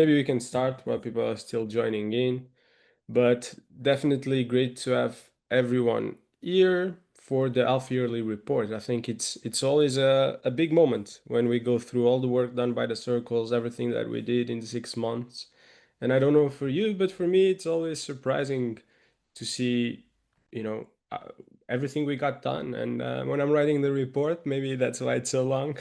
maybe we can start while people are still joining in. But definitely great to have everyone here for the half yearly report. I think it's always a big moment when we go through all the work done by the circles, everything that we did in the 6 months. And I don't know for you, but for me, it's always surprising to see, you know, everything we got done. And when I'm writing the report, maybe that's why it's so long,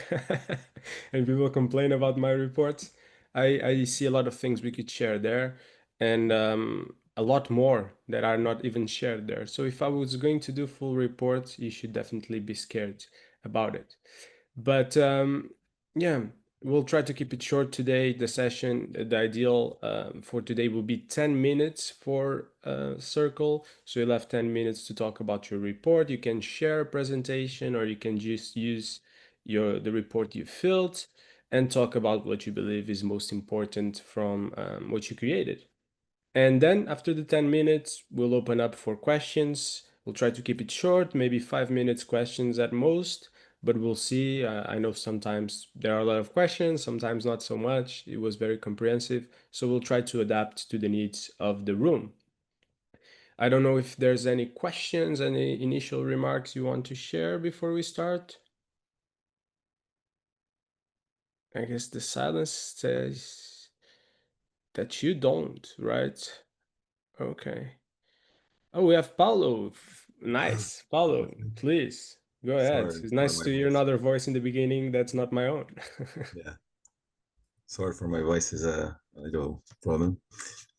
and people complain about my reports. I see a lot of things we could share there, and a lot more that are not even shared there. So if I was going to do full reports, you should definitely be scared about it. But yeah, we'll try to keep it short today. The session, the ideal for today will be 10 minutes for circle. So you'll have 10 minutes to talk about your report. You can share a presentation, or you can just use the report you filled and talk about what you believe is most important from what you created. And then after the 10 minutes, we'll open up for questions. We'll try to keep it short, maybe 5 minutes questions at most, but we'll see. I know sometimes there are a lot of questions, sometimes not so much. It was very comprehensive. So we'll try to adapt to the needs of the room. I don't know if there's any questions, any initial remarks you want to share before we start. I guess the silence says that you don't, right? Okay. Oh, we have Paulo. Nice. Paulo, please go ahead. Sorry It's for nice my to hear voice. another voice in the beginning that's not my own. Yeah, sorry for my voice is a little problem.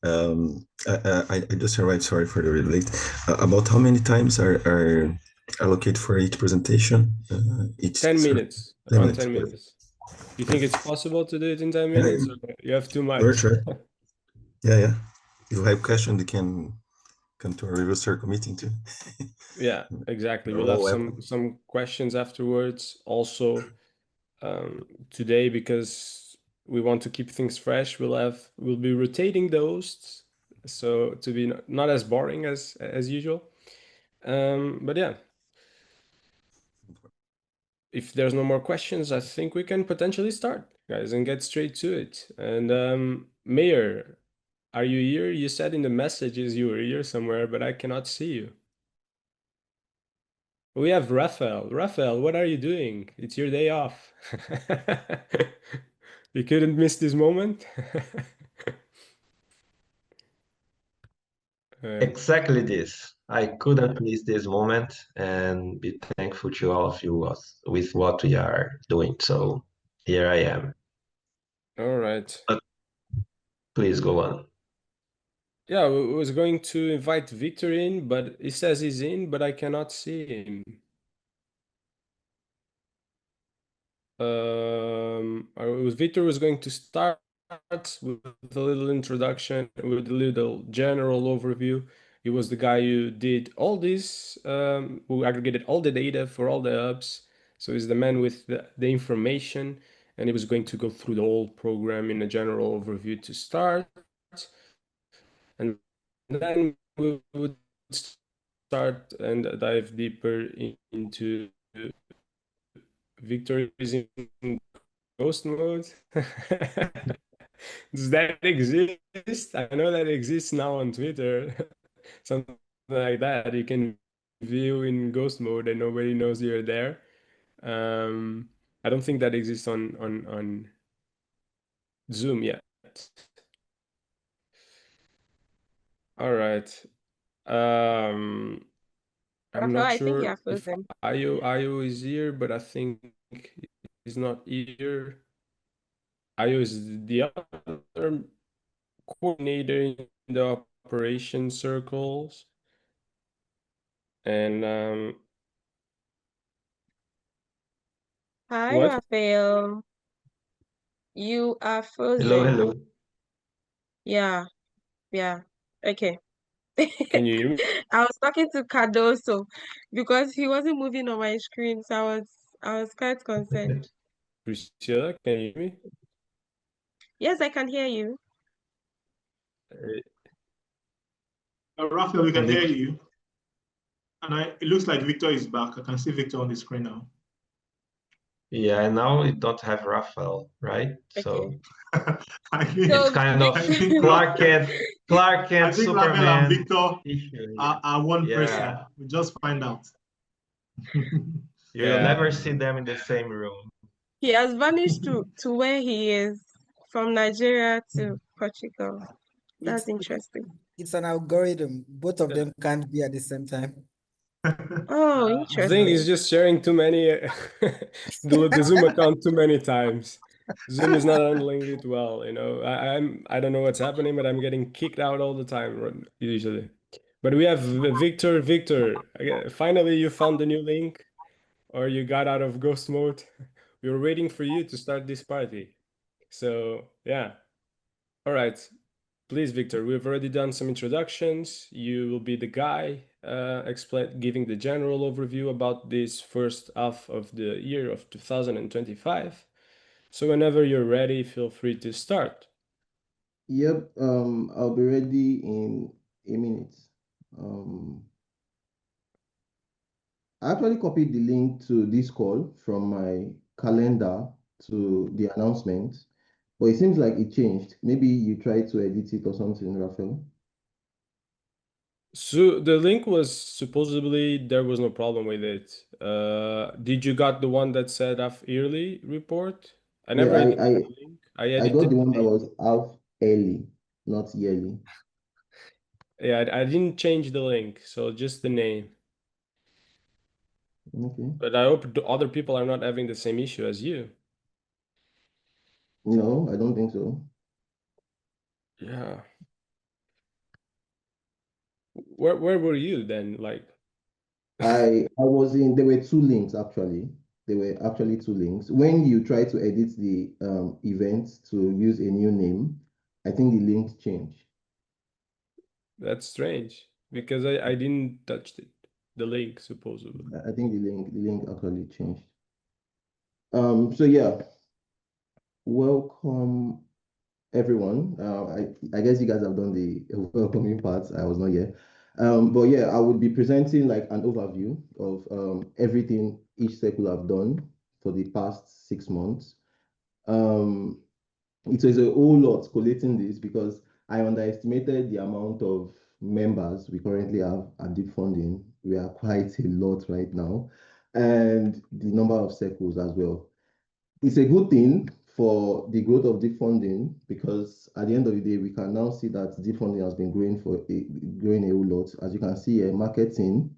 I just arrived. Sorry for the late. About how many times are allocated for each presentation? Each 10 sorry, minutes, 10 around minutes. 10 minutes. You think it's possible to do it in 10 Yeah, minutes, or you have too sure, much? sure. Yeah, yeah. If you have question, you can come to a review circle meeting too. Yeah, exactly. You're We'll have all some welcome. some questions afterwards also today, because we want to keep things fresh. We'll be rotating the hosts, so to be not as boring as usual. But yeah, if there's no more questions, I think we can potentially start, guys, and get straight to it. And Mayor, are you here? You said in the messages you were here somewhere, but I cannot see you. We have Rafael. Rafael, what are you doing? It's your day off. You couldn't miss this moment? Uh, Exactly this. I couldn't miss this moment and be thankful to all of you with what we are doing. So here I am. all right. But please go on. Yeah, I was going to invite Victor in, but he says he's in, but I cannot see him. Victor was going to start with a little introduction, with a little general overview. He was the guy who did all this, who aggregated all the data for all the hubs. So he's the man with the information, and he was going to go through the whole program in a general overview to start. And then we would start and dive deeper into Victor's in ghost mode. Does that exist? I know that exists now on Twitter. Something like that. You can view in ghost mode and nobody knows you're there. I don't think that exists on Zoom yet. All right. Um, I'm Rafael, not I think you sure are if frozen. Ayo is here, but I think he's not here. Ayo is the other coordinator in the operation circles. And Hi, what? Rafael. You are Hello, frozen. hello. Yeah, yeah. Okay. Can you hear me, I was talking to Cardoso because he wasn't moving on my screen, so I was quite concerned. Priscilla? Can you hear me? Yes, I can hear you. Uh, Raphael, we can And hear it, you. And it looks like Victor is back. I can see Victor on the screen now. Yeah, and now we don't have Rafael, right? So Okay. I think it's So kind I of Victor, think Clark I Kent, think Rafael and Superman Victor issue. are one person. Yeah, We just find out. you'll Yeah, never see them in the same room. he has vanished to where he is from Nigeria to Portugal. It's That's interesting. it's an algorithm. Both of yeah. them can't be at the same time. Oh, I think he's interesting. just sharing too many the Zoom account too many times. Zoom is not handling it well, you know. I don't know what's happening, but I'm getting kicked out all the time usually. But we have Victor. Victor, finally you found the new link, or you got out of ghost mode. We were waiting for you to start this party. So yeah. All right. Please, Victor, we've already done some introductions. You will be the guy giving the general overview about this first half of the year of 2025. So whenever you're ready, feel free to start. Yep, I'll be ready in a minute. Um, I actually copied the link to this call from my calendar to the announcement, but it seems like it changed. Maybe you tried to edit it or something, Rafael. So the link was supposedly there was no problem with it. Did you got the one that said half yearly report? I Yeah, never I, edited I, the link. I I got edited the the one that name. was half early, not yearly. Yeah, I didn't change the link, so just the name. Okay. But I hope the other people are not having the same issue as you. No, I don't think so. Yeah. Where were you then? Like, I was in, there were two links actually. There were actually two links. When you try to edit the event to use a new name, I think the links change. that's strange because I didn't touch it, the link supposedly. I think the link actually changed. So yeah, welcome everyone. I guess you guys have done the welcoming part. I was not here. But yeah, I would be presenting like an overview of everything each circle have done for the past 6 months. Um, it was a whole lot collating this because I underestimated the amount of members we currently have at DeepFunding. We are quite a lot right now, and the number of circles as well. It's a good thing for the growth of DeepFunding because at the end of the day, we can now see that DeepFunding has been growing a whole lot. As you can see, marketing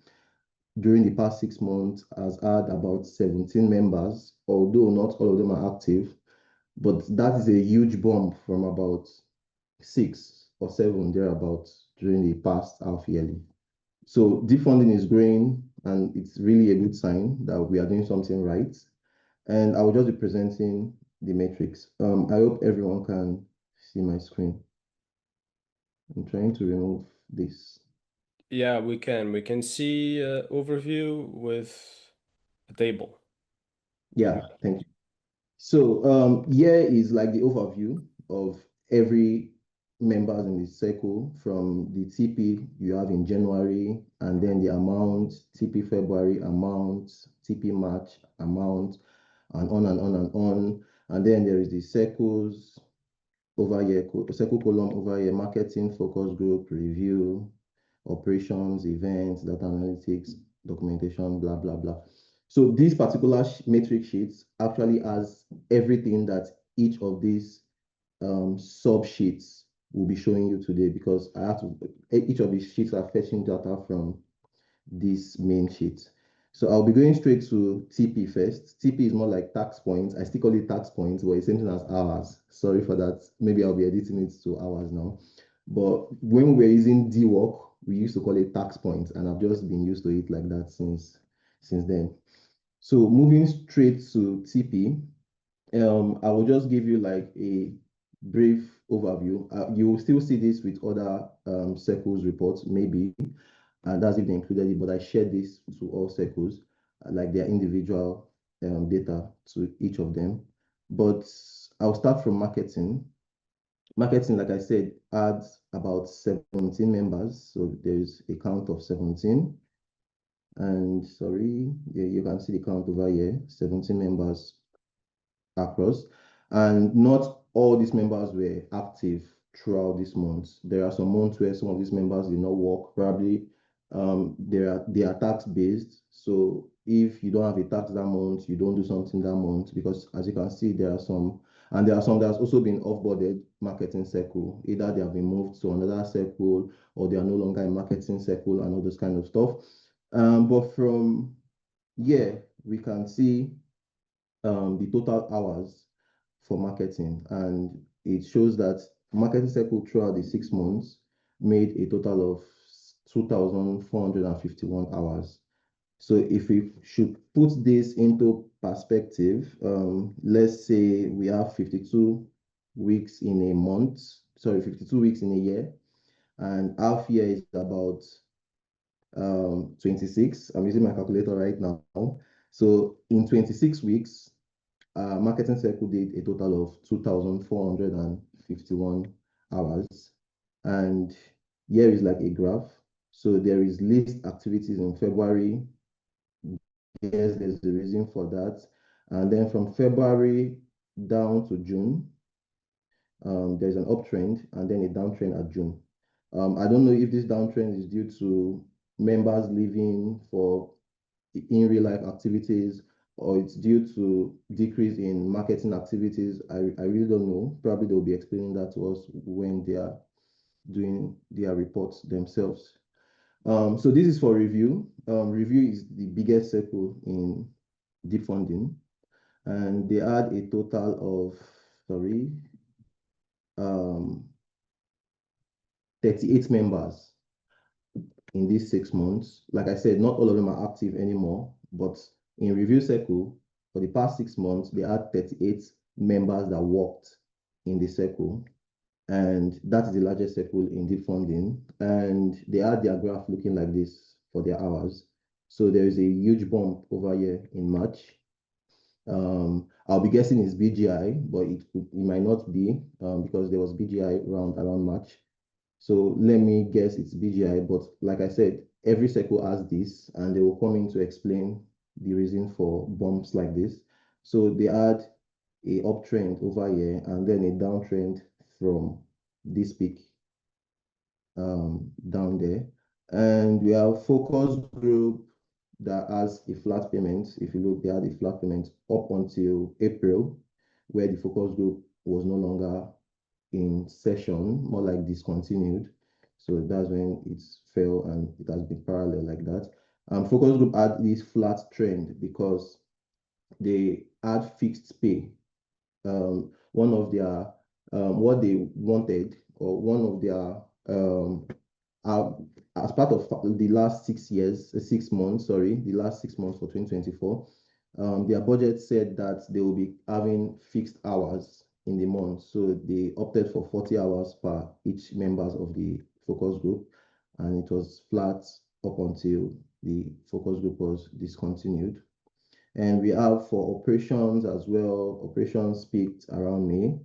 during the past 6 months has had about 17 members, although not all of them are active. But that is a huge bump from about 6 or 7 thereabouts during the past half yearly. So defunding is growing, and it's really a good sign that we are doing something right. And I will just be presenting the metrics. I hope everyone can see my screen. I'm trying to remove this. Yeah, we can. We can see overview with a table. Yeah, thank you. So here is like the overview of every members in the circle from the TP you have in January, and then the amount, TP February amount, TP March amount, and on and on and on. And then there is the circles over here, circle column over here, marketing, focus group, review, operations, events, data analytics, documentation, blah, blah, blah. So this particular matrix sheet actually has everything that each of these sub sheets will be showing you today because I have to, each of these sheets are fetching data from this main sheet. So I'll be going straight to TP first. TP is more like tax points. I still call it tax points, but it's same thing as hours. Sorry for that. Maybe I'll be editing it to hours now. But when we're using DWork, we used to call it tax points, and I've just been used to it like that since then. So moving straight to TP, I will just give you like a brief overview. You will still see this with other circles reports, maybe, and that's if they included it, but I shared this to all circles, like their individual data to each of them. But I'll start from marketing. Marketing, like I said, adds about 17 members. So there's a count of 17. And sorry, yeah, you can see the count over here, 17 members across. And not all these members were active throughout this month. There are some months where some of these members did not work. Probably they are tax based. So if you don't have a tax that month, you don't do something that month, because as you can see, there are some that's also been off-boarded marketing circle. Either they have been moved to another circle, or they are no longer in marketing circle and all those kind of stuff. But from here, we can see the total hours for marketing, and it shows that marketing circle throughout the 6 months made a total of 2,451 hours. So if we should put this into perspective, let's say we have 52 weeks in a month, 52 weeks in a year, and half year is about 26. I'm using my calculator right now. So in 26 weeks, marketing circle did a total of 2,451 hours. And here is like a graph. So there is least activities in February. Yes, there's a reason for that. And then from February down to June, there's an uptrend and then a downtrend at June. I don't know if this downtrend is due to members leaving for in real life activities, or it's due to decrease in marketing activities. I really don't know. Probably they'll be explaining that to us when they are doing their reports themselves. So this is for review. Review is the biggest circle in DeepFunding, and they had a total of 38 members in these 6 months. Like I said, not all of them are active anymore, but in review circle, for the past 6 months, they had 38 members that worked in the circle. And that is the largest circle in DeepFunding. And they had their graph looking like this for their hours. So there is a huge bump over here in March. I'll be guessing it's BGI, but it might not be, because there was BGI around March. So let me guess it's BGI, but like I said, every circle has this, and they will come in to explain the reason for bumps like this. So they had a uptrend over here and then a downtrend from this peak down there. And we have focus group that has a flat payment. If you look, they had a flat payment up until April, where the focus group was no longer in session, more like discontinued. So that's when it fell, and it has been parallel like that. Focus group had this flat trend because they had fixed pay. One of their what they wanted, or one of their as part of the last 6 years, 6 months, the last 6 months for 2024, their budget said that they will be having fixed hours in the month. So they opted for 40 hours per each members of the focus group, and it was flat up until the focus group was discontinued. And we have for operations as well, operations peaked around May.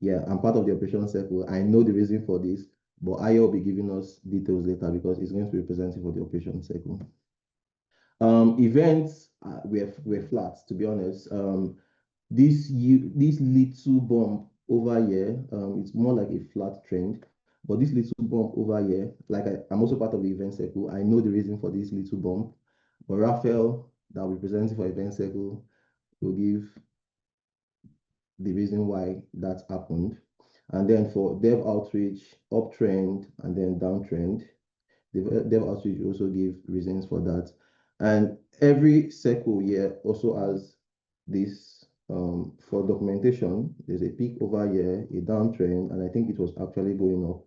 Yeah, I'm part of the operations circle. I know the reason for this, but Aya will be giving us details later because he's going to be representing for the operations circle. Events were flat, to be honest. This little bump over here, it's more like a flat trend, but this little bump over here, like I'm also part of the event circle. I know the reason for this little bump, but Rafael, that will be presenting for event circle, will give the reason why that happened. And then for dev outreach, uptrend and then downtrend. The dev outreach also give reasons for that. And every circle here also has this for documentation. There's a peak over here, a downtrend, and I think it was actually going up.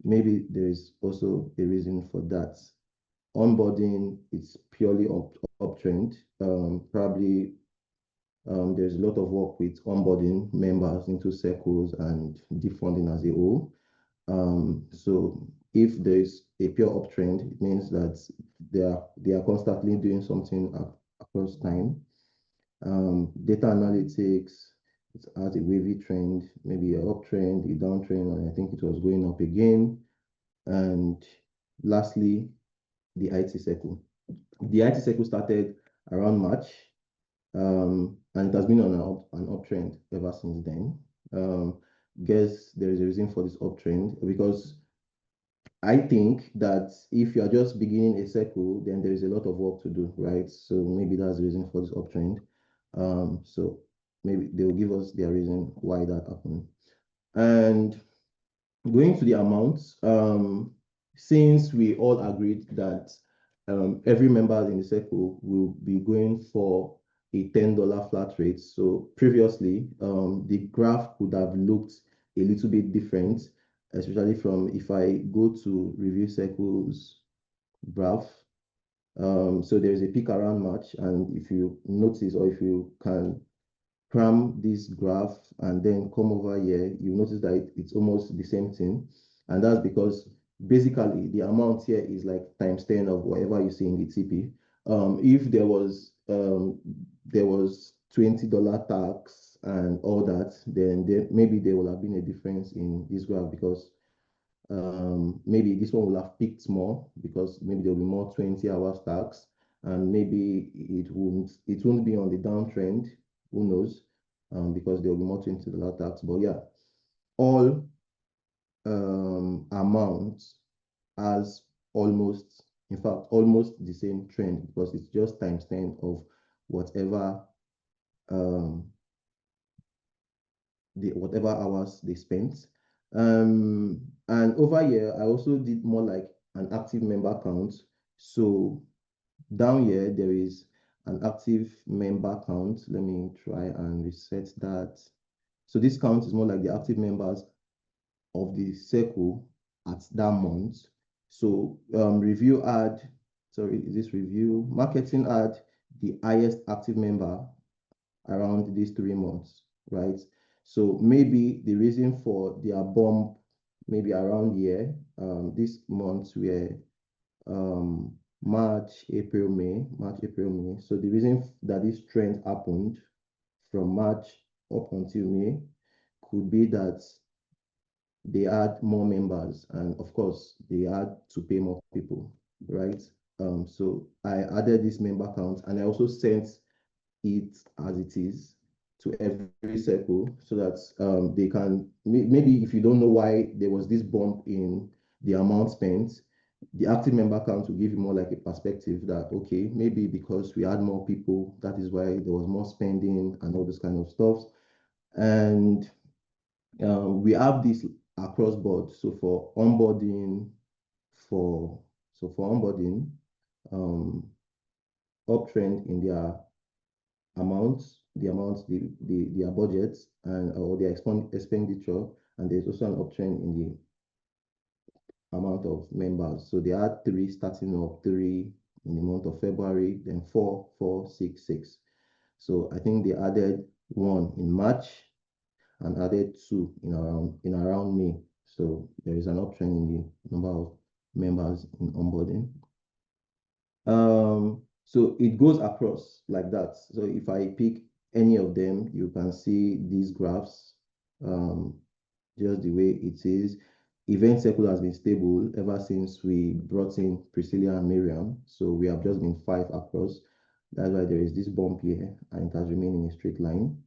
Maybe there's also a reason for that. Onboarding, it's purely uptrend. Probably there's a lot of work with onboarding members into circles and DeepFunding as a whole. So if there's a pure uptrend, it means that they are constantly doing something across time. Data analytics, it has a wavy trend, maybe an uptrend, a downtrend, and I think it was going up again. And lastly, the IT circle. The IT circle started around March. and it has been on an uptrend ever since then. Guess there is a reason for this uptrend, because I think that if you are just beginning a circle, then there is a lot of work to do, right? So maybe that's the reason for this uptrend. So maybe they'll give us their reason why that happened. And going to the amounts, since we all agreed that every member in the circle will be going for a $10 flat rate. So previously, the graph could have looked a little bit different, especially from if I go to review circles graph. So there is a peak around March, and if you notice, or if you can cram this graph and then come over here, you notice that it's almost the same thing. And that's because basically the amount here is like times 10 of whatever you see in the TP. If there was $20 tax and all that, then maybe there will have been a difference in this graph, because maybe this one will have peaked more, because maybe there will be more 20-hour tax, and maybe it won't be on the downtrend. Who knows? Because there will be more $20 tax. But yeah, all amounts has almost, in fact, almost the same trend, because it's just times 10 of whatever whatever hours they spent. And over here, I also did more like an active member count. So down here, there is an active member count. Let me try and reset that. So this count is more like the active members of the circle at that month. So review ad, sorry, is this review? Marketing ad, the highest active member around these 3 months, right? So maybe the reason for their bump, maybe around here, this months were March, April, May. So the reason that this trend happened from March up until May could be that they had more members, and of course they had to pay more people, right? So I added this member count, and I also sent it as it is to every circle, so that they can, maybe if you don't know why there was this bump in the amount spent, the active member count will give you more like a perspective that, okay, maybe because we had more people, that is why there was more spending and all this kind of stuff. And we have this across board. So for onboarding, uptrend in their amounts, their budgets, and or their expenditure, and there's also an uptrend in the amount of members. So they had 3 starting up, 3 in the month of February, then 4, 4, 6, 6. So I think they added 1 in March and added 2 in around May. So there is an uptrend in the number of members in onboarding. So it goes across like that. So if I pick any of them, you can see these graphs, just the way it is. Event circle has been stable ever since we brought in Priscilla and Miriam. So we have just been 5 across. That's why there is this bump here, and it has remained in a straight line.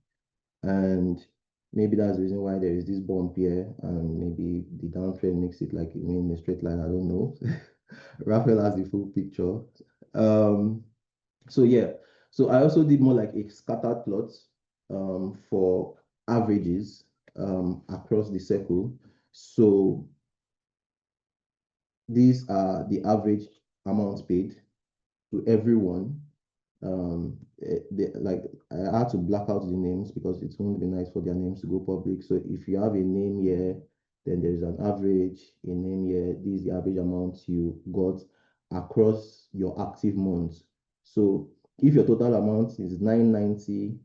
And maybe that's the reason why there is this bump here, and maybe the downtrend makes it like remain in a straight line. I don't know. Rafael has the full picture. So yeah, so I also did more like a scattered plot for averages across the circle. So these are the average amounts paid to everyone. Like I had to black out the names because it won't be nice for their names to go public. So if you have a name here, then there's an average, a name here. This is the average amount you got across your active months. So if your total amount is 990,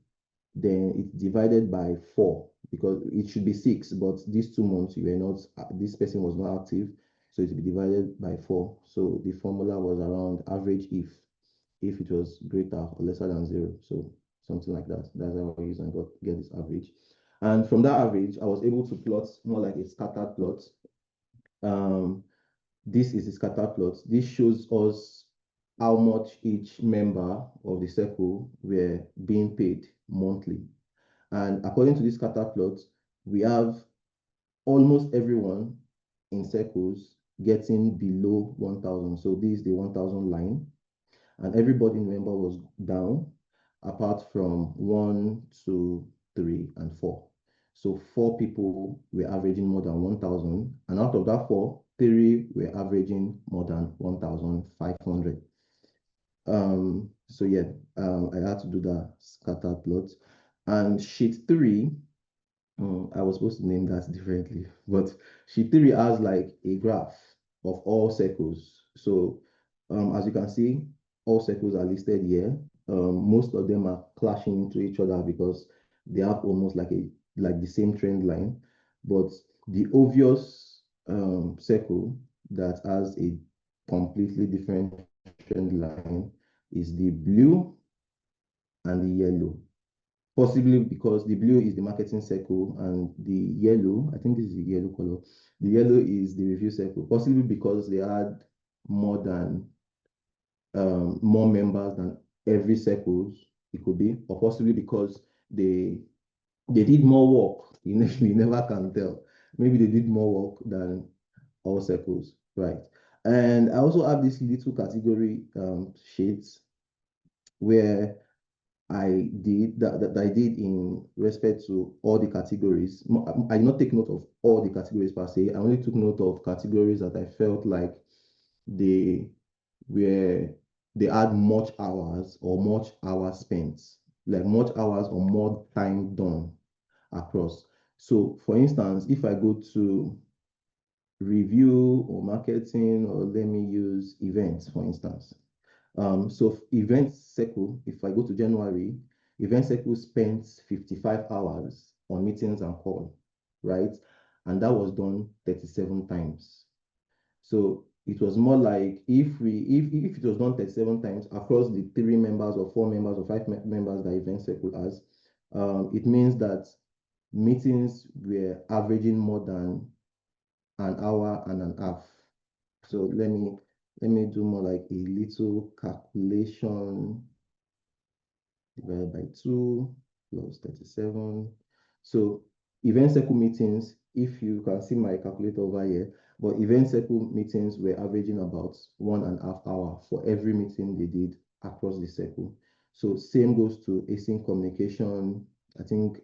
then it's divided by 4, because it should be 6, but these 2 months you were not, this person was not active, so it will be divided by 4. So the formula was around average if it was greater or lesser than 0, so something like that. That's how I use and get this average. And from that average, I was able to plot more like a scattered plot. This is a scattered plot. This shows us how much each member of the circle were being paid monthly. And according to this scatter plot, we have almost everyone in circles getting below 1,000. So this is the 1,000 line. And everybody remember was down apart from 1, 2, 3, and 4. So 4 people were averaging more than 1,000. And out of that 4, 3 were averaging more than 1,500. So yeah, I had to do that scatter plot. And sheet 3, I was supposed to name that differently, but sheet 3 has like a graph of all circles. So as you can see, all circles are listed here. Most of them are clashing into each other because they have almost like the same trend line. But the obvious circle that has a completely different trend line is the blue and the yellow. Possibly because the blue is the marketing circle and the yellow, I think this is the yellow color, the yellow is the review circle. Possibly because they had more members than every circles, it could be, or possibly because they did more work. You never can tell. Maybe they did more work than all circles, right? And I also have this little category sheets where I did that I did in respect to all the categories. I did not take note of all the categories per se. I only took note of categories that I felt like they had much hours or much hours spent, like much hours or more time done across. So for instance, if I go to review or marketing, or let me use events, for instance. So event circle, if I go to January, event circle spent 55 hours on meetings and call, right? And that was done 37 times. So it was more like if it was done 37 times across the 3 members or 4 members or 5 members that event circle has, it means that meetings were averaging more than an hour and a half. So let me do more like a little calculation. Divided by 2 plus 37. So event circle meetings, if you can see my calculator over here, but event circle meetings were averaging about 1.5 hours for every meeting they did across the circle. So same goes to async communication. I think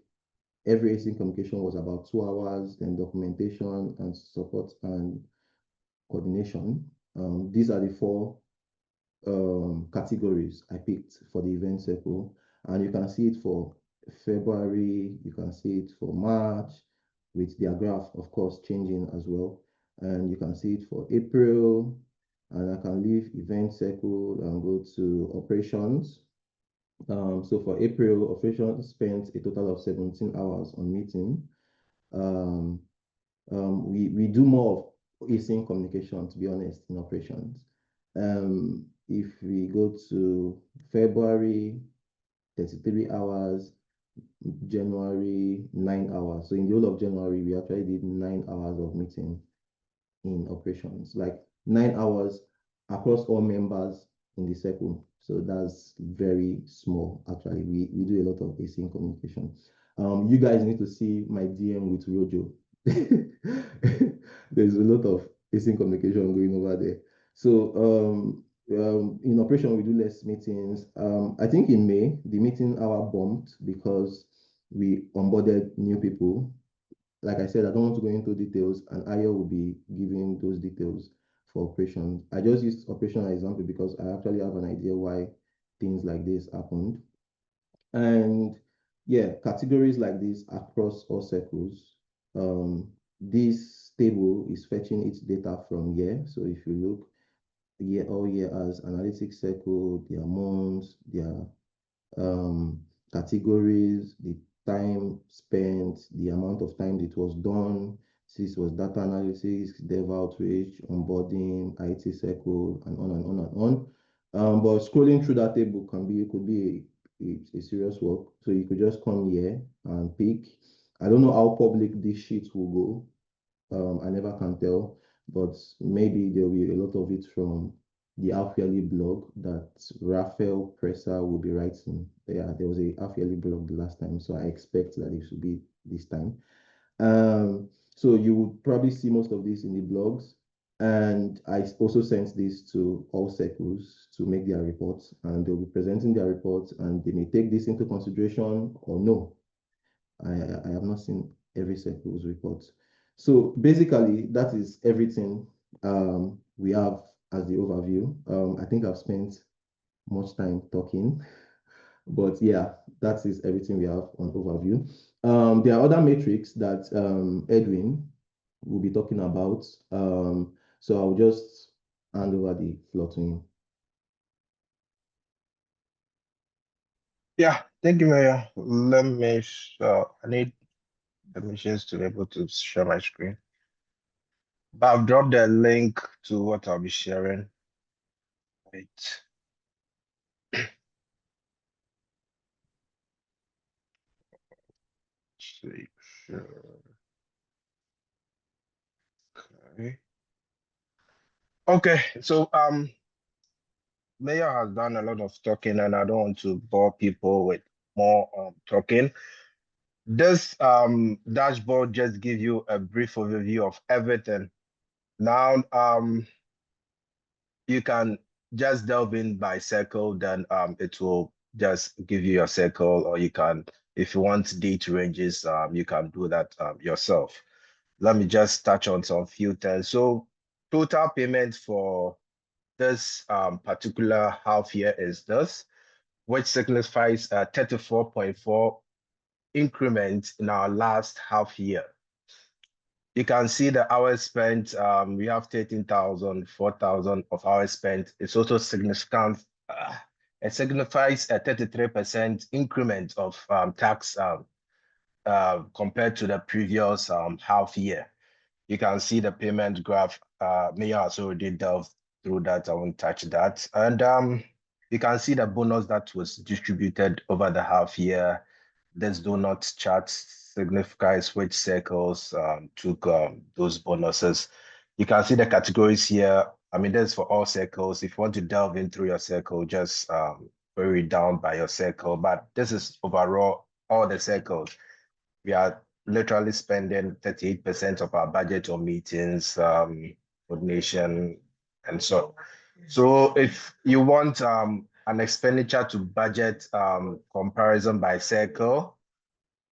every async communication was about 2 hours, then documentation and support and coordination. These are the 4 categories I picked for the event circle, and you can see it for February, you can see it for March, with their graph, of course, changing as well. And you can see it for April, and I can leave event circle and go to operations. So for April, operations spent a total of 17 hours on meeting. We do more of async communication, to be honest, in operations. If we go to February, 33 hours, January, 9 hours. So in the whole of January, we actually did 9 hours of meeting in operations, like 9 hours across all members in the circle. So that's very small, actually. We do a lot of async communication. You guys need to see my DM with Rojo. There's a lot of async communication going over there. So in operation, we do less meetings. I think in May, the meeting hour bumped because we onboarded new people. Like I said, I don't want to go into details, and Ayo will be giving those details for operations. I just used operational example because I actually have an idea why things like this happened. And yeah, categories like this across all circles. This table is fetching its data from year. So if you look, all year as analytics circle, their months, their categories, the time spent, the amount of time it was done. This was data analysis, dev outreach, onboarding, IT circle, and on and on and on. But scrolling through that table could be a serious work. So you could just come here and pick. I don't know how public this sheet will go. I never can tell, but maybe there'll be a lot of it from the half-yearly blog that Rafael Presa will be writing. Yeah, there was a half-yearly blog the last time, so I expect that it should be this time. So you will probably see most of this in the blogs. And I also sent this to all circles to make their reports, and they'll be presenting their reports, and they may take this into consideration or no. I have not seen every circle's report. So basically, that is everything we have as the overview. I think I've spent much time talking, but yeah, that is everything we have on overview. There are other metrics that Edwin will be talking about. So I'll just hand over the floor to him. Yeah, thank you, Mayor. Let me, I need permissions to be able to share my screen. But I've dropped the link to what I'll be sharing. Wait. See, sure. Okay. Okay, so Mayor has done a lot of talking, and I don't want to bore people with more talking. This dashboard just gives you a brief overview of everything. Now, you can just delve in by circle, then it will just give you your circle, or you can, if you want date ranges, you can do that yourself. Let me just touch on some few things. So total payment for this particular half year is this, which signifies a 34.4 increment in our last half year. You can see the hours spent. We have 13,000, 4,000 of hours spent. It's also significant. It signifies a 33% increment of tax compared to the previous half year. You can see the payment graph. Mia has already delved through that. I won't touch that. And you can see the bonus that was distributed over the half year. This donut chart signifies which circles took those bonuses. You can see the categories here. I mean, that's for all circles. If you want to delve in through your circle, just query down by your circle. But this is overall all the circles. We are literally spending 38% of our budget on meetings, coordination, and so. So if you want an expenditure to budget comparison by circle,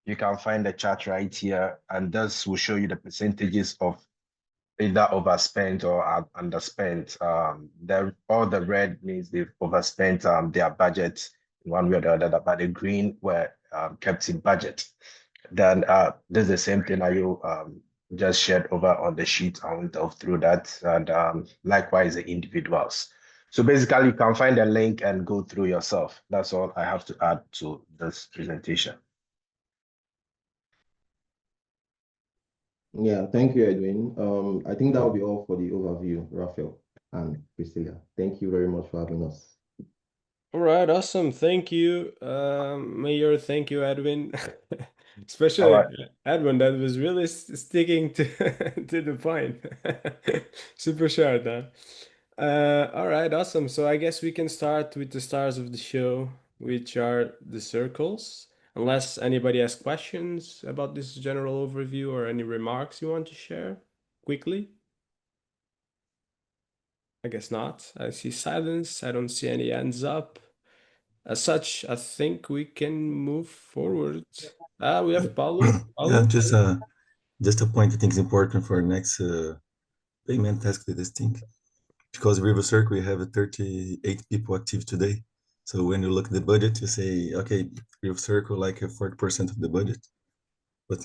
you can find the chart right here, and this will show you the percentages of either overspent or underspent. All the red means they've overspent their budget in one way or the other, but the green were kept in budget. Then this is the same thing that you just shared over on the sheet. I won't delve through that. And likewise, the individuals. So basically, you can find a link and go through yourself. That's all I have to add to this presentation. Yeah, thank you, Edwin. I think that will be all for the overview, Rafael and Priscilla. Thank you very much for having us. All right, awesome. Thank you, Mayor. Thank you, Edwin. Especially right. Edwin, that was really sticking to to the point. Super short, huh? All right, awesome. So I guess we can start with the stars of the show, which are the circles. Unless anybody has questions about this general overview or any remarks you want to share quickly. I guess not. I see silence. I don't see any hands up. As such, I think we can move forward. We have Paulo. Yeah, just a point I think is important for next payment task this thing. Because River Circle, we have 38 people active today. So when you look at the budget, you say, okay, River Circle like 40% of the budget. But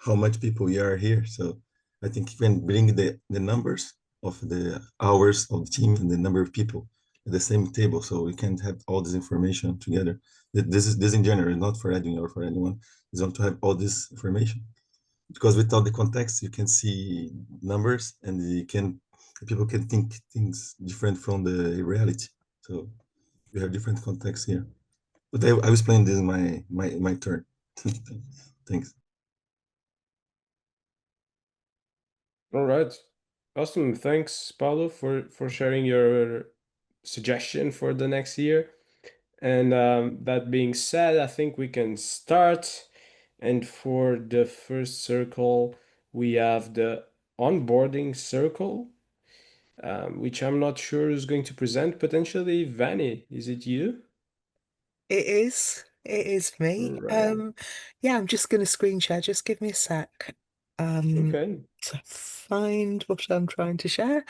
how much people we are here? So I think you can bring the numbers of the hours of the team and the number of people at the same table, so we can have all this information together. This in general, not for Edwin or for anyone. Is want to have all this information, because without the context, you can see numbers and people can think things different from the reality. So we have different contexts here. But I was playing this in my turn. Thanks. All right. Awesome. Thanks, Paulo, for sharing your suggestion for the next year. And that being said, I think we can start. And for the first circle, we have the onboarding circle, which I'm not sure is going to present. Potentially, Vanny, is it you? It is. It is me. Right. Yeah, I'm just gonna screen share. Just give me a sec. Okay. To find what I'm trying to share.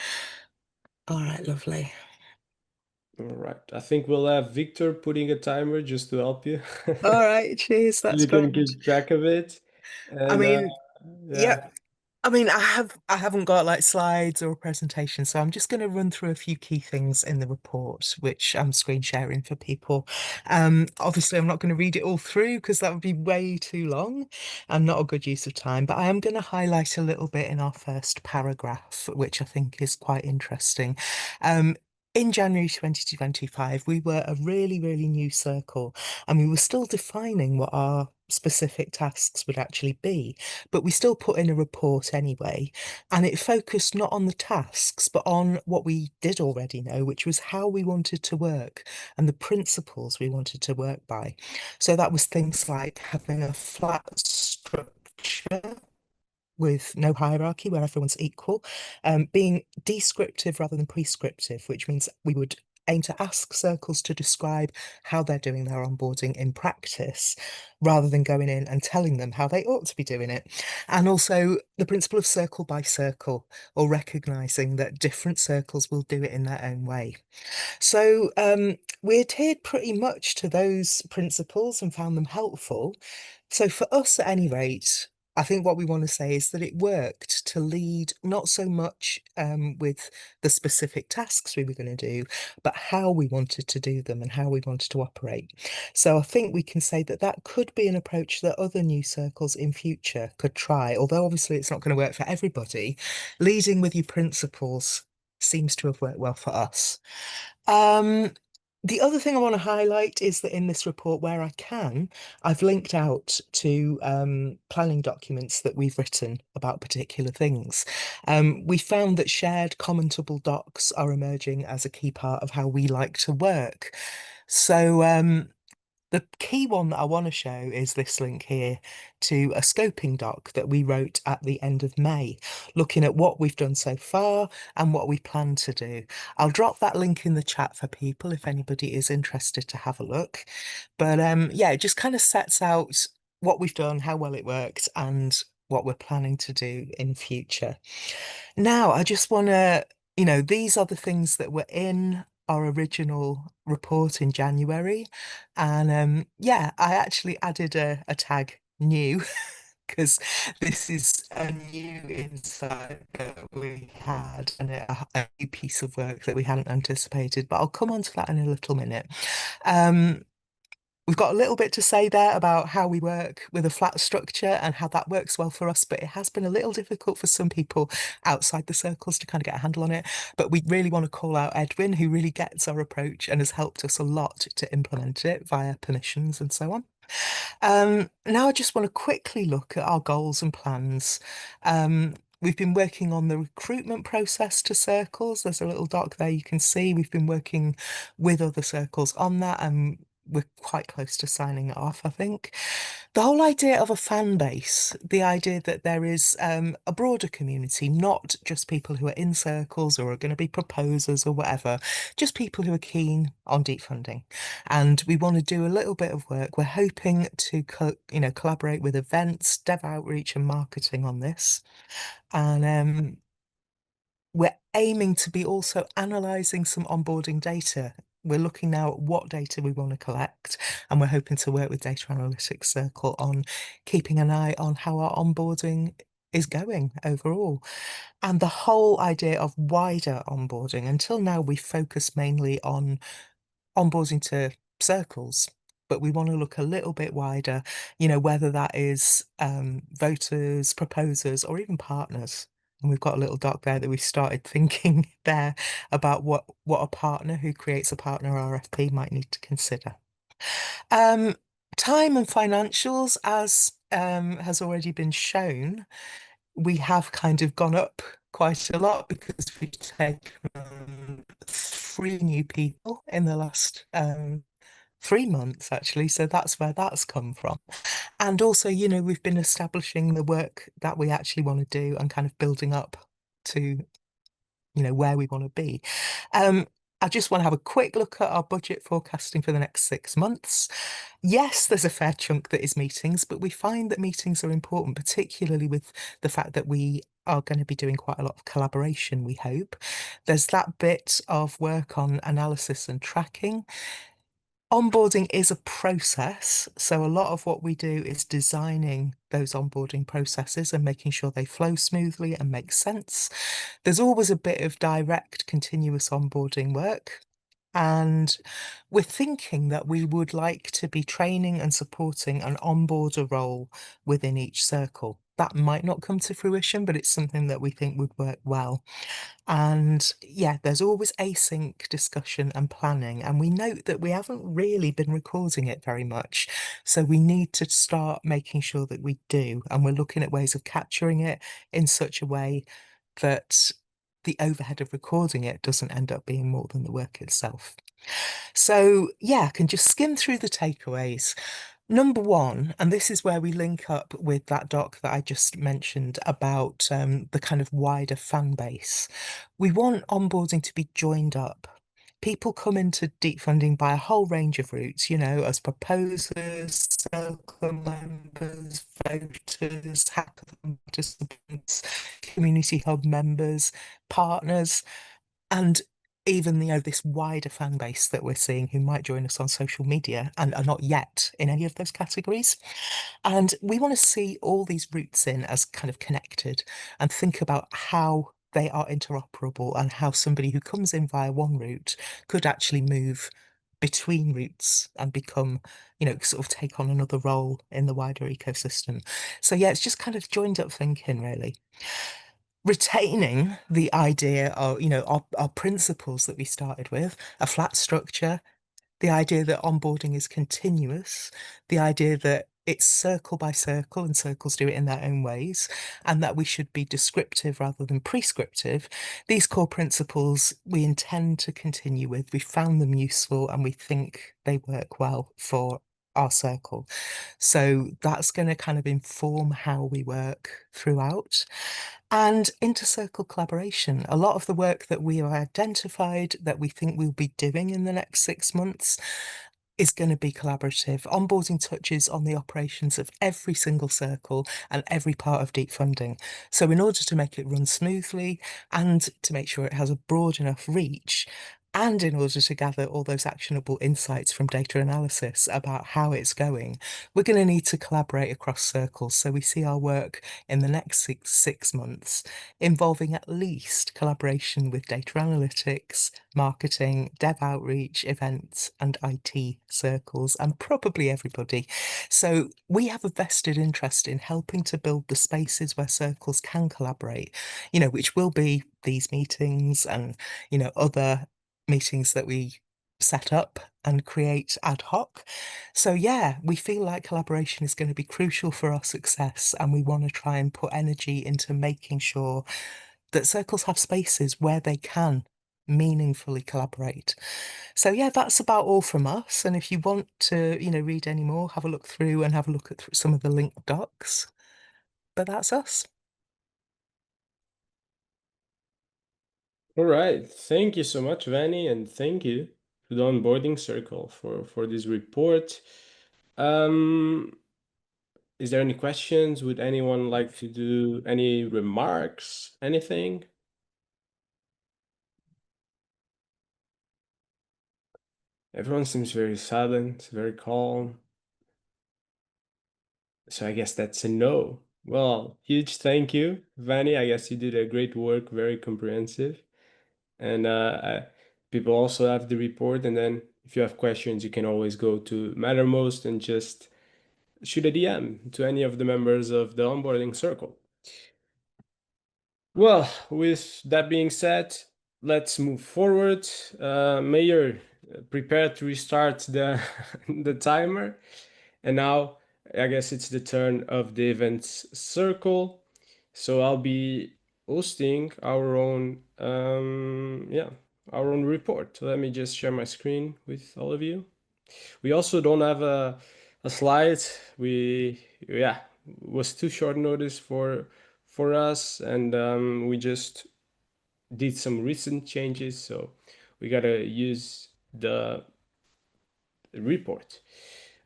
All right, lovely. All right. I think we'll have Victor putting a timer just to help you. All right, cheers. That's You can great. keep track of it. I And mean, yeah. yeah, I mean, I haven't got like slides or a presentation, so I'm just going to run through a few key things in the report, which I'm screen sharing for people. Obviously, I'm not going to read it all through because that would be way too long and not a good use of time. But I am going to highlight a little bit in our first paragraph, which I think is quite interesting. In January 2025, we were a really, really new circle, and we were still defining what our specific tasks would actually be, but we still put in a report anyway. And it focused not on the tasks, but on what we did already know, which was how we wanted to work and the principles we wanted to work by. So that was things like having a flat structure with no hierarchy where everyone's equal, being descriptive rather than prescriptive, which means we would aim to ask circles to describe how they're doing their onboarding in practice rather than going in and telling them how they ought to be doing it. And also the principle of circle by circle, or recognizing that different circles will do it in their own way. So we adhered pretty much to those principles and found them helpful. So for us, at any rate, I think what we want to say is that it worked to lead not so much with the specific tasks we were going to do, but how we wanted to do them and how we wanted to operate. So I think we can say that that could be an approach that other new circles in future could try, although obviously it's not going to work for everybody. Leading with your principles seems to have worked well for us. The other thing I want to highlight is that in this report, where I can, I've linked out to planning documents that we've written about particular things. We found that shared commentable docs are emerging as a key part of how we like to work. So the key one that I want to show is this link here to a scoping doc that we wrote at the end of May, looking at what we've done so far and what we plan to do. I'll drop that link in the chat for people if anybody is interested to have a look. But yeah, it just kind of sets out what we've done, how well it worked, and what we're planning to do in future. Now, I just want to, these are the things that were in our original report in January. And yeah, I actually added a tag new because this is a new insight that we had and a new piece of work that we hadn't anticipated. But I'll come on to that in a little minute. We've got a little bit to say there about how we work with a flat structure and how that works well for us, but it has been a little difficult for some people outside the circles to kind of get a handle on it. But we really want to call out Edwin, who really gets our approach and has helped us a lot to implement it via permissions and so on. Now I just want to quickly look at our goals and plans. We've been working on the recruitment process to circles. There's a little doc there you can see. We've been working with other circles on that, and we're quite close to signing it off, I think. The whole idea of a fan base, the idea that there is a broader community, not just people who are in circles or are going to be proposers or whatever, just people who are keen on DeepFunding. And we want to do a little bit of work. We're hoping to collaborate with events, dev outreach and marketing on this. And we're aiming to be also analysing some onboarding data. We're looking now at what data we want to collect, and we're hoping to work with Data Analytics Circle on keeping an eye on how our onboarding is going overall. And the whole idea of wider onboarding. Until now, we focus mainly on onboarding to circles, but we want to look a little bit wider, whether that is voters, proposers, or even partners. And we've got a little doc there that we started thinking there about what a partner who creates a partner RFP might need to consider. Time and financials, as has already been shown, we have kind of gone up quite a lot because we've taken 3 new people in the last 3 months, actually. So that's where that's come from. And also, you know, we've been establishing the work that we actually want to do and kind of building up to, you know, where we want to be. I just want to have a quick look at our budget forecasting for the next 6 months. Yes, there's a fair chunk that is meetings, but we find that meetings are important, particularly with the fact that we are going to be doing quite a lot of collaboration, we hope. There's that bit of work on analysis and tracking. Onboarding is a process, so a lot of what we do is designing those onboarding processes and making sure they flow smoothly and make sense. There's always a bit of direct, continuous onboarding work, and we're thinking that we would like to be training and supporting an onboarder role within each circle. That might not come to fruition, but it's something that we think would work well. And yeah, there's always async discussion and planning. And we note that we haven't really been recording it very much. So we need to start making sure that we do. And we're looking at ways of capturing it in such a way that the overhead of recording it doesn't end up being more than the work itself. So yeah, I can just skim through the takeaways. Number one, and this is where we link up with that doc that I just mentioned about the kind of wider fan base. We want onboarding to be joined up. People come into DeepFunding by a whole range of routes, you know, as proposers, circle members, voters, hackathon participants, community hub members, partners, and even, you know, this wider fan base that we're seeing who might join us on social media and are not yet in any of those categories. And we want to see all these routes in as kind of connected and think about how they are interoperable and how somebody who comes in via one route could actually move between routes and become, you know, sort of take on another role in the wider ecosystem. So yeah, it's just kind of joined up thinking, really. Retaining the idea of, you know, our principles that we started with, a flat structure, the idea that onboarding is continuous, the idea that it's circle by circle and circles do it in their own ways, and that we should be descriptive rather than prescriptive. These core principles we intend to continue with. We found them useful and we think they work well for our circle. So that's going to kind of inform how we work throughout. And intercircle collaboration. A lot of the work that we have identified that we think we'll be doing in the next 6 months is going to be collaborative. Onboarding touches on the operations of every single circle and every part of DeepFunding. So in order to make it run smoothly and to make sure it has a broad enough reach, and in order to gather all those actionable insights from data analysis about how it's going, we're going to need to collaborate across circles. So we see our work in the next six months involving at least collaboration with data analytics, marketing, dev outreach, events, and IT circles, and probably everybody. So we have a vested interest in helping to build the spaces where circles can collaborate, you know, which will be these meetings and, you know, other meetings that we set up and create ad hoc. So yeah, we feel like collaboration is going to be crucial for our success, and we want to try and put energy into making sure that circles have spaces where they can meaningfully collaborate. So yeah, that's about all from us. And if you want to, you know, read any more, have a look through and have a look at some of the linked docs. But that's us. All right. Thank you so much, Vanny, and thank you to the onboarding circle for this report. Is there any questions? Would anyone like to do any remarks? Anything? Everyone seems very silent, very calm. So I guess that's a no. Well, huge thank you, Vanny. I guess you did a great work, very comprehensive. And people also have the report. And then if you have questions, you can always go to Mattermost and just shoot a DM to any of the members of the onboarding circle. Well, with that being said, let's move forward. Mayor, prepare to restart the the timer. And now I guess it's the turn of the events circle. So I'll be hosting our own our own report. Let me just share my screen with all of you. We also don't have a slide. Was too short notice for us, and we just did some recent changes, so we gotta use the report.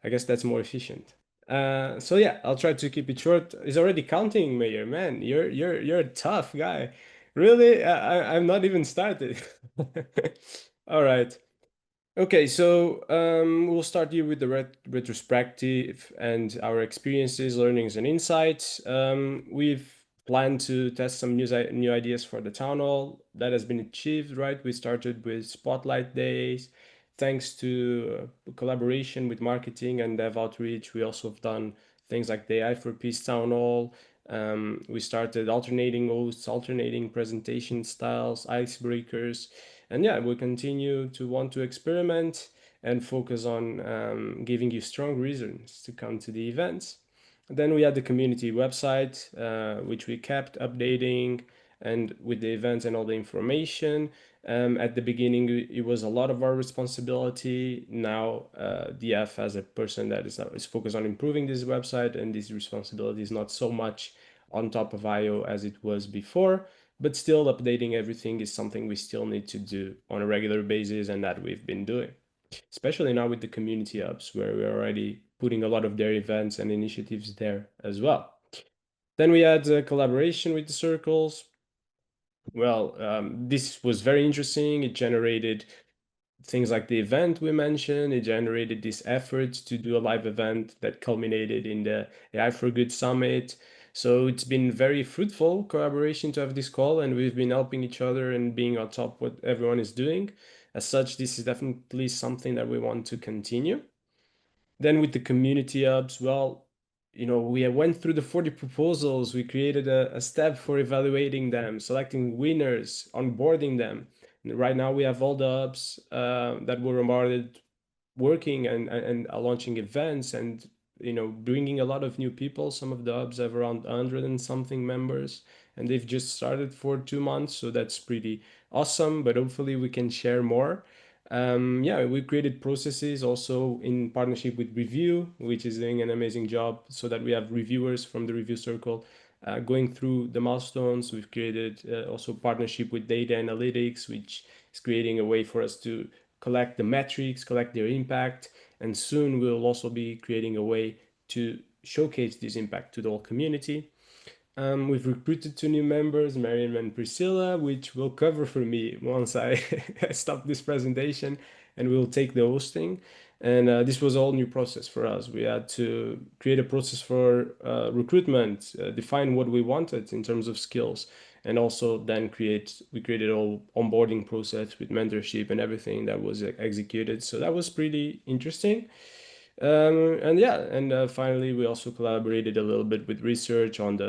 I guess that's more efficient. So yeah, I'll try to keep it short. It's already counting, Mayor. Man, you're a tough guy. Really? I'm not even started. All right. Okay, so we'll start here with the retrospective and our experiences, learnings, and insights. We've planned to test some new ideas for the town hall. That has been achieved, right? We started with spotlight days. Thanks to collaboration with marketing and dev outreach, we also have done things like the AI for Peace town hall. We started alternating hosts, alternating presentation styles, icebreakers. And yeah, we continue to want to experiment and focus on giving you strong reasons to come to the events. Then we had the community website, which we kept updating and with the events and all the information. At the beginning, it was a lot of our responsibility. Now, DF as a person that is focused on improving this website, and this responsibility is not so much on top of IO as it was before. But still, updating everything is something we still need to do on a regular basis, and that we've been doing, especially now with the community hubs, where we're already putting a lot of their events and initiatives there as well. Then we had a collaboration with the circles. Well, this was very interesting. It generated things like the event we mentioned. It generated this effort to do a live event that culminated in the AI for Good Summit. So it's been very fruitful collaboration to have this call, and we've been helping each other and being on top of what everyone is doing. As such, this is definitely something that we want to continue. Then with the community hubs, well, we went through the 40 proposals. We created a step for evaluating them, selecting winners, onboarding them. And right now we have all the hubs that were awarded working and launching events and bringing a lot of new people. Some of the hubs have around 100 and something members, and they've just started for 2 months, so that's pretty awesome. But hopefully we can share more. We created processes also in partnership with Review, which is doing an amazing job, so that we have reviewers from the review circle going through the milestones. We've created also partnership with data analytics, which is creating a way for us to collect the metrics, collect their impact, and soon we'll also be creating a way to showcase this impact to the whole community. We've recruited 2 new members, Mariam and Priscilla, which will cover for me once I stop this presentation, and we'll take the hosting. And this was all new process for us. We had to create a process for recruitment, define what we wanted in terms of skills, and also then we created all onboarding process with mentorship and everything that was executed. So that was pretty interesting. Finally, we also collaborated a little bit with research on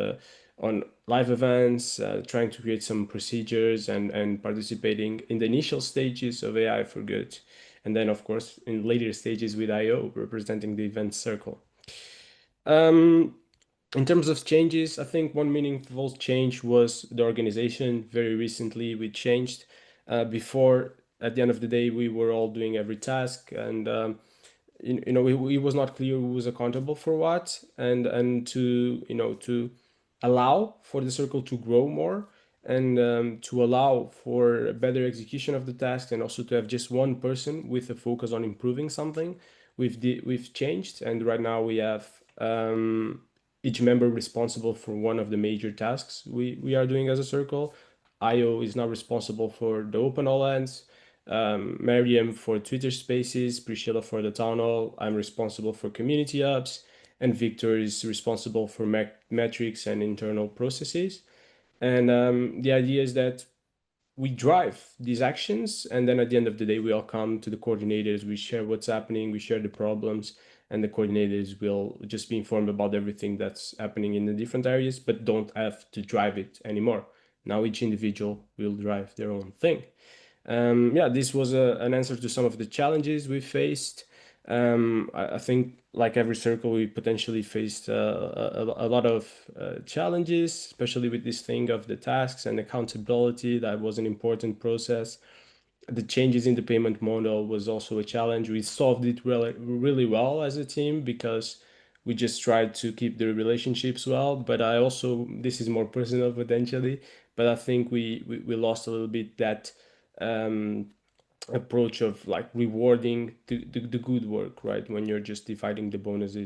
live events, trying to create some procedures and participating in the initial stages of AI for Good. And then, of course, in later stages with IO, representing the event circle. In terms of changes, I think one meaningful change was the organization. Very recently, we changed. Before, at the end of the day, we were all doing every task, and it was not clear who was accountable for what, and to allow for the circle to grow more, and to allow for a better execution of the task, and also to have just one person with a focus on improving something. We've changed, and right now we have each member responsible for one of the major tasks we are doing as a circle. IO is now responsible for the open all ends, Mariam for Twitter Spaces, Priscilla for the Town Hall. I'm responsible for community hubs, and Victor is responsible for metrics and internal processes. And the idea is that we drive these actions, and then at the end of the day, we all come to the coordinators. We share what's happening, we share the problems, and the coordinators will just be informed about everything that's happening in the different areas, but don't have to drive it anymore. Now each individual will drive their own thing. This was an answer to some of the challenges we faced. I think like every circle, we potentially faced a lot of challenges, especially with this thing of the tasks and accountability. That was an important process. The changes in the payment model was also a challenge. We solved it really well as a team because we just tried to keep the relationships well. But I also, this is more personal potentially, but I think we lost a little bit that approach of like rewarding the good work, right? When you're just dividing the bonus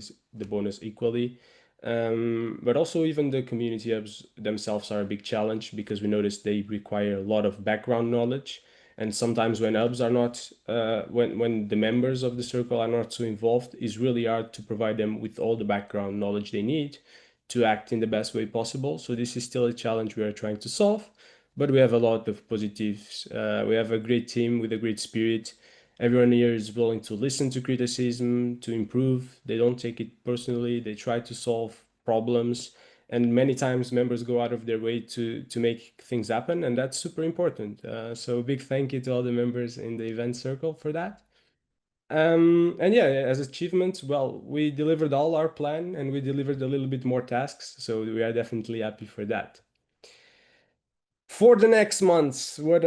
equally. But also even the community hubs themselves are a big challenge because we noticed they require a lot of background knowledge. And sometimes when hubs are not, when the members of the circle are not so involved, it's really hard to provide them with all the background knowledge they need to act in the best way possible. So this is still a challenge we are trying to solve, but we have a lot of positives. We have a great team with a great spirit. Everyone here is willing to listen to criticism, to improve. They don't take it personally. They try to solve problems. And many times members go out of their way to make things happen. And that's super important. So a big thank you to all the members in the event circle for that. And yeah, as achievements, well, we delivered all our plan and we delivered a little bit more tasks. So we are definitely happy for that. For the next months, what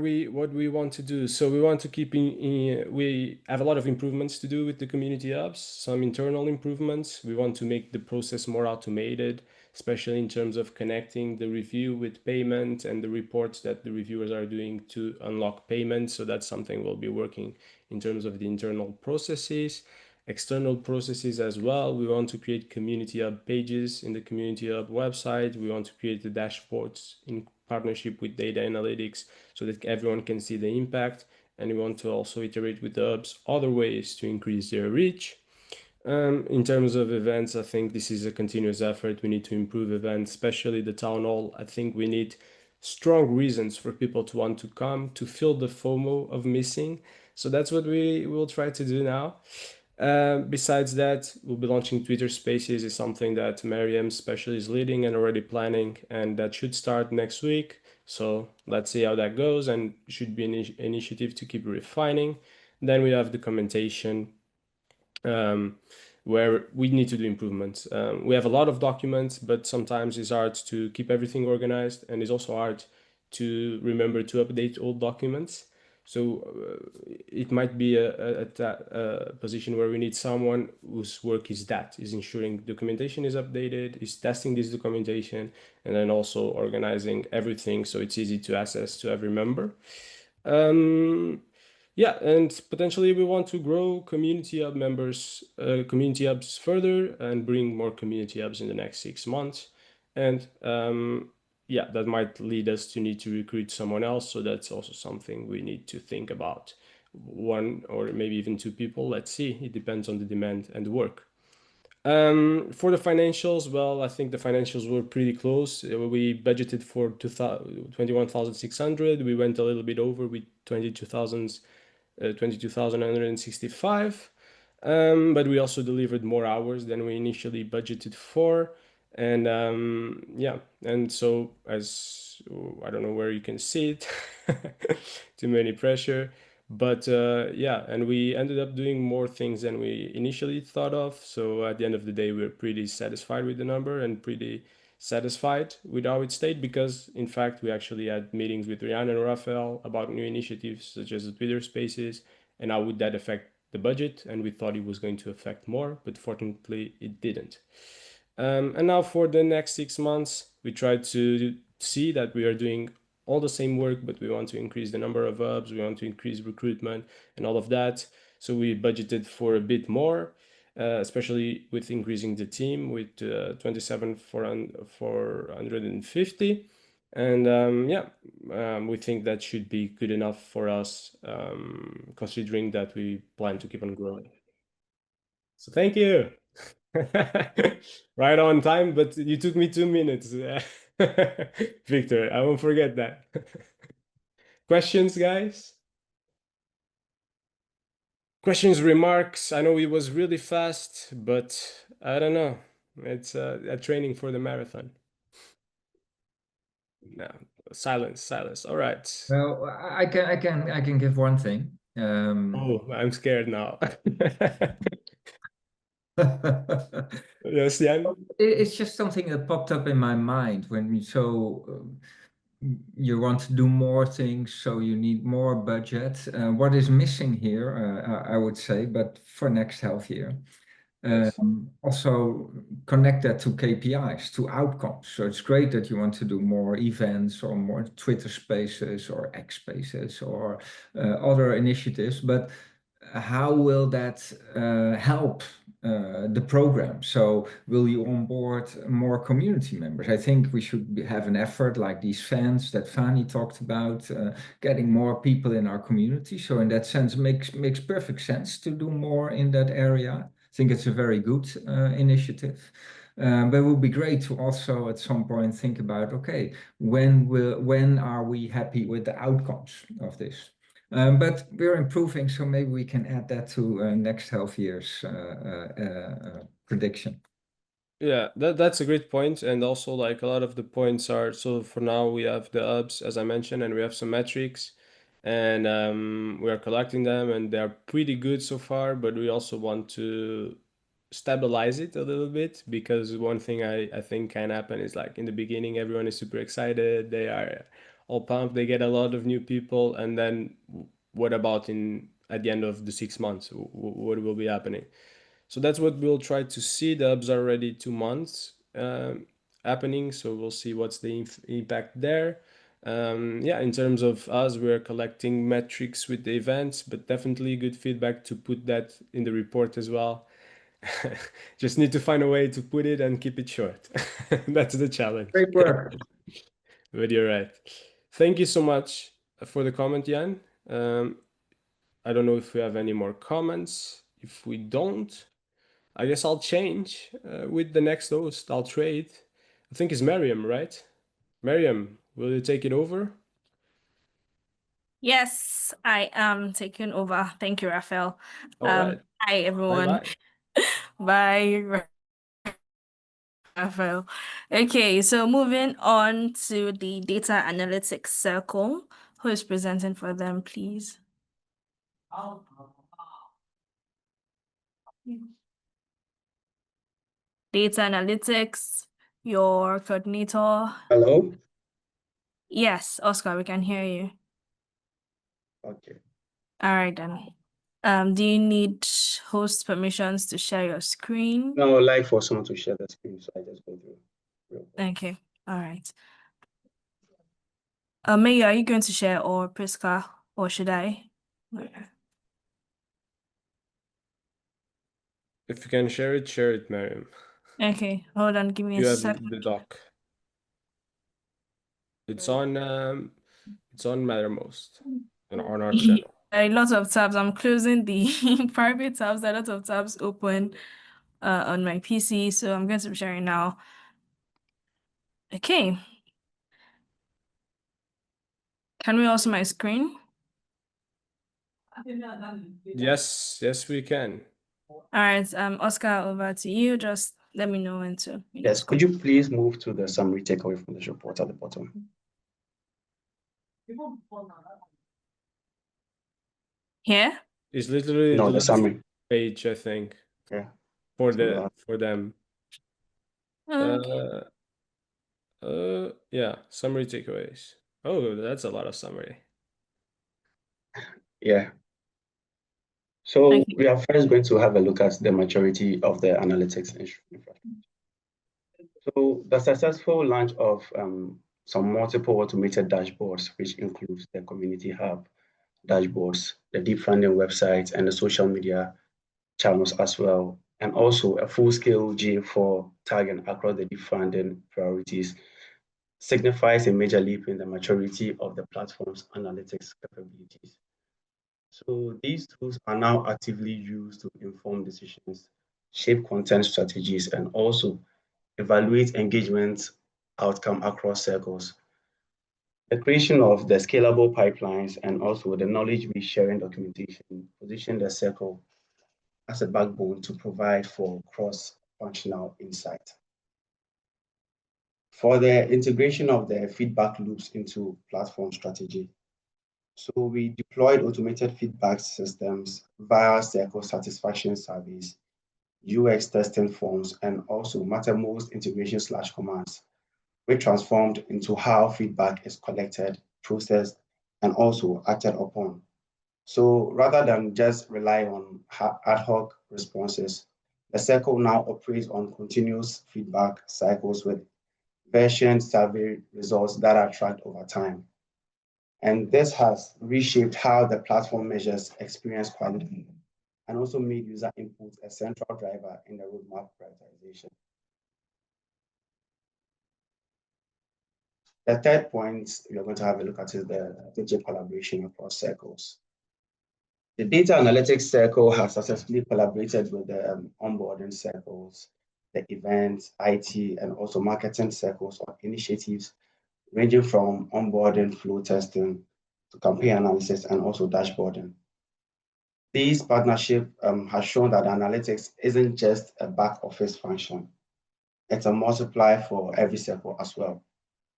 we want to do? So we want to keep we have a lot of improvements to do with the community hubs, some internal improvements. We want to make the process more automated, especially in terms of connecting the review with payment and the reports that the reviewers are doing to unlock payments. So that's something we'll be working in terms of the internal processes. External processes as well. We want to create community hub pages in the community hub website. We want to create the dashboards in partnership with data analytics so that everyone can see the impact. And we want to also iterate with the hubs other ways to increase their reach. In terms of events, I think this is a continuous effort. We need to improve events, especially the town hall. I think we need strong reasons for people to want to come, to feel the FOMO of missing. So that's what we will try to do now. Besides that, we'll be launching Twitter Spaces. Is something that Mariam especially is leading and already planning, and that should start next week. So let's see how that goes, and should be an initiative to keep refining. Then we have the commentation, where we need to do improvements. We have a lot of documents, but sometimes it's hard to keep everything organized, and it's also hard to remember to update old documents. So it might be a position where we need someone whose work is ensuring documentation is updated, is testing this documentation, and then also organizing everything so it's easy to access to every member. Yeah, and potentially we want to grow community hub members, community hubs further and bring more community hubs in the next 6 months. And yeah, that might lead us to need to recruit someone else. So that's also something we need to think about. One or maybe even two people. Let's see. It depends on the demand and the work. For the financials, well, I think the financials were pretty close. We budgeted for 21,600. We went a little bit over with 22,165. But we also delivered more hours than we initially budgeted for. And yeah, and so as I don't know where you can see it, too many pressure. But yeah, and we ended up doing more things than we initially thought of. So at the end of the day, we're pretty satisfied with the number and pretty satisfied with how it stayed, because in fact, we actually had meetings with Rihanna and Rafael about new initiatives such as the Twitter Spaces and how would that affect the budget. And we thought it was going to affect more, but fortunately it didn't. And now for the next 6 months, we try to see that we are doing all the same work, but we want to increase the number of hubs, we want to increase recruitment and all of that. So we budgeted for a bit more, especially with increasing the team with 27,450. And yeah, we think that should be good enough for us, considering that we plan to keep on growing. So thank you. Right on time, but you took me 2 minutes. Victor, I won't forget that. Questions, guys? Questions, remarks? I know it was really fast, but I don't know. It's a training for the marathon. No, silence. All right. Well, I can give one thing. Oh, I'm scared now. Yes, Jan? It's just something that popped up in my mind when you want to do more things, so you need more budget. What is missing here, I would say, but for next health year, Yes. also connect that to KPIs, to outcomes. So it's great that you want to do more events or more Twitter Spaces or X Spaces or other initiatives, but how will that help the program? So will you onboard more community members? I think we should have an effort like these fans that Fani talked about, getting more people in our community. So in that sense, makes perfect sense to do more in that area. I think it's a very good initiative. But it would be great to also at some point think about, okay, when are we happy with the outcomes of this? But we're improving, so maybe we can add that to next health year's prediction. Yeah, that's a great point. And also, like, a lot of the points are, so for now we have the hubs, as I mentioned, and we have some metrics, and we are collecting them, and they're pretty good so far, but we also want to stabilize it a little bit, because one thing I think can happen is, like, in the beginning, everyone is super excited, they are all pumped, they get a lot of new people, and then what about at the end of the 6 months? What will be happening? So that's what we'll try to see. The hubs are already 2 months happening, so we'll see what's the impact there. Yeah, in terms of us, we're collecting metrics with the events, but definitely good feedback to put that in the report as well. Just need to find a way to put it and keep it short. That's the challenge. Great work. But you're right. Thank you so much for the comment, Jan. I don't know if we have any more comments. If we don't, I guess I'll change with the next host. I'll trade. I think it's Miriam, right? Miriam, will you take it over? Yes, I am taking over. Thank you, Rafael. All right. Hi, everyone. Bye-bye. Bye, Rafael. Okay, so moving on to the data analytics circle. Who is presenting for them, please? Data analytics, your coordinator. Hello? Yes, Oscar, we can hear you. Okay. All right, then. Do you need host permissions to share your screen? No, I'd like for someone to share the screen, so I just go through. Okay, all right. Maya, are you going to share, or Priska, or should I? If you can share it, Miriam. Okay, hold on, give me You a have second. the doc. It's on Mattermost on our channel. A lot of tabs. I'm closing the private tabs. There are a lot of tabs open on my PC, so I'm going to be sharing now. Okay. Can we also my screen? Yes, we can. All right, Oscar, over to you. Just let me know when to. Yes, could you please move to the summary takeaway from this report at the bottom? Here? It's literally No, the the last summary page, I think. Yeah. For them. Okay. Yeah, summary takeaways. Oh, that's a lot of summary. Yeah. So we are first going to have a look at the maturity of the analytics infrastructure. So the successful launch of some multiple automated dashboards, which includes the community hub dashboards, the DeepFunding website, and the social media channels as well, and also a full-scale GA4 tagging across the DeepFunding priorities, signifies a major leap in the maturity of the platform's analytics capabilities. So these tools are now actively used to inform decisions, shape content strategies, and also evaluate engagement outcome across circles. The creation of the scalable pipelines and also the knowledge sharing documentation position the circle as a backbone to provide for cross-functional insight. For the integration of the feedback loops into platform strategy. So we deployed automated feedback systems via circle satisfaction surveys, UX testing forms, and also Mattermost integration/commands, which transformed into how feedback is collected, processed, and also acted upon. So rather than just rely on ad hoc responses, the circle now operates on continuous feedback cycles with version survey results that are tracked over time. And this has reshaped how the platform measures experience quality and also made user input a central driver in the roadmap prioritization. The third point we are going to have a look at is the strategic collaboration across circles. The data analytics circle has successfully collaborated with the onboarding circles, the events, IT, and also marketing circles on initiatives ranging from onboarding flow testing to campaign analysis and also dashboarding. This partnership has shown that analytics isn't just a back office function. It's a multiplier for every circle as well.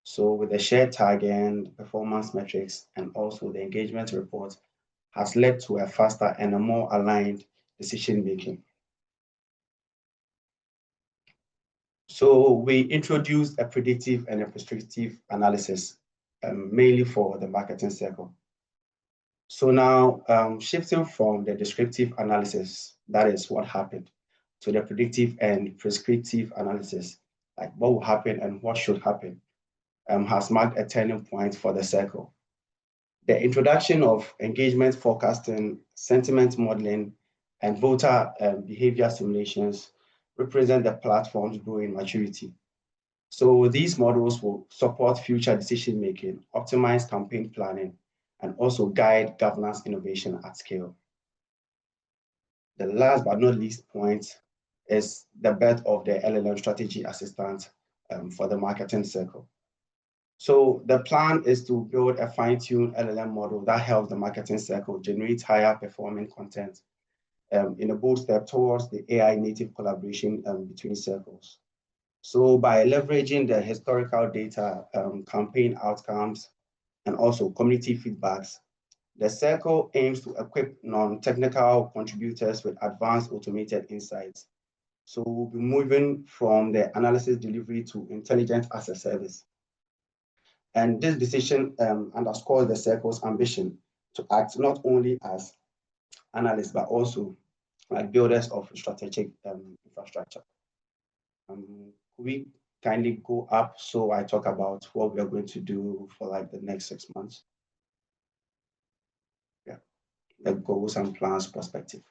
So with the shared target, performance metrics, and also the engagement report has led to a faster and a more aligned decision-making. So we introduced a predictive and a prescriptive analysis, mainly for the marketing circle. So now shifting from the descriptive analysis, that is what happened, to the predictive and prescriptive analysis, like what will happen and what should happen, has marked a turning point for the circle. The introduction of engagement forecasting, sentiment modeling, and voter behavior simulations represent the platform's growing maturity. So these models will support future decision-making, optimize campaign planning, and also guide governance innovation at scale. The last but not least point is the birth of the LLM strategy assistant for the marketing circle. So the plan is to build a fine-tuned LLM model that helps the marketing circle generate higher performing content in a bold step towards the AI native collaboration between circles. So by leveraging the historical data, campaign outcomes, and also community feedbacks, the circle aims to equip non-technical contributors with advanced automated insights. So we'll be moving from the analysis delivery to intelligence as a service. And this decision underscores the circle's ambition to act not only as analysts, but also like builders of strategic infrastructure. Could we kindly go up so I talk about what we are going to do for like the next 6 months? Yeah, the goals and plans perspective.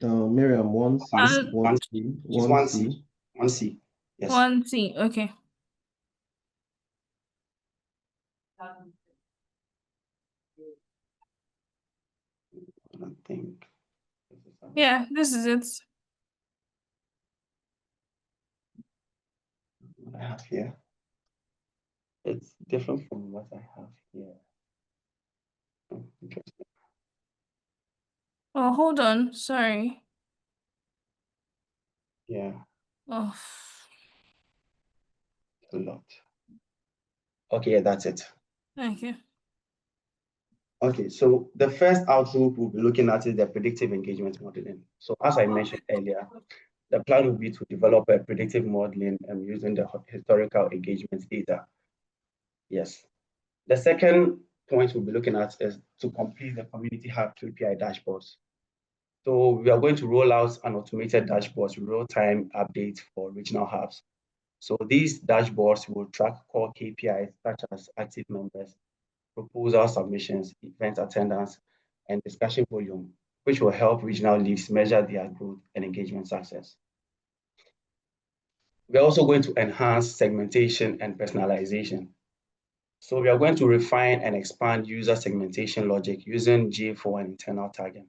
Miriam, one C, one C, one C. One C. Yes. One C. Okay. I don't think. Yeah, this is it. What I have here. It's different from what I have here. Oh, interesting. Oh, hold on. Sorry. Yeah. Oh. A lot. Okay, yeah, that's it. Thank you. Okay, so the first outlook we'll be looking at is the predictive engagement modeling. So as I mentioned earlier, the plan will be to develop a predictive modeling using the historical engagement data. Yes. The second point we'll be looking at is to complete the community hub KPI dashboards. So we are going to roll out an automated dashboard real-time updates for regional hubs. So these dashboards will track core KPIs such as active members, proposal submissions, event attendance, and discussion volume, which will help regional leads measure their growth and engagement success. We're also going to enhance segmentation and personalization. So we are going to refine and expand user segmentation logic using GA4 and internal tagging.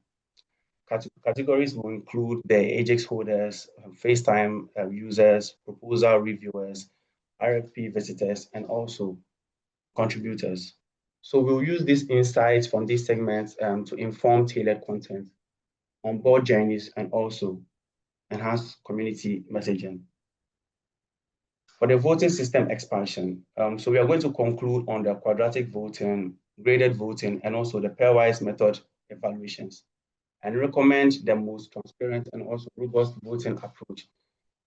Categories will include the Ajax holders, FaceTime users, proposal reviewers, RFP visitors, and also contributors. So we'll use these insights from these segments to inform tailored content, onboard journeys, and also enhance community messaging. For the voting system expansion, so we are going to conclude on the quadratic voting, graded voting, and also the pairwise method evaluations, and recommend the most transparent and also robust voting approach.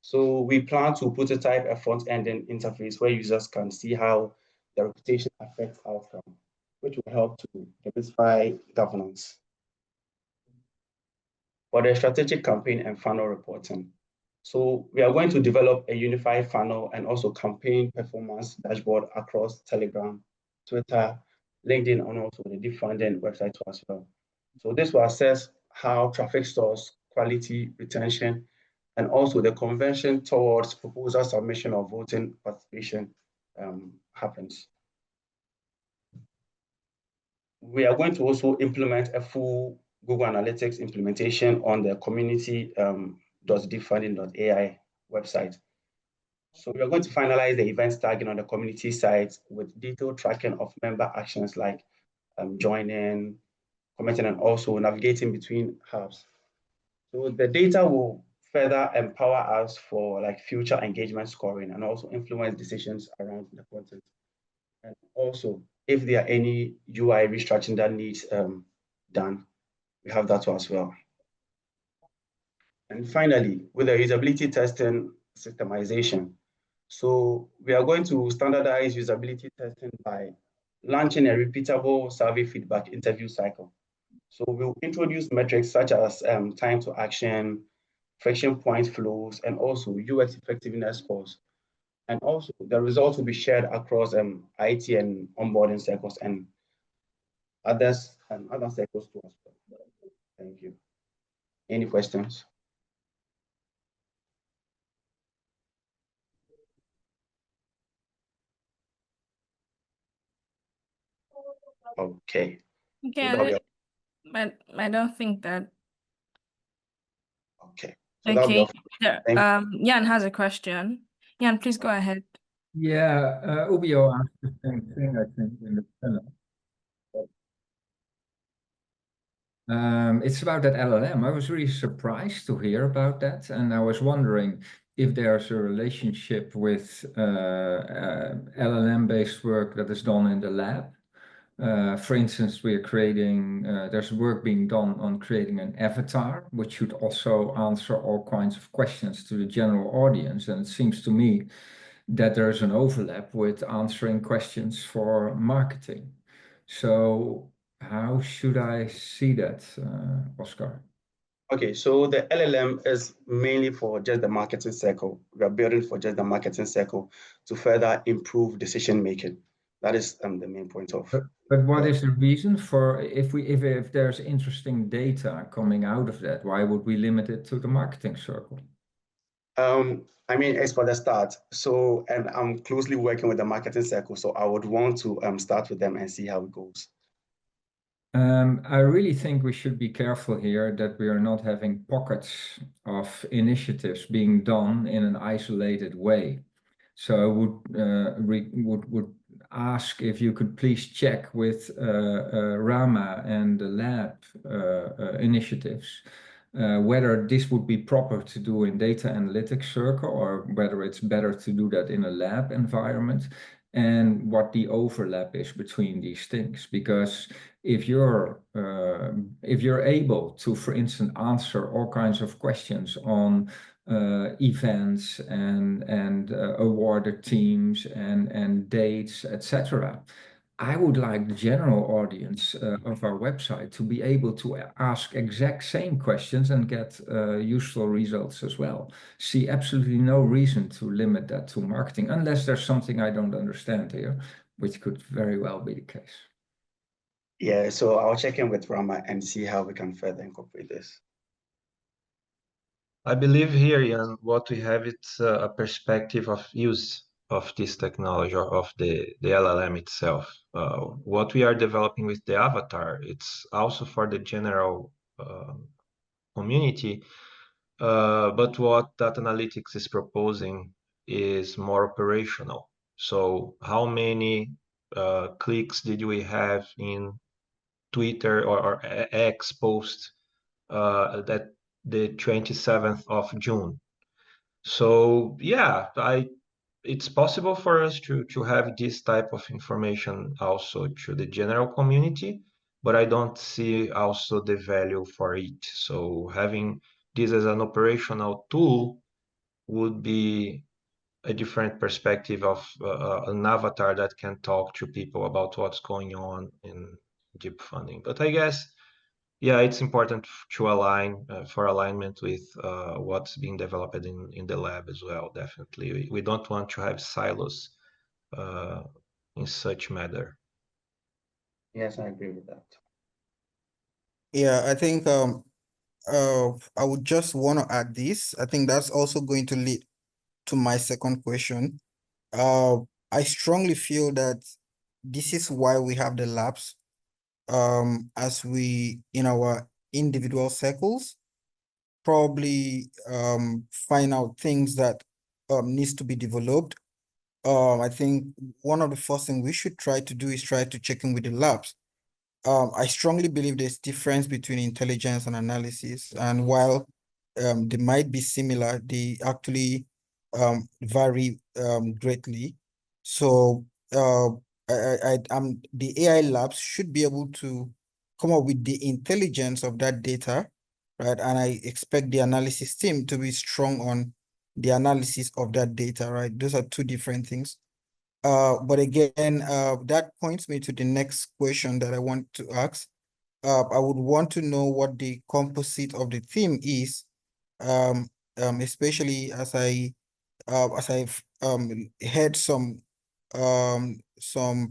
So we plan to prototype a front-end interface where users can see how the reputation affects outcome, which will help to demystify governance. For the strategic campaign and funnel reporting, so we are going to develop a unified funnel and also campaign performance dashboard across Telegram, Twitter, LinkedIn, and also the DeepFunding website as well. So this will assess how traffic source, quality, retention, and also the conversion towards proposal submission or voting participation happens. We are going to also implement a full Google Analytics implementation on the community.deepfunding.ai website. So we are going to finalize the events tagging on the community site with detailed tracking of member actions like joining, commenting, and also navigating between hubs. So the data will further empower us for like future engagement scoring and also influence decisions around the content. And also, if there are any UI restructuring that needs done, we have that as well. And finally, with the usability testing systemization, so we are going to standardize usability testing by launching a repeatable survey feedback interview cycle. So we'll introduce metrics such as time to action, friction point flows, and also UX effectiveness scores. And also the results will be shared across IT and onboarding circles and other circles too as well. Thank you. Any questions? Okay. Okay, but I don't think that. Okay. So okay. Jan has a question. Jan, please go ahead. Yeah, Ubio asked the same thing, I think, in the panel. It's about that LLM. I was really surprised to hear about that, and I was wondering if there's a relationship with LLM-based work that is done in the lab. For instance, we are creating, there's work being done on creating an avatar, which should also answer all kinds of questions to the general audience. And it seems to me that there's an overlap with answering questions for marketing. So how should I see that, Oscar? Okay, so the LLM is mainly for just the marketing circle. We are building for just the marketing circle to further improve decision making. That is the main point of. But what is the reason for if there's interesting data coming out of that, why would we limit it to the marketing circle? I mean, it's for the start. So, and I'm closely working with the marketing circle, so I would want to start with them and see how it goes. I really think we should be careful here that we are not having pockets of initiatives being done in an isolated way. So I would ask if you could please check with Rama and the lab initiatives whether this would be proper to do in data analytics circle or whether it's better to do that in a lab environment, and what the overlap is between these things. Because if you're able to, for instance, answer all kinds of questions on events and awarded teams and dates, etc., I would like the general audience of our website to be able to ask exact same questions and get useful results as well. See absolutely no reason to limit that to marketing, unless there's something I don't understand here, which could very well be the case. Yeah, so I'll check in with Rama and see how we can further incorporate this. I believe here, Jan, what we have, it's a perspective of use of this technology or of the LLM itself. What we are developing with the avatar, it's also for the general community, but what data analytics is proposing is more operational. So how many clicks did we have in Twitter or X post that the 27th of June. So yeah, it's possible for us to have this type of information also to the general community, but I don't see also the value for it. So having this as an operational tool would be a different perspective of an avatar that can talk to people about what's going on in DeepFunding. But I guess, yeah, it's important to align for alignment with what's being developed in the lab as well. Definitely, we don't want to have silos in such matter. Yes, I agree with that. Yeah, I think I would just want to add this. I think that's also going to lead to my second question. I strongly feel that this is why we have the labs. As we in our individual circles probably find out things that needs to be developed. I think one of the first things we should try to do is try to check in with the labs. I strongly believe there's difference between intelligence and analysis, and while they might be similar, they actually vary greatly. So the AI labs should be able to come up with the intelligence of that data, right? And I expect the analysis team to be strong on the analysis of that data, right? Those are two different things. But again, that points me to the next question that I want to ask. I would want to know what the composite of the theme is, especially as I've had some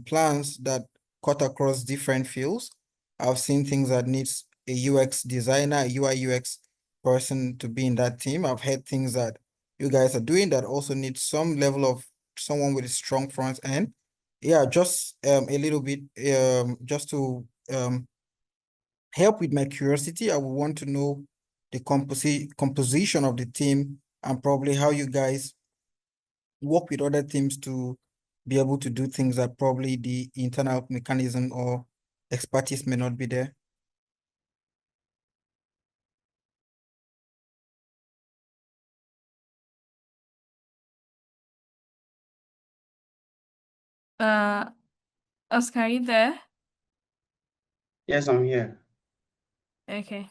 plans that cut across different fields. I've seen things that needs a UX designer, a UI UX person to be in that team. I've had things that you guys are doing that also need some level of someone with a strong front end. Yeah, just a little bit just to help with my curiosity. I would want to know the composition of the team and probably how you guys work with other teams to be able to do things that probably the internal mechanism or expertise may not be there. Oscar, are you there? Yes, I'm here. Okay.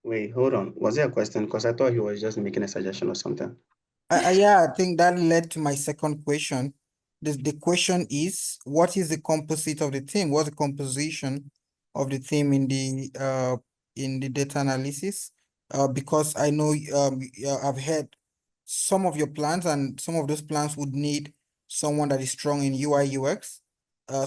Wait, hold on. Was there a question? Because I thought he was just making a suggestion or something. Yeah, I think that led to my second question. The question is, what is the composite of the team? What's the composition of the team in the data analysis? Because I know I've had some of your plans, and some of those plans would need someone that is strong in UI UX.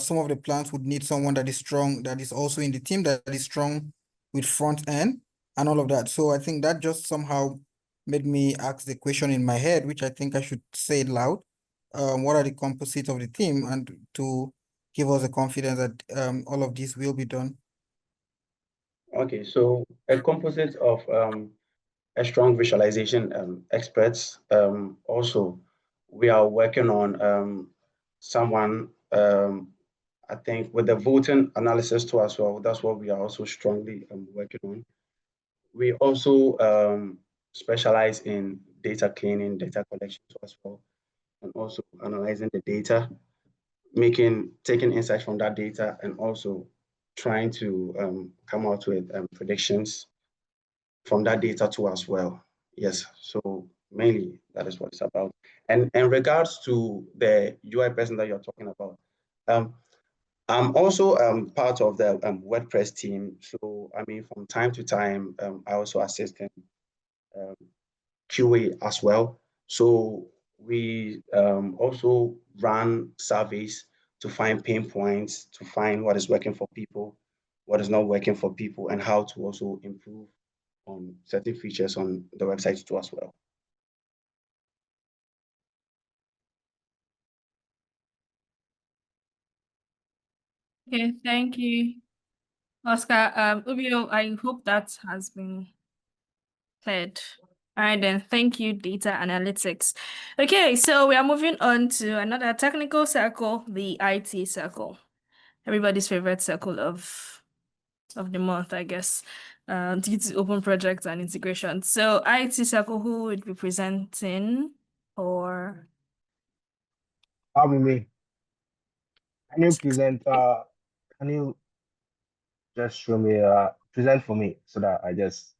Some of the plans would need someone that is strong, that is also in the team, that is strong with front end and all of that. So I think that just somehow made me ask the question in my head, which I think I should say it loud. What are the composites of the team, and to give us the confidence that all of this will be done? Okay, so a composite of a strong visualization experts. Also, we are working on someone, I think, with the voting analysis too as well. That's what we are also strongly working on. We also specialize in data cleaning, data collection too as well, and also analyzing the data, taking insights from that data, and also trying to come out with predictions from that data too as well. Yes, so mainly that is what it's about. And in regards to the UI person that you're talking about, I'm also part of the WordPress team. So I mean, from time to time, I also assist in QA as well. So we also run surveys to find pain points, to find what is working for people, what is not working for people, and how to also improve on certain features on the website too as well. Okay, thank you, Oscar. Ubio, I hope that has been cleared. All right, then. Thank you, data analytics. Okay, so we are moving on to another technical circle, the IT circle. Everybody's favorite circle of of the month, I guess, due to open projects and integration. So IT Circle, who would be presenting, or I'll be me. Can you present, can you just show me, present for me so that I just.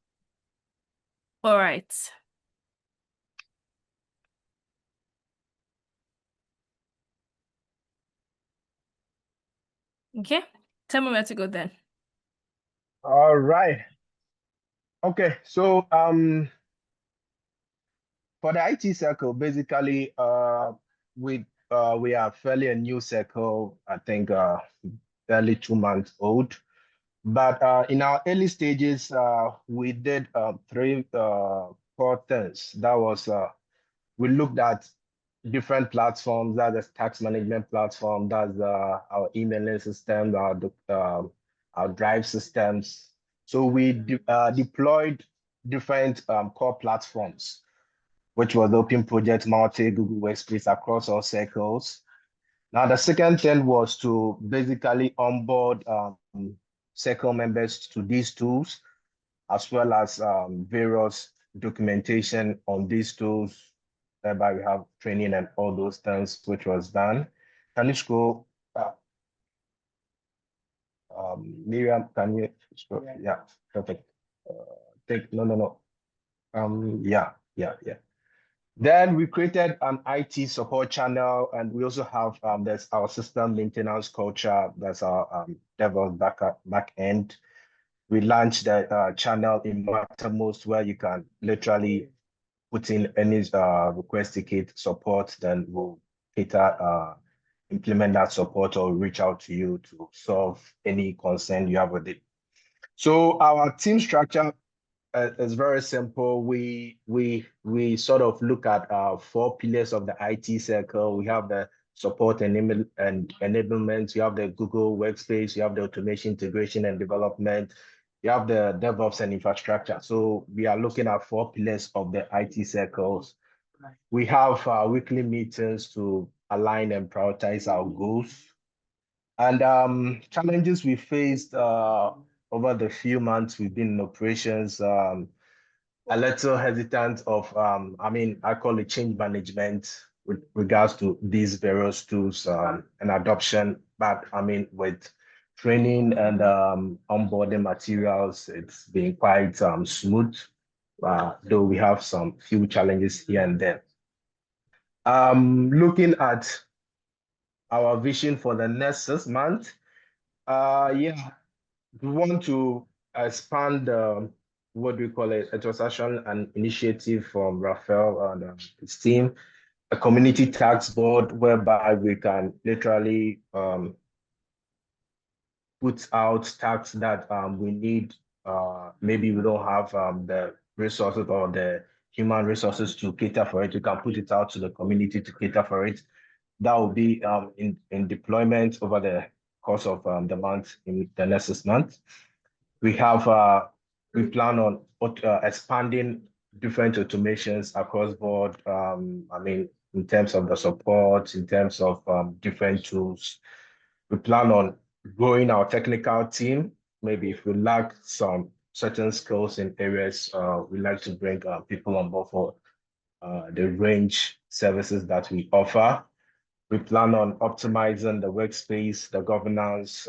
all right. Okay, tell me where to go then. All right. Okay, so for the IT circle, basically, we are fairly a new circle. I think fairly 2 months old. But in our early stages, we did three core things. That was we looked at different platforms. That's the tax management platform. That's our emailing system, our drive systems. So we deployed different core platforms, which was Open Project, Multi, Google Workspace across all circles. Now, the second thing was to basically onboard circle members to these tools, as well as various documentation on these tools, whereby we have training and all those things, which was done. Can you scroll? Miriam, can you scroll? Yeah, perfect. No. Yeah. Then we created an IT support channel, and we also have there's our system maintenance culture. That's our DevOps back end. We launched the channel in Mattermost, where you can literally put in any request ticket support, then we'll cater implement that support or reach out to you to solve any concern you have with it. So our team structure is very simple. We sort of look at 4 pillars of the IT circle. We have the support and enablement. You have the Google Workspace. You have the automation, integration, and development. You have the DevOps and infrastructure. So we are looking at 4 pillars of the IT circles. We have weekly meetings to align and prioritize our goals. And challenges we faced over the few months we've been in operations, a little hesitant of, I call it change management with regards to these various tools and adoption. But with training and onboarding materials, it's been quite smooth, though we have some few challenges here and there. Looking at our vision for the next 6 months, we want to expand what we call it. It was actually an initiative from Rafael and his team, a community tax board whereby we can literally put out tax that we need. Maybe we don't have the resources or the human resources to cater for it. You can put it out to the community to cater for it. That will be in deployment over the course of the month, in the next 6 months. We plan on expanding different automations across board. In terms of the support, in terms of different tools. We plan on growing our technical team. Maybe if we lack some certain skills in areas, we like to bring people on board for the range services that we offer. We plan on optimizing the workspace, the governance,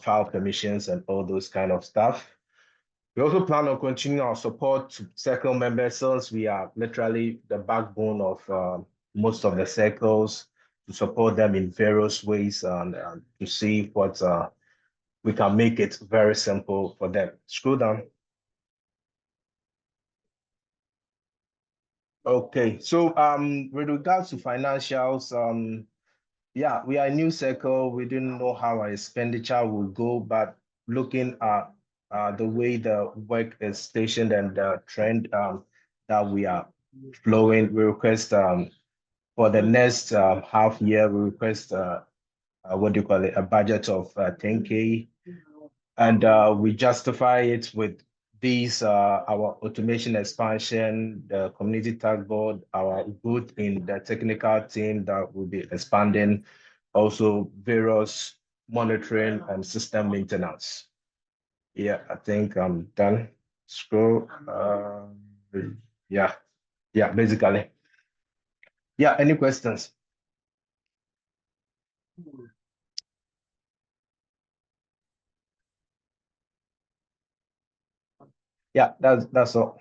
file permissions, and all those kind of stuff. We also plan on continuing our support to circle members, since we are literally the backbone of most of the circles, to support them in various ways and to see what we can make it very simple for them. Scroll down. Okay, so with regards to financials, we are a new circle. We didn't know how our expenditure will go, but looking at the way the work is stationed and the trend that we are flowing, we request for the next half year, we request a budget of 10K, and we justify it with these our automation expansion, the community tax board, our growth in the technical team that will be expanding, also various monitoring and system maintenance. Yeah, I think I'm done. Scroll. Yeah, yeah, basically. Yeah, any questions? Yeah, that's all.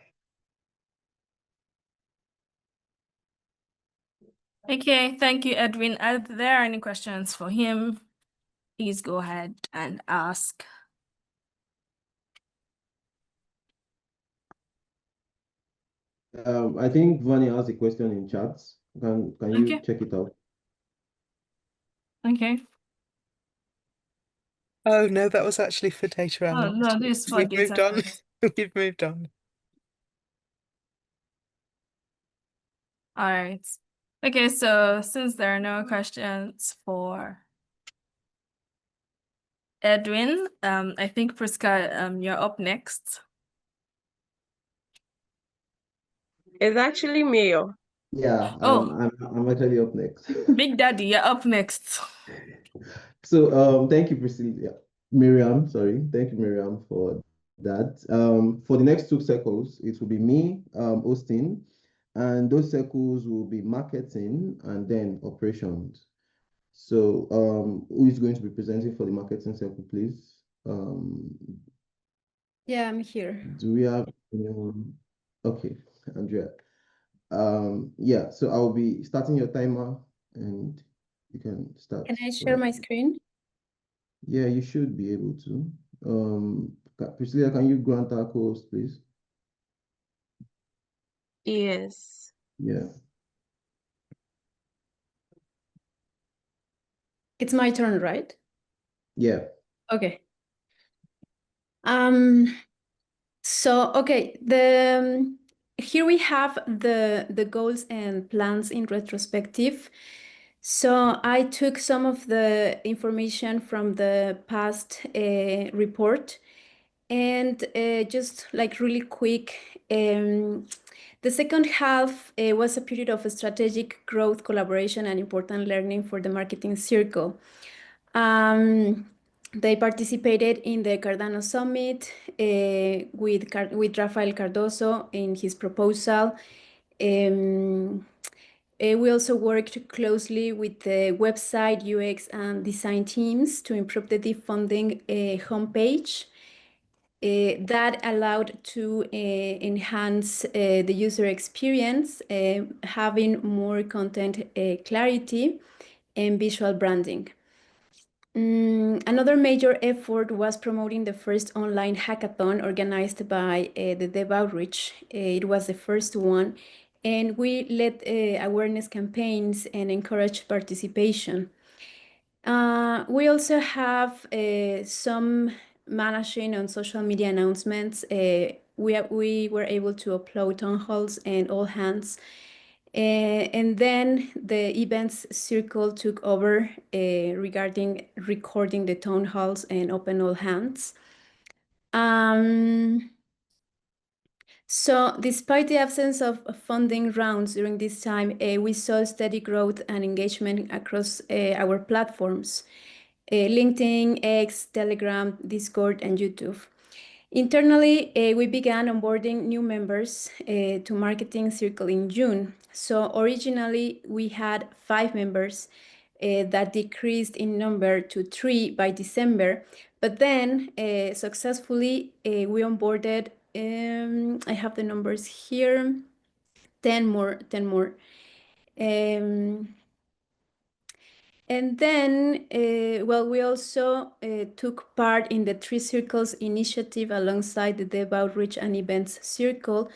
Okay, thank you, Edwin. Are there any questions for him? Please go ahead and ask. I think Vani asked a question in chats. Can you Okay. check it out? Okay. Oh no, that was actually for data Oh, analytics. no, this is for We've moved data on. analytics. We've moved on. All right. Okay, so since there are no questions for Edwin, I think Priska, you're up next. It's actually Mayo. Yeah, Oh, I'm actually up next. Big Daddy, you're up next. So thank you, Priscilla. Miriam, sorry. Thank you, Miriam, for that. For the next 2 circles, it will be me, hosting, and those circles will be marketing and then operations. So who is going to be presenting for the marketing circle, please? Yeah, I'm here. Do we have anyone? Okay, Andrea. Yeah, so I'll be starting your timer and you can start. Can I share my screen? Yeah, you should be able to. Priscilla, can you grant our co-host, please? Yes. Yeah. It's my turn, right? Yeah. Okay. So okay, here we have the goals and plans in retrospective. So I took some of the information from the past report and just like really quick, the second half was a period of strategic growth, collaboration, and important learning for the marketing circle. They participated in the Cardano Summit with Rafael Cardoso in his proposal. We also worked closely with the website, UX, and design teams to improve the DeepFunding homepage. That allowed to enhance the user experience, having more content clarity and visual branding. Another major effort was promoting the first online hackathon organized by the Dev Outreach. It was the first one, and we led awareness campaigns and encouraged participation. We also have some managing on social media announcements. We were able to upload town halls and all hands. And then the events circle took over regarding recording the town halls and open all hands. So despite the absence of funding rounds during this time, we saw steady growth and engagement across our platforms, LinkedIn, X, Telegram, Discord, and YouTube. Internally, we began onboarding new members to Marketing Circle in June. So originally, we had 5 members that decreased in number to 3 by December. But then, successfully, we onboarded, I have the numbers here, 10 more. And then, well, we also took part in the 3 Circles initiative alongside the Dev Outreach and Events Circle,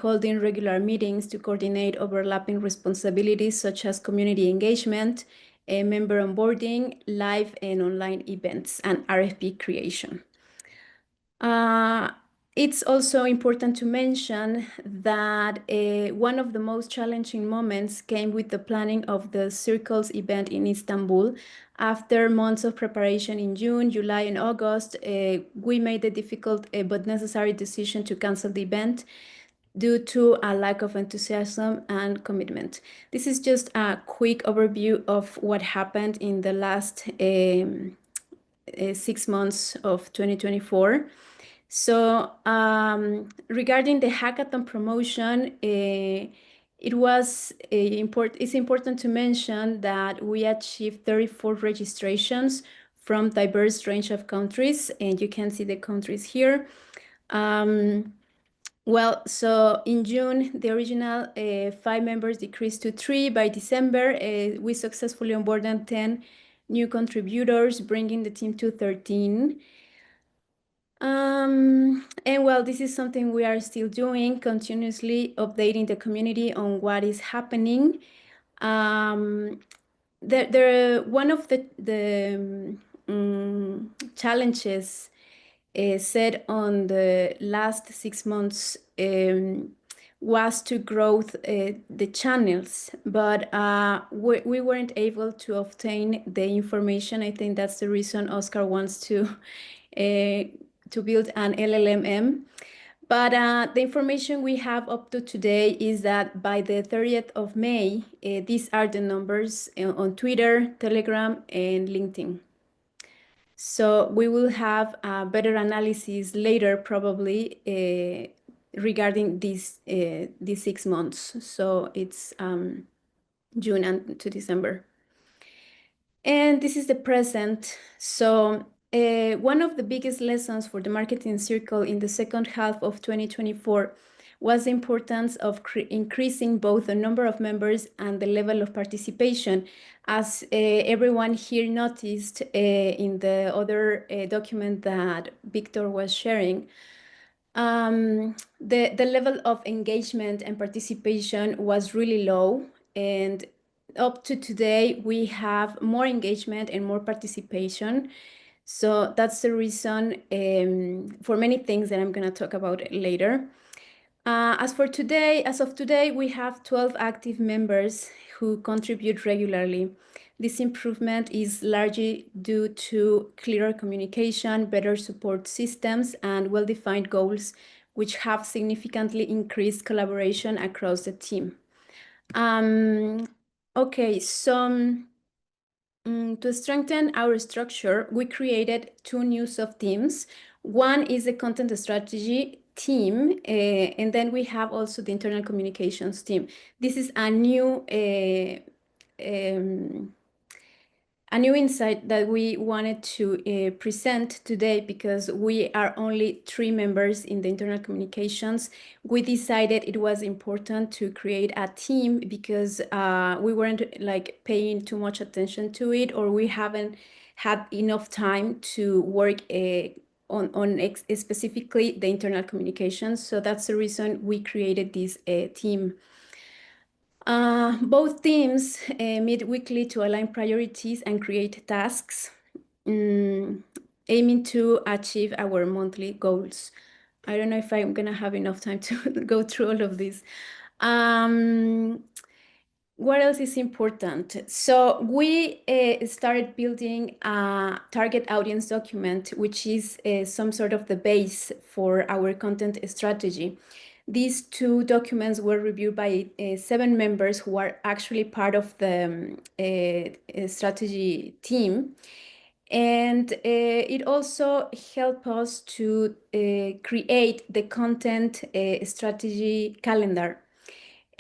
holding regular meetings to coordinate overlapping responsibilities such as community engagement, member onboarding, live and online events, and RFP creation. It's also important to mention that one of the most challenging moments came with the planning of the Circles event in Istanbul. After months of preparation in June, July, and August, we made the difficult but necessary decision to cancel the event due to a lack of enthusiasm and commitment. This is just a quick overview of what happened in the last 6 months of 2024. So regarding the hackathon promotion, it's important to mention that we achieved 34 registrations from diverse range of countries, and you can see the countries here. Well, so in June, the original 5 members decreased to 3. By December, we successfully onboarded 10 new contributors, bringing the team to 13. And well, this is something we are still doing, continuously updating the community on what is happening. One of the challenges set on the last 6 months was to grow the channels, but we weren't able to obtain the information. I think that's the reason Oscar wants to build an LLMM. But the information we have up to today is that by the 30th of May, these are the numbers on Twitter, Telegram, and LinkedIn. So we will have a better analysis later, probably, regarding these 6 months. So it's June and to December. And this is the present. So one of the biggest lessons for the marketing circle in the second half of 2024 was the importance of increasing both the number of members and the level of participation. As everyone here noticed in the other document that Victor was sharing, the level of engagement and participation was really low, and up to today we have more engagement and more participation. So that's the reason for many things that I'm going to talk about later. As of today, we have 12 active members who contribute regularly. This improvement is largely due to clearer communication, better support systems, and well-defined goals, which have significantly increased collaboration across the team. Okay, so to strengthen our structure, we created 2 new sub-teams. One is the content strategy team, and then we have also the internal communications team. This is a new insight that we wanted to present today, because we are only 3 members in the internal communications. We decided it was important to create a team because we weren't paying too much attention to it, or we haven't had enough time to work on specifically the internal communications. So that's the reason we created this team. Both teams meet weekly to align priorities and create tasks, aiming to achieve our monthly goals. I don't know if I'm gonna have enough time to go through all of this. What else is important? So we started building a target audience document, which is some sort of the base for our content strategy. These 2 documents were reviewed by 7 members who are actually part of the strategy team. And it also helped us to create the content strategy calendar.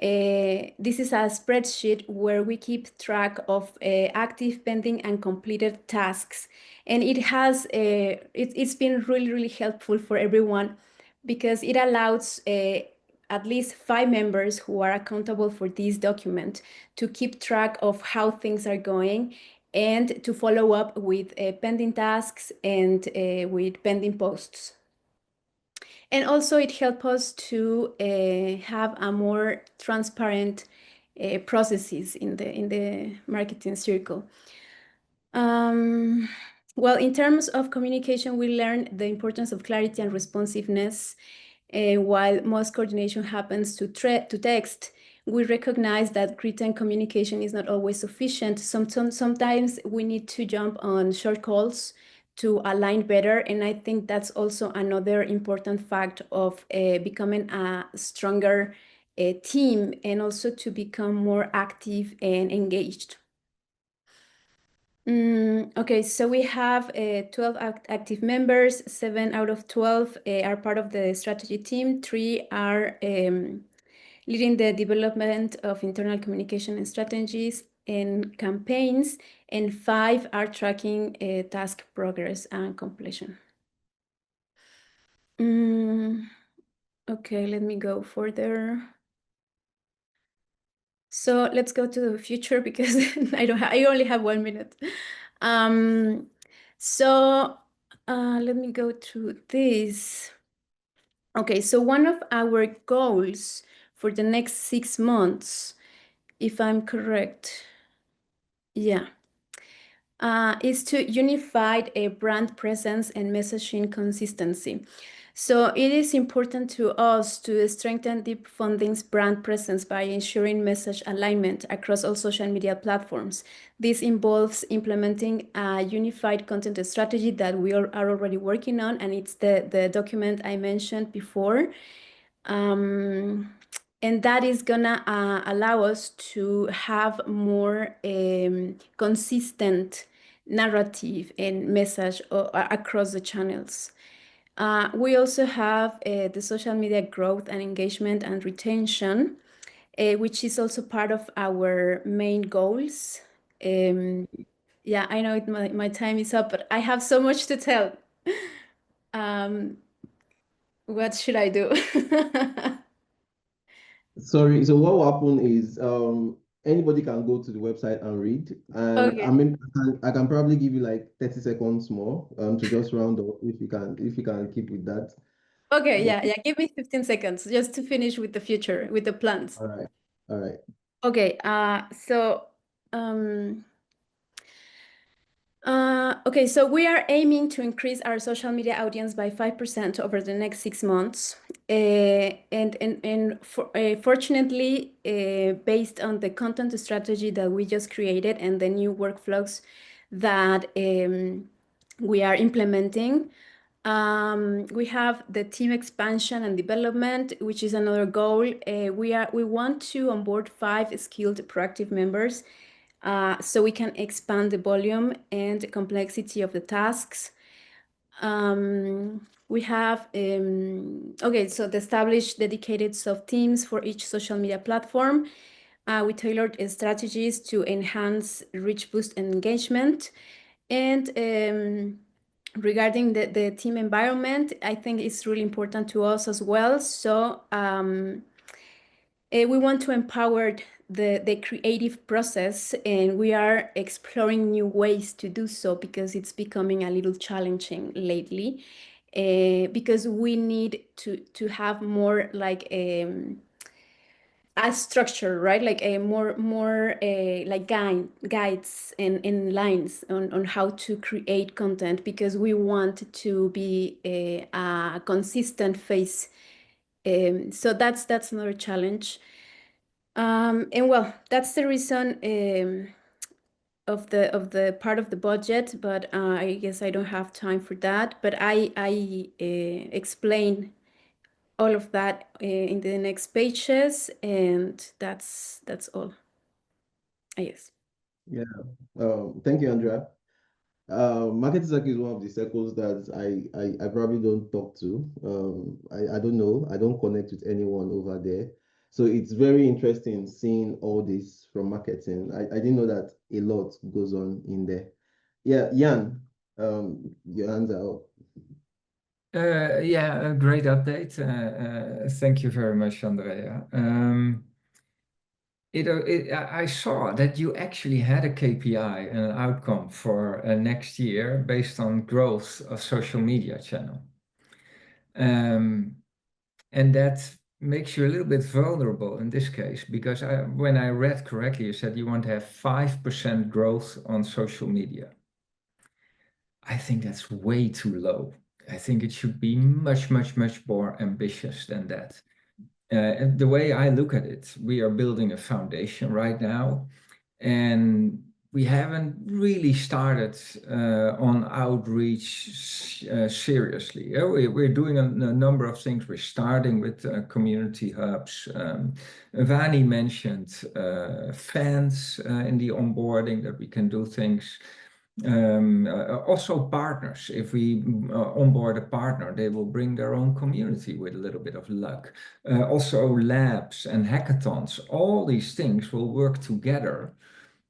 This is a spreadsheet where we keep track of active, pending, and completed tasks. And it's been really, really helpful for everyone, because it allows at least 5 members who are accountable for this document to keep track of how things are going and to follow up with pending tasks and with pending posts. And also it helps us to have a more transparent processes in the marketing circle. Well, in terms of communication, we learned the importance of clarity and responsiveness. While most coordination happens to text, we recognize that written communication is not always sufficient. Sometimes we need to jump on short calls to align better. And I think that's also another important fact of becoming a stronger team, and also to become more active and engaged. Okay, so we have 12 active members. 7 out of 12 are part of the strategy team. 3 are leading the development of internal communication and strategies and campaigns, and 5 are tracking task progress and completion. Okay, let me go further. So let's go to the future because I only have 1 minute. Let me go through this. Okay, so one of our goals for the next 6 months, if I'm correct, yeah, is to unify a brand presence and messaging consistency. So it is important to us to strengthen DeepFunding's brand presence by ensuring message alignment across all social media platforms. This involves implementing a unified content strategy that we are already working on, and it's the document I mentioned before. And that is gonna allow us to have more consistent narrative and message across the channels. We also have the social media growth and engagement and retention, which is also part of our main goals. Yeah, I know my time is up, but I have so much to tell. What should I do? Sorry, so what will happen is anybody can go to the website and read. And Okay. I mean I can probably give you like 30 seconds more to just round up if you can keep with that. Okay, yeah, give me 15 seconds just to finish with the future, with the plans. All right. Okay, okay, so we are aiming to increase our social media audience by 5% over the next 6 months. Fortunately, based on the content strategy that we just created and the new workflows that we are implementing, we have the team expansion and development, which is another goal. We want to onboard 5 skilled proactive members so we can expand the volume and complexity of the tasks. We have, okay, so the established dedicated sub-teams for each social media platform. We tailored strategies to enhance reach, boost, and engagement. And regarding the team environment, I think it's really important to us as well. So we want to empower the creative process, and we are exploring new ways to do so because it's becoming a little challenging lately. Because we need to have more like a structure, right? Like a more like guides and lines on how to create content, because we want to be a consistent face. So that's another challenge. And well, that's the reason of the part of the budget, but I guess I don't have time for that. But I explain all of that in the next pages, and that's all, I guess. Yeah. Thank you, Andrea. Market circle is one of the circles that I probably don't talk to. I don't know. I don't connect with anyone over there. So it's very interesting seeing all this from marketing. I didn't know that a lot goes on in there. Yeah, Jan, your hands are up. Yeah, a great update. Thank you very much, Andrea. I saw that you actually had a KPI and an outcome for next year based on growth of social media channel. And that makes you a little bit vulnerable in this case, because when I read correctly, you said you want to have 5% growth on social media. I think that's way too low. I think it should be much, much, much more ambitious than that. The way I look at it, we are building a foundation right now, and we haven't really started on outreach seriously. We're doing a number of things. We're starting with community hubs. Vani mentioned fans in the onboarding, that we can do things. Also partners, if we onboard a partner, they will bring their own community with a little bit of luck. Also labs and hackathons, all these things will work together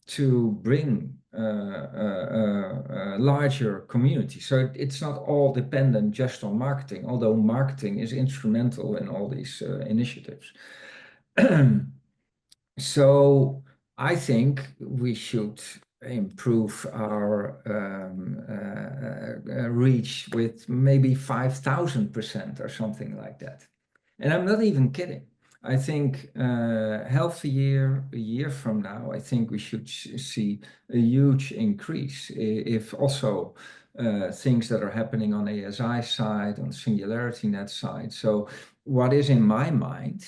to bring a larger community. So it's not all dependent just on marketing, although marketing is instrumental in all these initiatives. So I think we should improve our reach with maybe 5,000% or something like that. And I'm not even kidding. I think half a year from now, I think we should see a huge increase if also things that are happening on ASI side, on SingularityNet side. So what is in my mind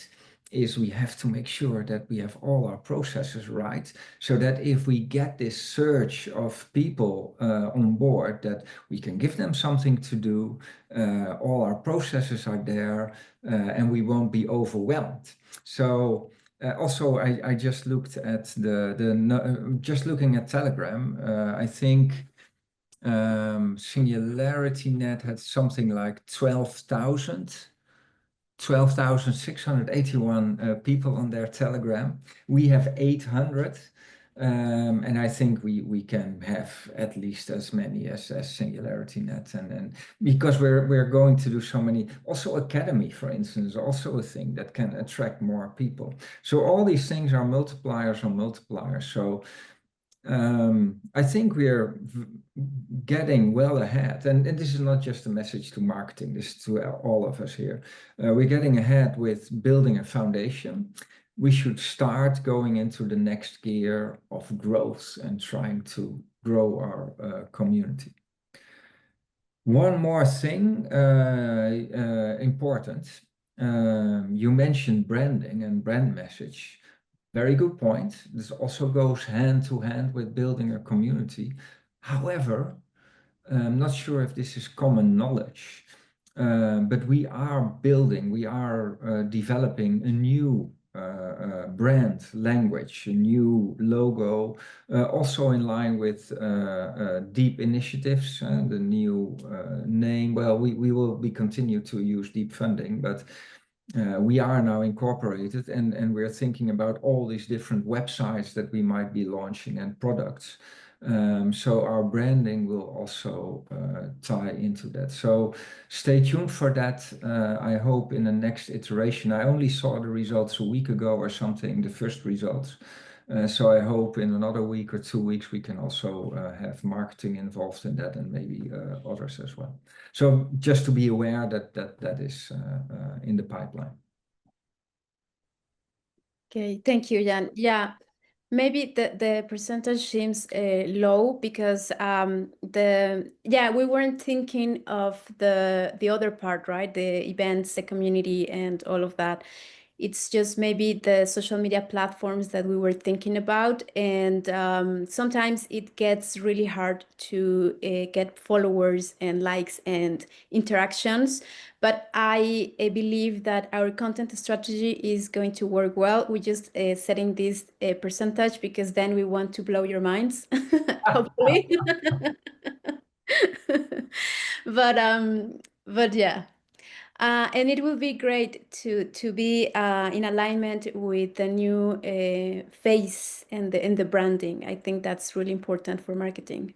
is we have to make sure that we have all our processes right, so that if we get this surge of people on board, that we can give them something to do, all our processes are there, and we won't be overwhelmed. So also, I just looked at just looking at Telegram, I think SingularityNet had something like 12,681 people on their Telegram. We have 800. And I think we can have at least as many as SingularityNet, and because we're going to do so many. Also Academy, for instance, is also a thing that can attract more people. So all these things are multipliers on multipliers. So I think we're getting well ahead, and this is not just a message to marketing, this is to all of us here. We're getting ahead with building a foundation. We should start going into the next gear of growth and trying to grow our community. One more thing important. You mentioned branding and brand message. Very good point. This also goes hand to hand with building a community. However, I'm not sure if this is common knowledge, but we are developing a new brand language, a new logo, also in line with Deep Initiatives, the new name. Well, we will continue to use DeepFunding, but we are now incorporated, and we're thinking about all these different websites that we might be launching and products. So our branding will also tie into that. So stay tuned for that. I hope in the next iteration. I only saw the results a week ago or something, the first results. So I hope in another week or 2 weeks we can also have marketing involved in that, and maybe others as well. So just to be aware that is in the pipeline. Okay, thank you, Jan. Yeah, maybe the percentage seems low because we weren't thinking of the other part, right? The events, the community, and all of that. It's just maybe the social media platforms that we were thinking about, and sometimes it gets really hard to get followers and likes and interactions. But I believe that our content strategy is going to work well. We're just setting this percentage because then we want to blow your minds, hopefully. But yeah. And it will be great to be in alignment with the new face and the branding. I think that's really important for marketing.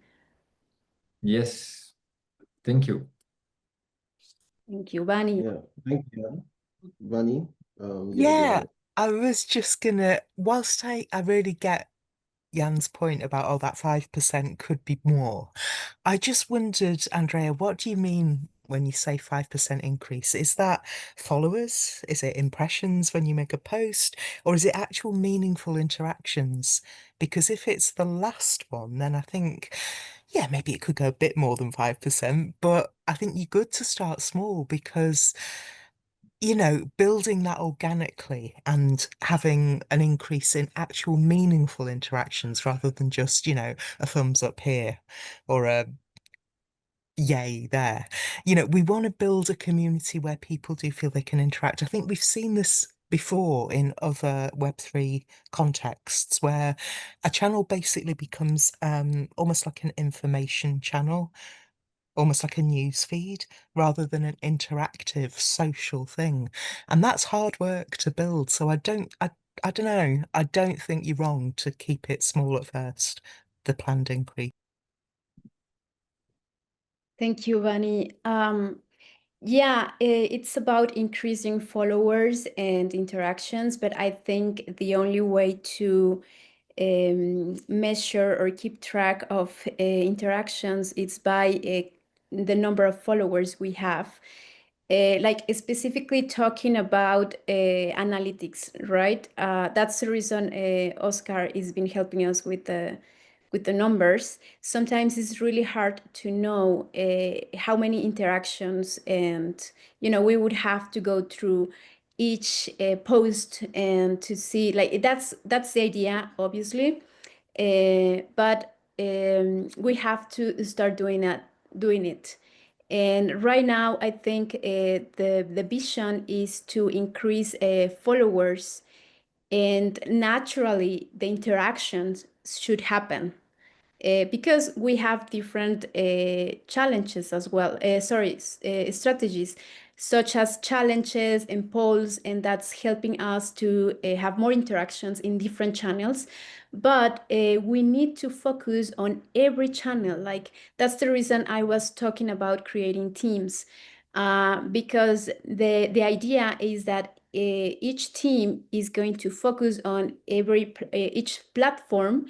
Yes, thank you. Thank you, Vani. Yeah, thank you, Vani. Yeah, I was just gonna, whilst I really get Jan's point about, that 5% could be more, I just wondered, Andrea, what do you mean when you say 5% increase? Is that followers? Is it impressions when you make a post? Or is it actual meaningful interactions? Because if it's the last one, then I think, yeah, maybe it could go a bit more than 5%, but I think you're good to start small because building that organically and having an increase in actual meaningful interactions rather than just, a thumbs up here or a yay there. We want to build a community where people do feel they can interact. I think we've seen this before in other Web3 contexts where a channel basically becomes almost like an information channel, almost like a news feed, rather than an interactive social thing. And that's hard work to build. So I don't know. I don't think you're wrong to keep it small at first, the planned increase. Thank you, Vani. Yeah, it's about increasing followers and interactions, but I think the only way to measure or keep track of interactions is by the number of followers we have. Like specifically talking about analytics, right? That's the reason Oscar has been helping us with the numbers. Sometimes it's really hard to know how many interactions, and we would have to go through each post and to see, like, that's the idea, obviously, but we have to start doing it. And right now, I think the vision is to increase followers, and naturally the interactions should happen. Because we have different challenges as well, strategies, such as challenges and polls, and that's helping us to have more interactions in different channels. But we need to focus on every channel. Like, that's the reason I was talking about creating teams, because the idea is that each team is going to focus on each platform,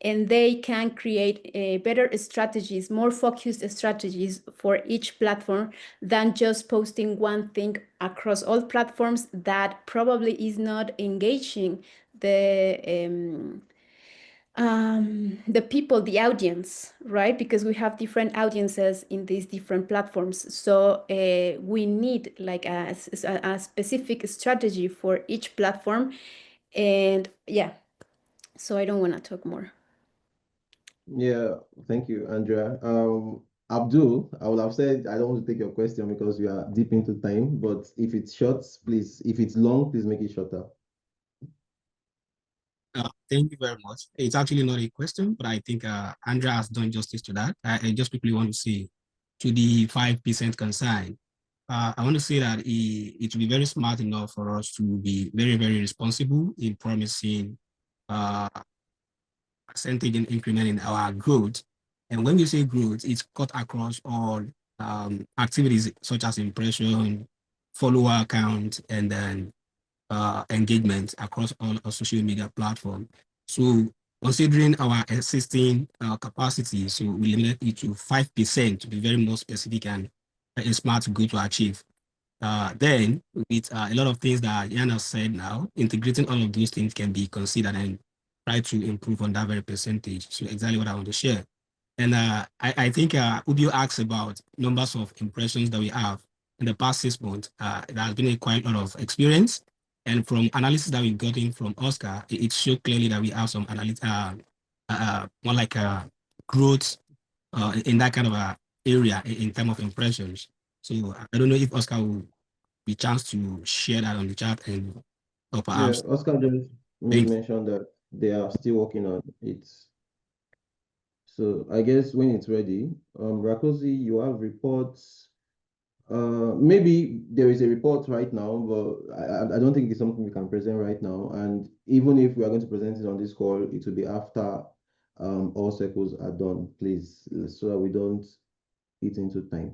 and they can create better strategies, more focused strategies for each platform than just posting one thing across all platforms that probably is not engaging the people, the audience, right? Because we have different audiences in these different platforms. So we need like a specific strategy for each platform. And yeah, so I don't want to talk more. Yeah, thank you, Andrea. Abdul, I would have said I don't want to take your question because we are deep into time, but if it's short, please. If it's long, please make it shorter. Thank you very much. It's actually not a question, but I think Andrea has done justice to that. I just quickly want to say to the 5% concern, I want to say that it will be very smart enough for us to be very, very responsible in promising percentage and increment in our growth. And when we say growth, it's cut across all activities such as impression, follower count, and then engagement across all our social media platforms. So considering our existing capacity, so we limited it to 5% to be very more specific and a smart goal to achieve. Then with a lot of things that Yana said now, integrating all of those things can be considered and try to improve on that very percentage. So exactly what I want to share. And I think Ubio asked about numbers of impressions that we have in the past 6 months. There has been a quite lot of experience. And from analysis that we've gotten from Oscar, it showed clearly that we have some more like growth in that kind of a area in terms of impressions. So I don't know if Oscar will be chance to share that on the chat and or Yeah, perhaps. Oscar just made mention that they are still working on it. So I guess when it's ready, Rakosi, you have reports. Maybe there is a report right now, but I don't think it's something we can present right now. And even if we are going to present it on this call, it will be after all circles are done, please, so that we don't eat into time.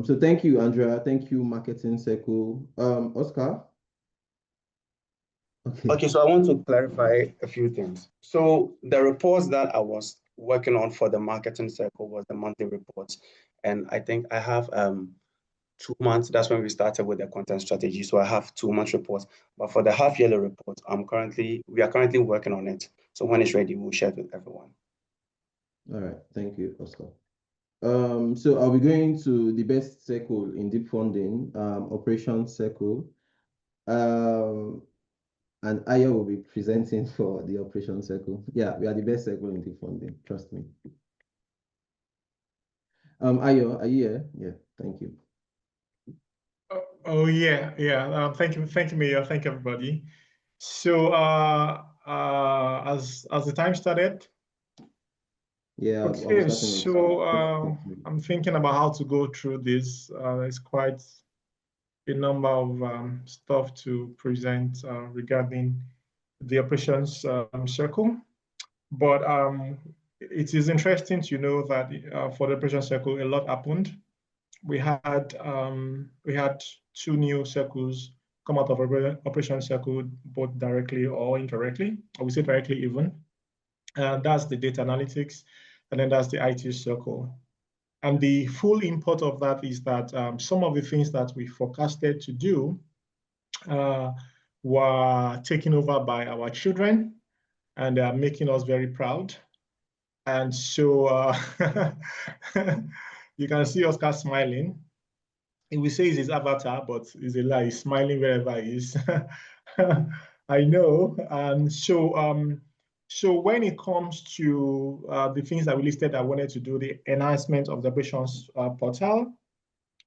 So thank you, Andrea. Thank you, Marketing Circle. Oscar? Okay, so I want to clarify a few things. So the reports that I was working on for the marketing circle was the monthly reports. And I think I have 2 months. That's when we started with the content strategy. So I have 2 month reports. But for the half-yearly report, we are currently working on it. So when it's ready, we'll share it with everyone. All right, thank you, Oscar. So I'll be going to the best circle in DeepFunding, operations circle. And Ayo will be presenting for the operations circle. Yeah, we are the best circle in DeepFunding, trust me. Ayo, are you here? Yeah, thank you. Oh yeah, yeah. Thank you, Mayor. Thank you, everybody. So as the time started, Yeah, I was okay. starting with So I'm thinking about how to go through this. It's quite a number of stuff to present regarding the operations circle. But it is interesting to know that for the operations circle, a lot happened. We had two new circles come out of operation circle, both directly or indirectly. I would say directly even. That's the data analytics, and then that's the IT circle. And the full import of that is that some of the things that we forecasted to do uh, were taken over by our children, and they are making us very proud. And so you can see Oscar smiling. We say it's his avatar, but it's a lie. He's smiling wherever he is. I know. So when it comes to the things that we listed, I wanted to do the enhancement of the operations portal.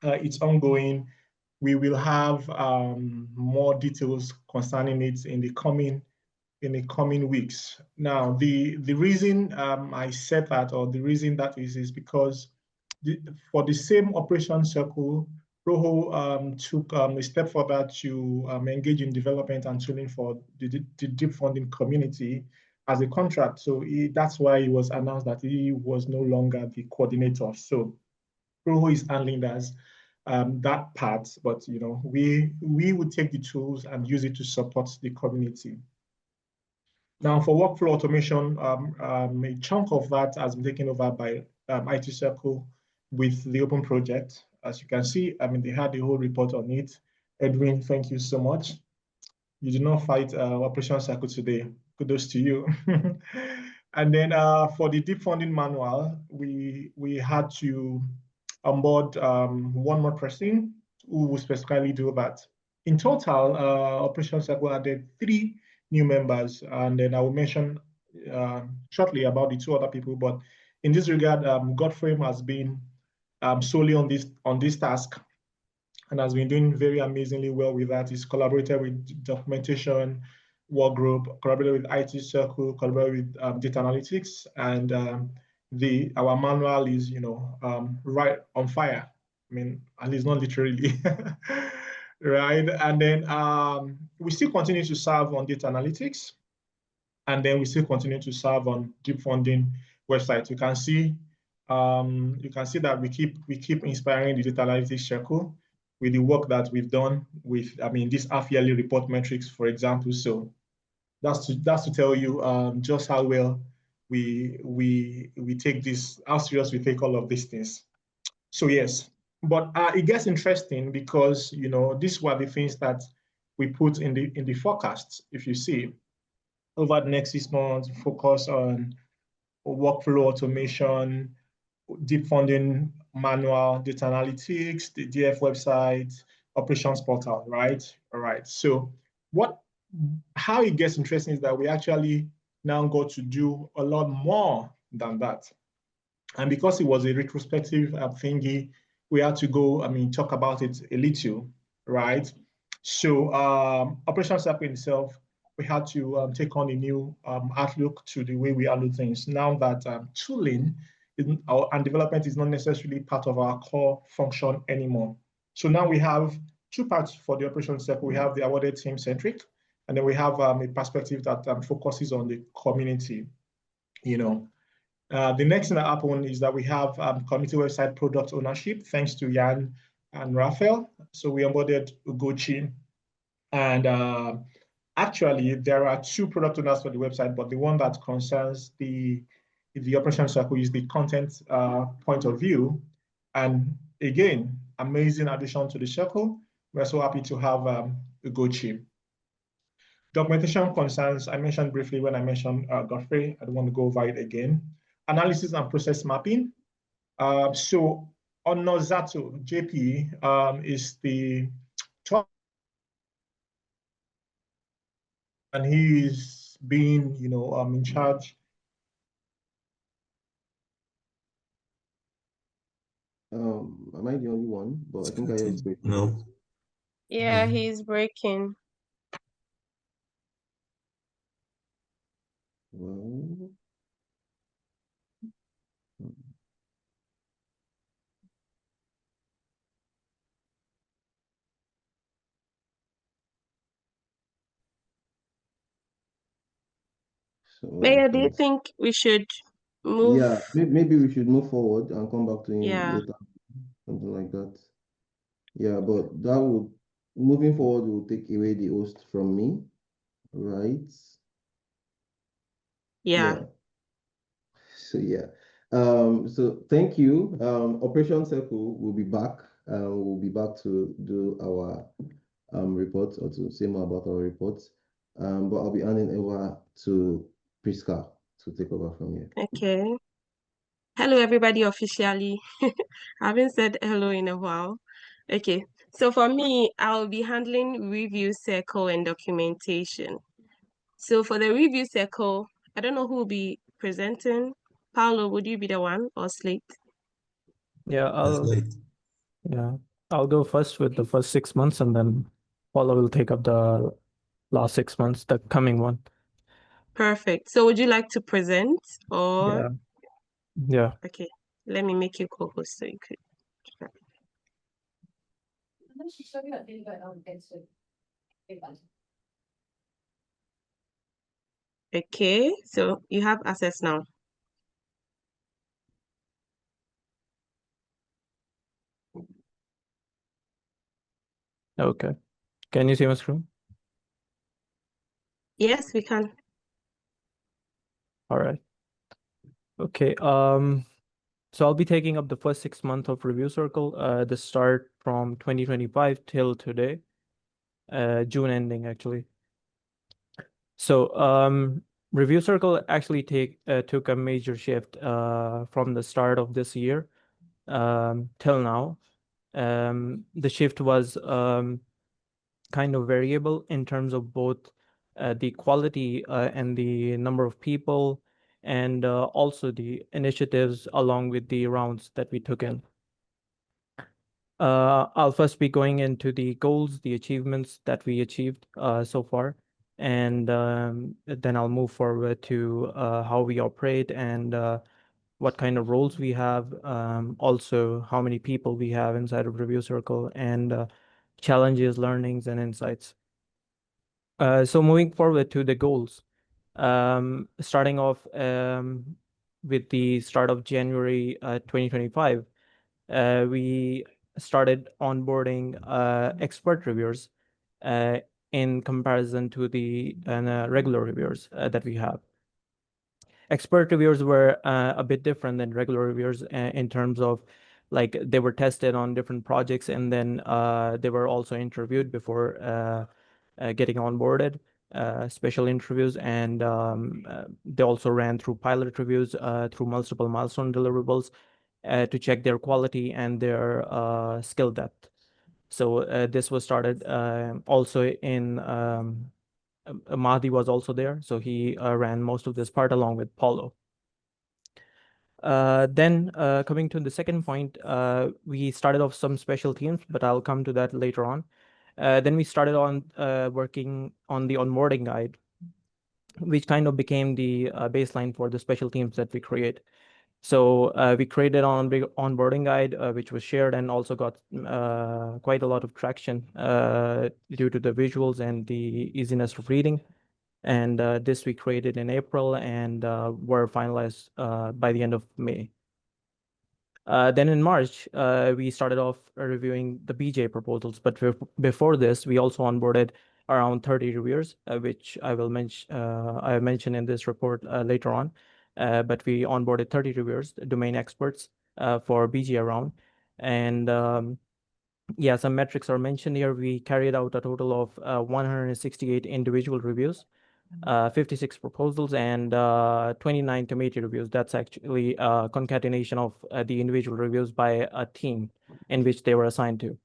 It's ongoing. We will have more details concerning it in the coming weeks. Now, the reason I said that, or the reason that is because for the same operation circle, Roho took a step further to engage in development and tooling for the DeepFunding community as a contract. So that's why it was announced that he was no longer the coordinator. So Roho is handling that part, but we would take the tools and use it to support the community. Now, for workflow automation, a chunk of that has been taken over by IT Circle with the open project. As you can see, I mean, they had the whole report on it. Edwin, thank you so much. You did not fight Operation Circle today. Kudos to you. And then for the DeepFunding manual, we had to onboard one more person who will specifically do that. In total, Operation Circle added 3 new members, and then I will mention shortly about the 2 other people. But in this regard, Godfrey has been solely on this task and has been doing very amazingly well with that. He's collaborated with documentation work group, collaborated with IT Circle, collaborated with data analytics, and our manual is right on fire. I mean, at least not literally. Right, and then we still continue to serve on data analytics, and then we still continue to serve on DeepFunding website. You can see that we keep inspiring the data analytics circle with the work that we've done with, I mean, this half-yearly report metrics, for example. So that's to tell you just how well we take this, how serious we take all of these things. So yes, but it gets interesting because these were the things that we put in the forecast. If you see, over the next 6 months, focus on workflow automation, DeepFunding manual, data analytics, the DF website, operations portal, right? All right. So how it gets interesting is that we actually now got to do a lot more than that. And because it was a retrospective thingy, we had to go, I mean, talk about it a little, right? So Operation Circle itself, we had to take on a new outlook to the way we handle things. Now that tooling and development is not necessarily part of our core function anymore. So now we have 2 parts for the Operation Circle. We have the awarded team centric, and then we have a perspective that focuses on the community, The next thing that happened is that we have community website product ownership, thanks to Jan and Rafael. So we onboarded Ugochi. And actually, there are 2 product owners for the website, but the one that concerns the operation circle is the content point of view. And again, amazing addition to the circle. We're so happy to have Ugochi. Documentation concerns, I mentioned briefly when I mentioned Godfrey. I don't want to go over it again. Analysis and process mapping. So Onozato JP is the top, and he is being, in charge. Am I the only one? But I think I just break. No. Yeah, he's breaking. Well, so Mayor, do you think we should move? yeah, maybe we should move forward and come back to him Yeah. later, something like that. Yeah, but that would moving forward will take away the host from me, right? Yeah. So yeah. So thank you. Operation Circle will be back. We'll be back to do our reports or to say more about our reports. But I'll be handing over to Priska to take over from here. Okay. Hello, everybody, officially. I haven't said hello in a while. Okay. So for me, I'll be handling review circle and documentation. So for the review circle, I don't know who will be presenting. Paolo, would you be the one or Slate? Yeah, That's late. I'll go first with the first 6 months, and then Paula will take up the last 6 months, the coming one. Perfect. So would you like to present or? Yeah. Okay, let me make you co-host so you could. Okay, so you have access now. Okay. Can you see my screen? Yes, we can. All right. Okay. So I'll be taking up the first 6 months of review circle, the start from 2025 till today, June ending actually. So review circle actually took a major shift from the start of this year till now. The shift was kind of variable in terms of both the quality and the number of people, and also the initiatives along with the rounds that we took in. I'll first be going into the goals, the achievements that we achieved so far, and then I'll move forward to how we operate and what kind of roles we have, also how many people we have inside of Review Circle, and challenges, learnings, and insights. So moving forward to the goals, starting off with the start of January 2025, we started onboarding expert reviewers in comparison to the regular reviewers that we have. Expert reviewers were a bit different than regular reviewers in terms of like they were tested on different projects, and then they were also interviewed before getting onboarded, special interviews, and they also ran through pilot reviews through multiple milestone deliverables to check their quality and their skill depth. So this was started also in Mahdi was also there, so he ran most of this part along with Paulo. Then coming to the second point, we started off some special teams, but I'll come to that later on. Then we started on working on the onboarding guide, which kind of became the baseline for the special teams that we create. So we created an onboarding guide, which was shared and also got quite a lot of traction due to the visuals and the easiness of reading. And this we created in April and were finalized by the end of May. Then in March, we started off reviewing the BJ proposals, but before this, we also onboarded around 30 reviewers, which I will mention in this report later on. But we onboarded 30 reviewers, domain experts for BG round. And yeah, some metrics are mentioned here. We carried out a total of 168 individual reviews, 56 proposals, and 29 committee reviews. That's actually a concatenation of the individual reviews by a team in which they were assigned to.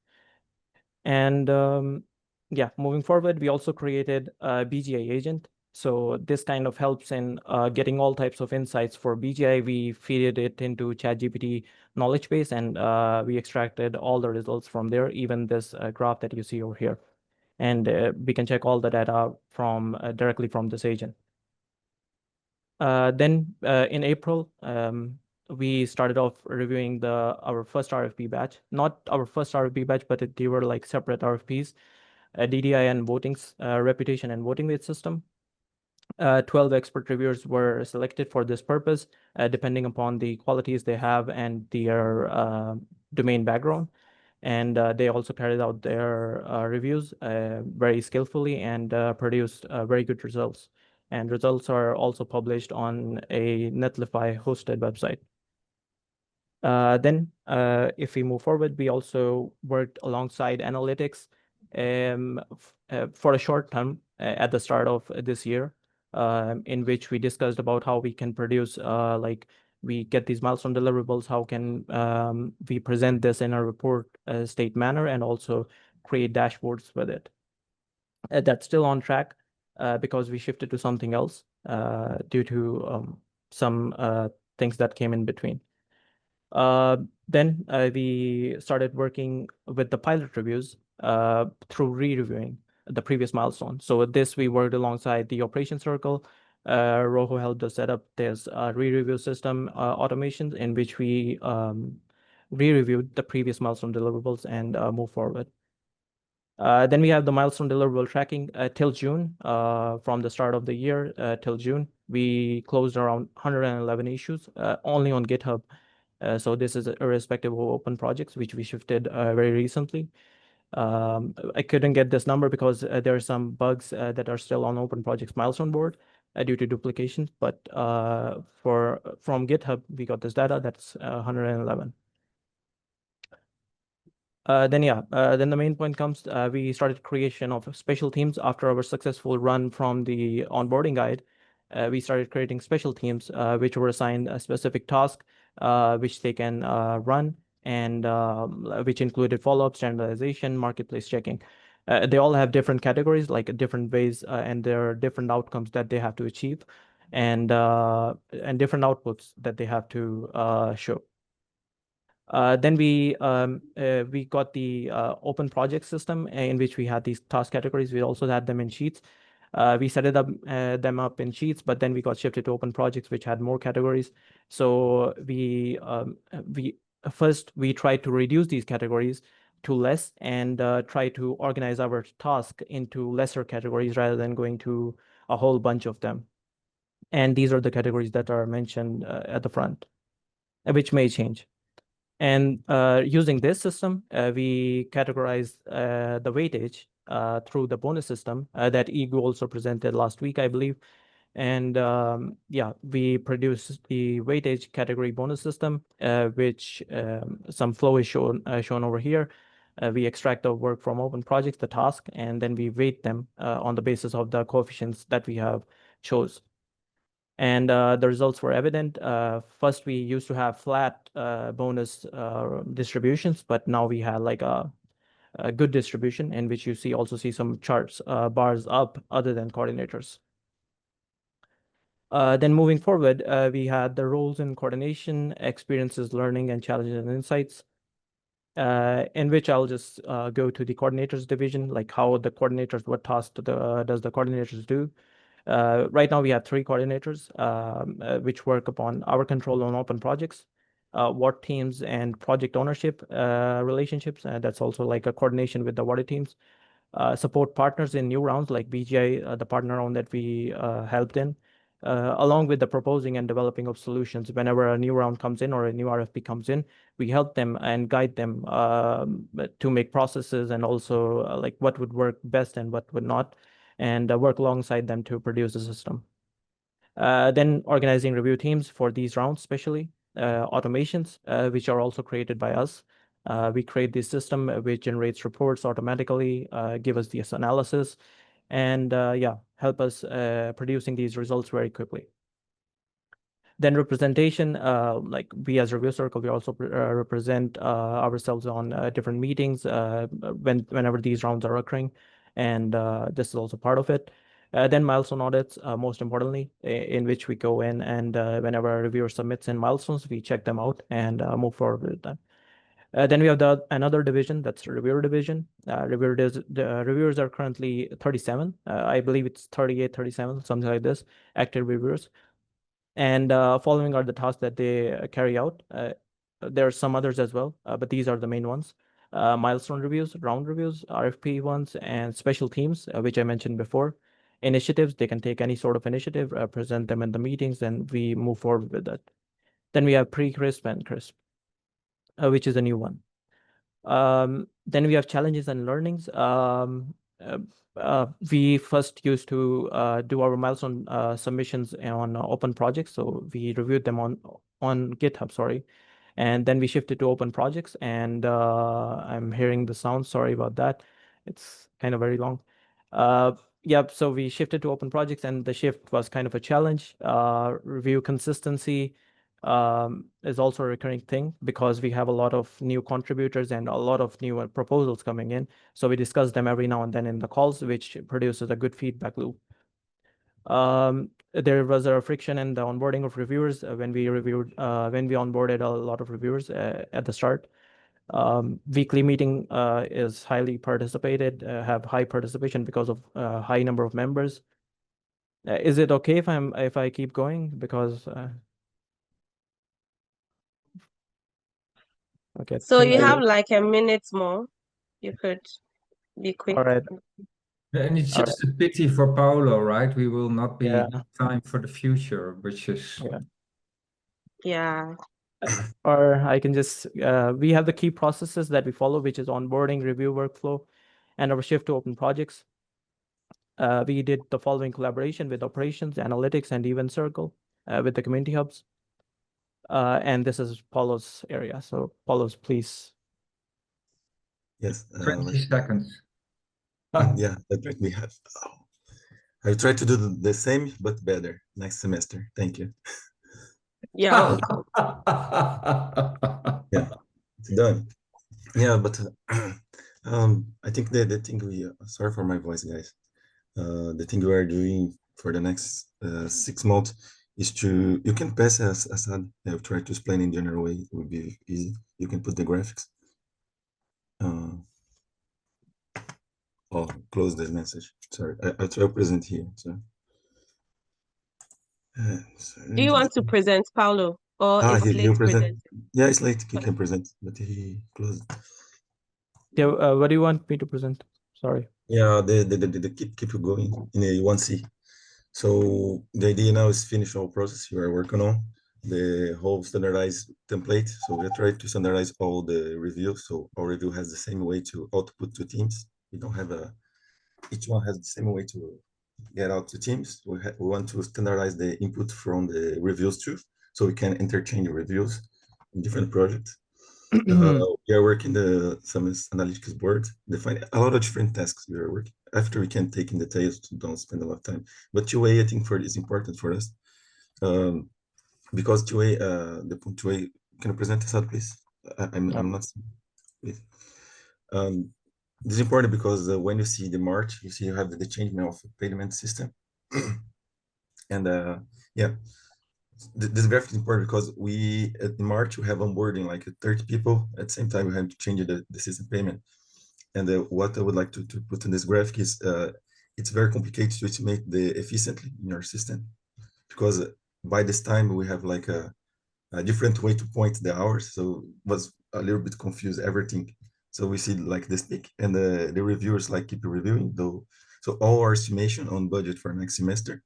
And yeah, moving forward, we also created a BGA agent, So this kind of helps in getting all types of insights. For BGI, we feed it into ChatGPT knowledge base, and we extracted all the results from there, even this graph that you see over here. And we can check all the data from directly from this agent. Then in April, we started off reviewing our first RFP batch. Not our first RFP batch, but they were like separate RFPs, DDI and votings, reputation and voting weight system. 12 expert reviewers were selected for this purpose, depending upon the qualities they have and their domain background. And they also carried out their reviews very skillfully and produced very good results. And results are also published on a Netlify hosted website. Then, if we move forward, we also worked alongside analytics for a short term at the start of this year, in which we discussed about how we can produce, like we get these milestone deliverables, how can we present this in a report state manner, and also create dashboards with it. That's still on track because we shifted to something else due to some things that came in between. Then we started working with the pilot reviews through re-reviewing the previous milestone. So with this, we worked alongside the operation circle. Rojo helped us set up this re-review system automations in which we re-reviewed the previous milestone deliverables and move forward. Then we have the milestone deliverable tracking till June. From the start of the year till June, we closed around 111 issues only on GitHub. So this is irrespective of open projects, which we shifted very recently. I couldn't get this number because there are some bugs that are still on open projects milestone board due to duplication. But from GitHub, we got this data that's 111. Then the main point comes, we started creation of special teams after our successful run from the onboarding guide. We started creating special teams, which were assigned a specific task, which they can run, and which included follow-up, standardization, marketplace checking. They all have different categories, like different ways, and there are different outcomes that they have to achieve, and different outputs that they have to show. Then we got the open project system in which we had these task categories. We also had them in sheets. We set them up in sheets, but then we got shifted to open projects, which had more categories. So we first tried to reduce these categories to less and try to organize our task into lesser categories rather than going to a whole bunch of them. And these are the categories that are mentioned at the front, which may change. And using this system, we categorize the weightage through the bonus system that Igu also presented last week, I believe. And we produce the weightage category bonus system, which some flow is shown over here. We extract the work from open projects, the task, and then we weight them on the basis of the coefficients that we have chose. And the results were evident. First, we used to have flat bonus distributions, but now we have like a good distribution in which you also see some charts, bars up other than coordinators. Then moving forward, we had the roles in coordination, experiences, learning, and challenges and insights, in which I'll just go to the coordinators division, like how the coordinators, what tasks does the coordinators do. Right now we have 3 coordinators, which work upon our control on open projects, work teams, and project ownership relationships. That's also like a coordination with the water teams. Support partners in new rounds like BGI, the partner round that we helped in, along with the proposing and developing of solutions. Whenever a new round comes in or a new RFP comes in, we help them and guide them to make processes and also like what would work best and what would not, and work alongside them to produce the system. Then organizing review teams for these rounds, especially automations, which are also created by us. We create this system which generates reports automatically, give us this analysis, and help us producing these results very quickly. Then representation, like we as Review Circle, we also represent ourselves on different meetings whenever these rounds are occurring, and this is also part of it. Then milestone audits, most importantly, in which we go in and whenever a reviewer submits in milestones, we check them out and move forward with them. Then we have another division, that's the reviewer division. The reviewers are currently 37. I believe it's 38, 37, something like this, active reviewers. And following are the tasks that they carry out. There are some others as well, but these are the main ones. Milestone reviews, round reviews, RFP ones, and special teams, which I mentioned before. Initiatives, they can take any sort of initiative, present them in the meetings, and we move forward with that. Then we have pre-crisp and crisp, which is a new one. Then we have challenges and learnings. We first used to do our milestone submissions on open projects. So we reviewed them on GitHub, sorry. And then we shifted to open projects, and I'm hearing the sound. Sorry about that. It's kind of very long. Yep, so we shifted to open projects, and the shift was kind of a challenge. Review consistency is also a recurring thing because we have a lot of new contributors and a lot of new proposals coming in. So we discuss them every now and then in the calls, which produces a good feedback loop. There was a friction in the onboarding of reviewers when we onboarded a lot of reviewers at the start. Weekly meeting is highly participated, have high participation because of high number of members. Is it okay if I keep going? Because okay. So thank you have like a minute more. You could be quick. All right. And it's All just a pity for Paulo, right? We will not be Yeah. time for the future, which is Yeah. Or I can just, we have the key processes that we follow, which is onboarding, review workflow, and our shift to open projects. We did the following collaboration with operations, analytics, and event circle with the community hubs. And this is Paulo's area. So Paulo's, please. Yes. 20 seconds. Yeah, that's what we have. I try to do the same, but better next semester. Thank you. Yeah. Yeah, it's done. Yeah, but I think the thing we sorry for my voice, guys. The thing we are doing for the next 6 months is to you can pass as Assad. I've tried to explain in general way. It would be easy. You can put the graphics. Oh, close the message. Sorry, I try to present here. So. Do you want to present, Paulo, or is He Slate present. presenting? Yeah, it's late. He can present, but he closed. Yeah, what do you want me to present? Sorry. Yeah, the keep going in a 1C. So the idea now is finish all process you are working on the whole standardized template. So we try to standardize all the reviews. So our review has the same way to output to teams. We don't have each one has the same way to get out to teams. We want to standardize the input from the reviews too, so we can interchange reviews in different projects. We are working some analytics board, define a lot of different tasks we are working. After we can take in details, don't spend a lot of time. But 2A, I think is important for us. Because 2A, the point 2A, can you present this out, please? I'm not, please. This is important because when you see the March, you see you have the changement of payment system. And yeah, this graphic is important because we at March we have onboarding like 30 people at the same time we have to change the system payment. And what I would like to put in this graphic is it's very complicated to estimate the efficiently in our system, because by this time we have like a different way to point the hours, so it was a little bit confused everything. So we see like this peak, and the reviewers like keep reviewing though. So all our estimation on budget for next semester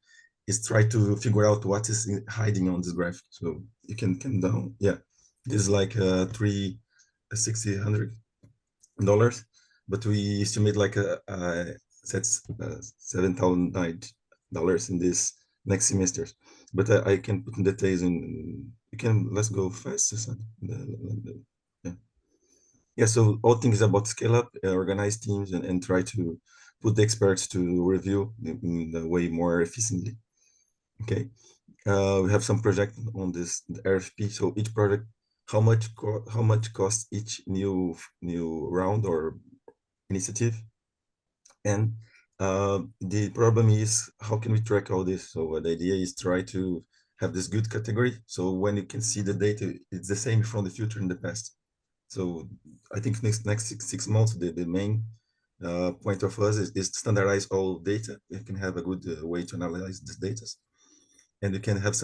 is try to figure out what is hiding on this graphic. So you can down, yeah, this is like $600, but we estimate like sets $7,009 in this next semester. But I can put in details in. You can let's go fast. Yeah. So all things about scale up, organize teams, and try to put the experts to review in the way more efficiently. Okay, we have some project on this the RFP. So each project, how much costs each new round or initiative, and The problem is how can we track all this? So the idea is try to have this good category. So when you can see the data, it's the same from the future and the past. So I think next six months, the main point of us is to standardize all data. We can have a good way to analyze this data, and you can have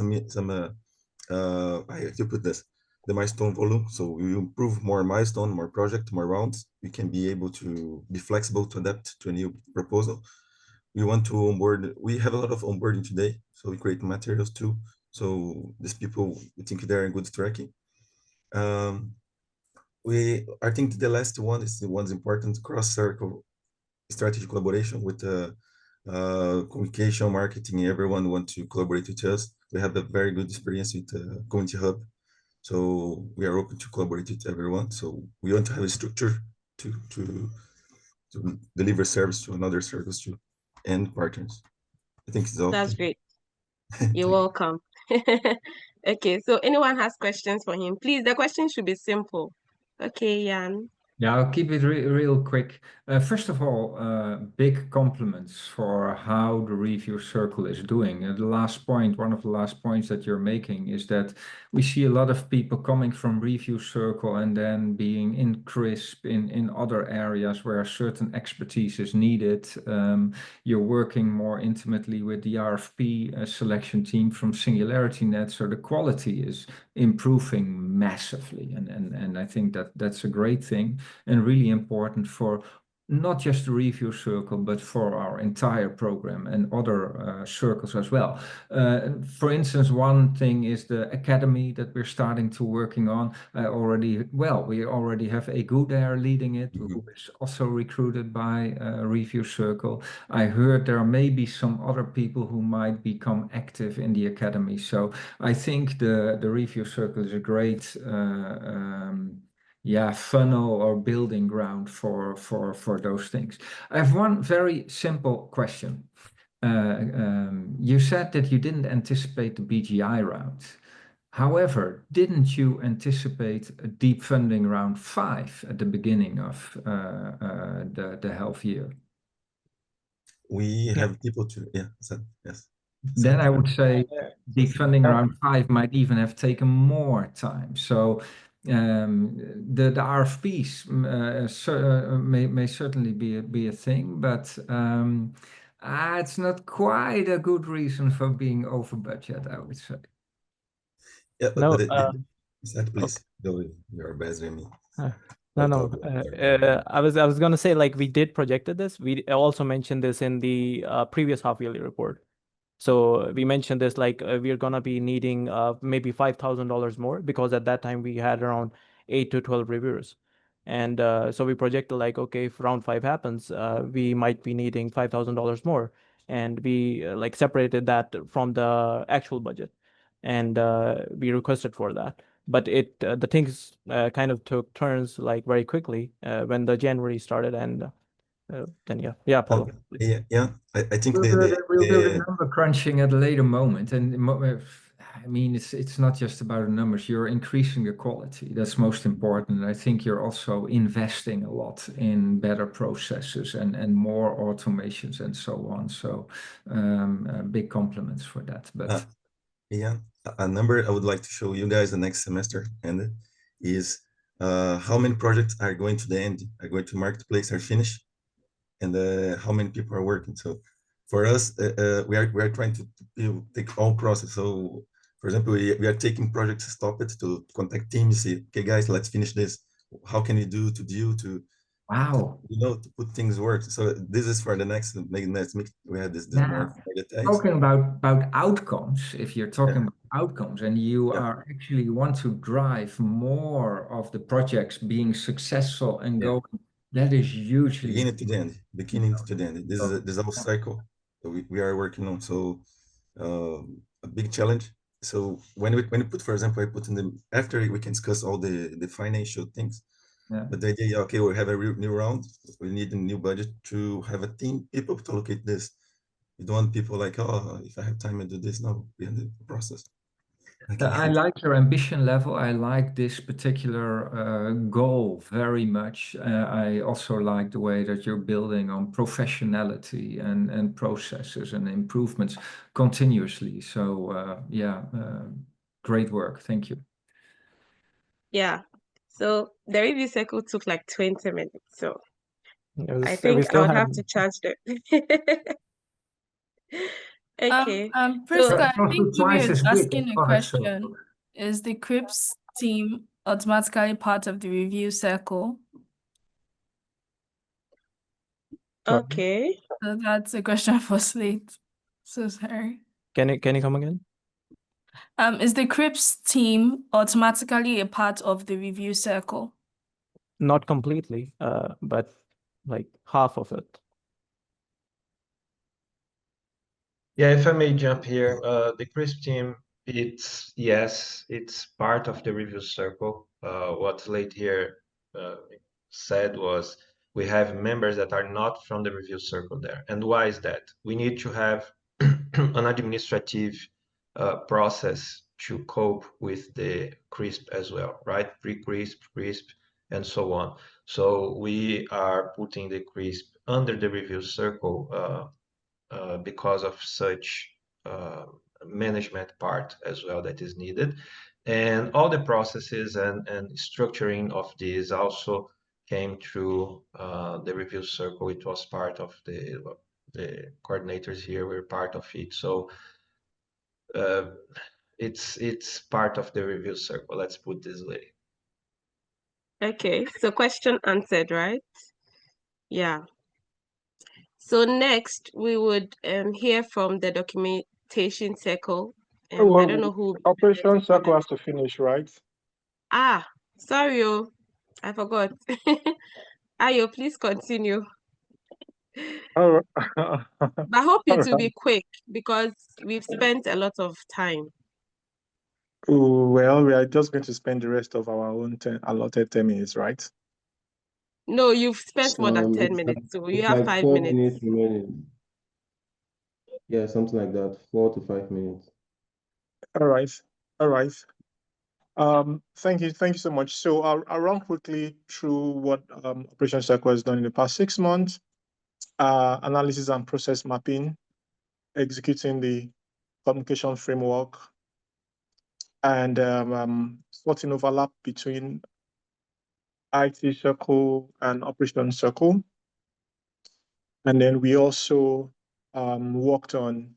I have to put this, the milestone volume. So we improve more milestone, more project, more rounds. We can be able to be flexible to adapt to a new proposal. We want to onboard, we have a lot of onboarding today. So we create materials too. So these people, we think they're in good tracking. I think the last one is the one's important, cross-circle strategy collaboration with communication, marketing, everyone want to collaborate with us. We have a very good experience with Community Hub. So we are open to collaborate with everyone. So we want to have a structure to deliver service to another service to and partners. I think it's all. That's great. You're welcome. Okay, so anyone has questions for him? Please, the question should be simple. Okay, Jan. Yeah, I'll keep it real quick. First of all, big compliments for how the review circle is doing. The last point, one of the last points that you're making is that we see a lot of people coming from review circle and then being in CRISP in other areas where certain expertise is needed. You're working more intimately with the RFP selection team from SingularityNet, so the quality is improving massively, and I think that's a great thing and really important for not just the review circle, but for our entire program and other circles as well. For instance, one thing is the academy that we're starting to working on. We already have a good there leading it, who is also recruited by review circle. I heard there may be some other people who might become active in the academy. So I think the review circle is a great funnel or building ground for those things. I have one very simple question. You said that you didn't anticipate the BGI round. However, didn't you anticipate a DeepFunding round 5 at the beginning of the health year? We have people to, yes. Then I would say DeepFunding round 5 might even have taken more time. So the RFPs may certainly be a thing, but it's not quite a good reason for being over budget, I would say. Yeah, No, please go your best than me. No. I was gonna say, like, we did projected this. We also mentioned this in the previous half-yearly report. So we mentioned this, like, we're gonna be needing maybe $5,000 more, because at that time we had around 8 to 12 reviewers. And so we projected, like, okay, if round 5 happens, we might be needing $5,000 more. And we like separated that from the actual budget. And we requested for that. But the things kind of took turns, like, very quickly when the January started, and then Paulo. I think we'll do the number crunching at a later moment, and I mean it's not just about the numbers. You're increasing the quality. That's most important. I think you're also investing a lot in better processes and more automations and so on. So big compliments for that. But a number I would like to show you guys the next semester and is how many projects are going to the end, are going to marketplace, are finished, and how many people are working. So for us, we are trying to take all process. So for example, we are taking projects, stop it, to contact teams, say, okay guys, let's finish this. How can we do to wow, to put things work. So this is for the next meet. We had this more details. Talking about outcomes, if you're talking about outcomes and you are actually want to drive more of the projects being successful and going, that is hugely beginning to the end. This is a whole cycle that we are working on. So a big challenge. So when we put, for example, I put in the, after we can discuss all the financial things. But the idea, okay, we have a new round. We need a new budget to have a team, people to allocate this. You don't want people like, oh, if I have time, I do this. No, we end the process. I like your ambition level. I like this particular goal very much. I also like the way that you're building on professionality and processes and improvements continuously. So yeah, great work. Thank you. Yeah. So the review cycle took like 20 minutes. So I we think I still would have have to charge them. Okay. Priska, So I think Umi twice is as big asking as a other circles. question. Is the CRIPS team automatically part of the review circle? okay. So that's a question for Slate. So sorry. Can you come again? Is the CRIPS team automatically a part of the review circle? Not completely, but like half of it. Yeah, if I may jump here, the CRISP team, it's part of the review circle. What Slate here said was we have members that are not from the review circle there. And why is that? We need to have an administrative process to cope with the CRISP as well, right? Pre-CRISP, CRISP, and so on. So we are putting the CRISP under the review circle because of such management part as well that is needed. And all the processes and structuring of these also came through the review circle. It was part of the coordinators here were part of it. So it's part of the review circle, let's put this way. Okay. So question answered, right? Yeah. So next we would hear from the documentation circle. I don't Well, know who. Operation Circle has to finish, right? Ah, sorry, I forgot. Ayo, please continue. All right. But I hope it All will be right. quick because we've spent a lot of time. Well, we are just going to spend the rest of our own allotted 10 minutes, right? No, you've spent more than 10 It's like, minutes, so you it's have like 5 4 minutes. minutes remaining. Yeah, something like that, 4 to 5 minutes. All right. All right. Thank you so much. So I'll run quickly through what Operation Circle has done in the past 6 months. Analysis and process mapping, executing the communication framework, and spotting overlap between IT Circle and Operation Circle. And then we also worked on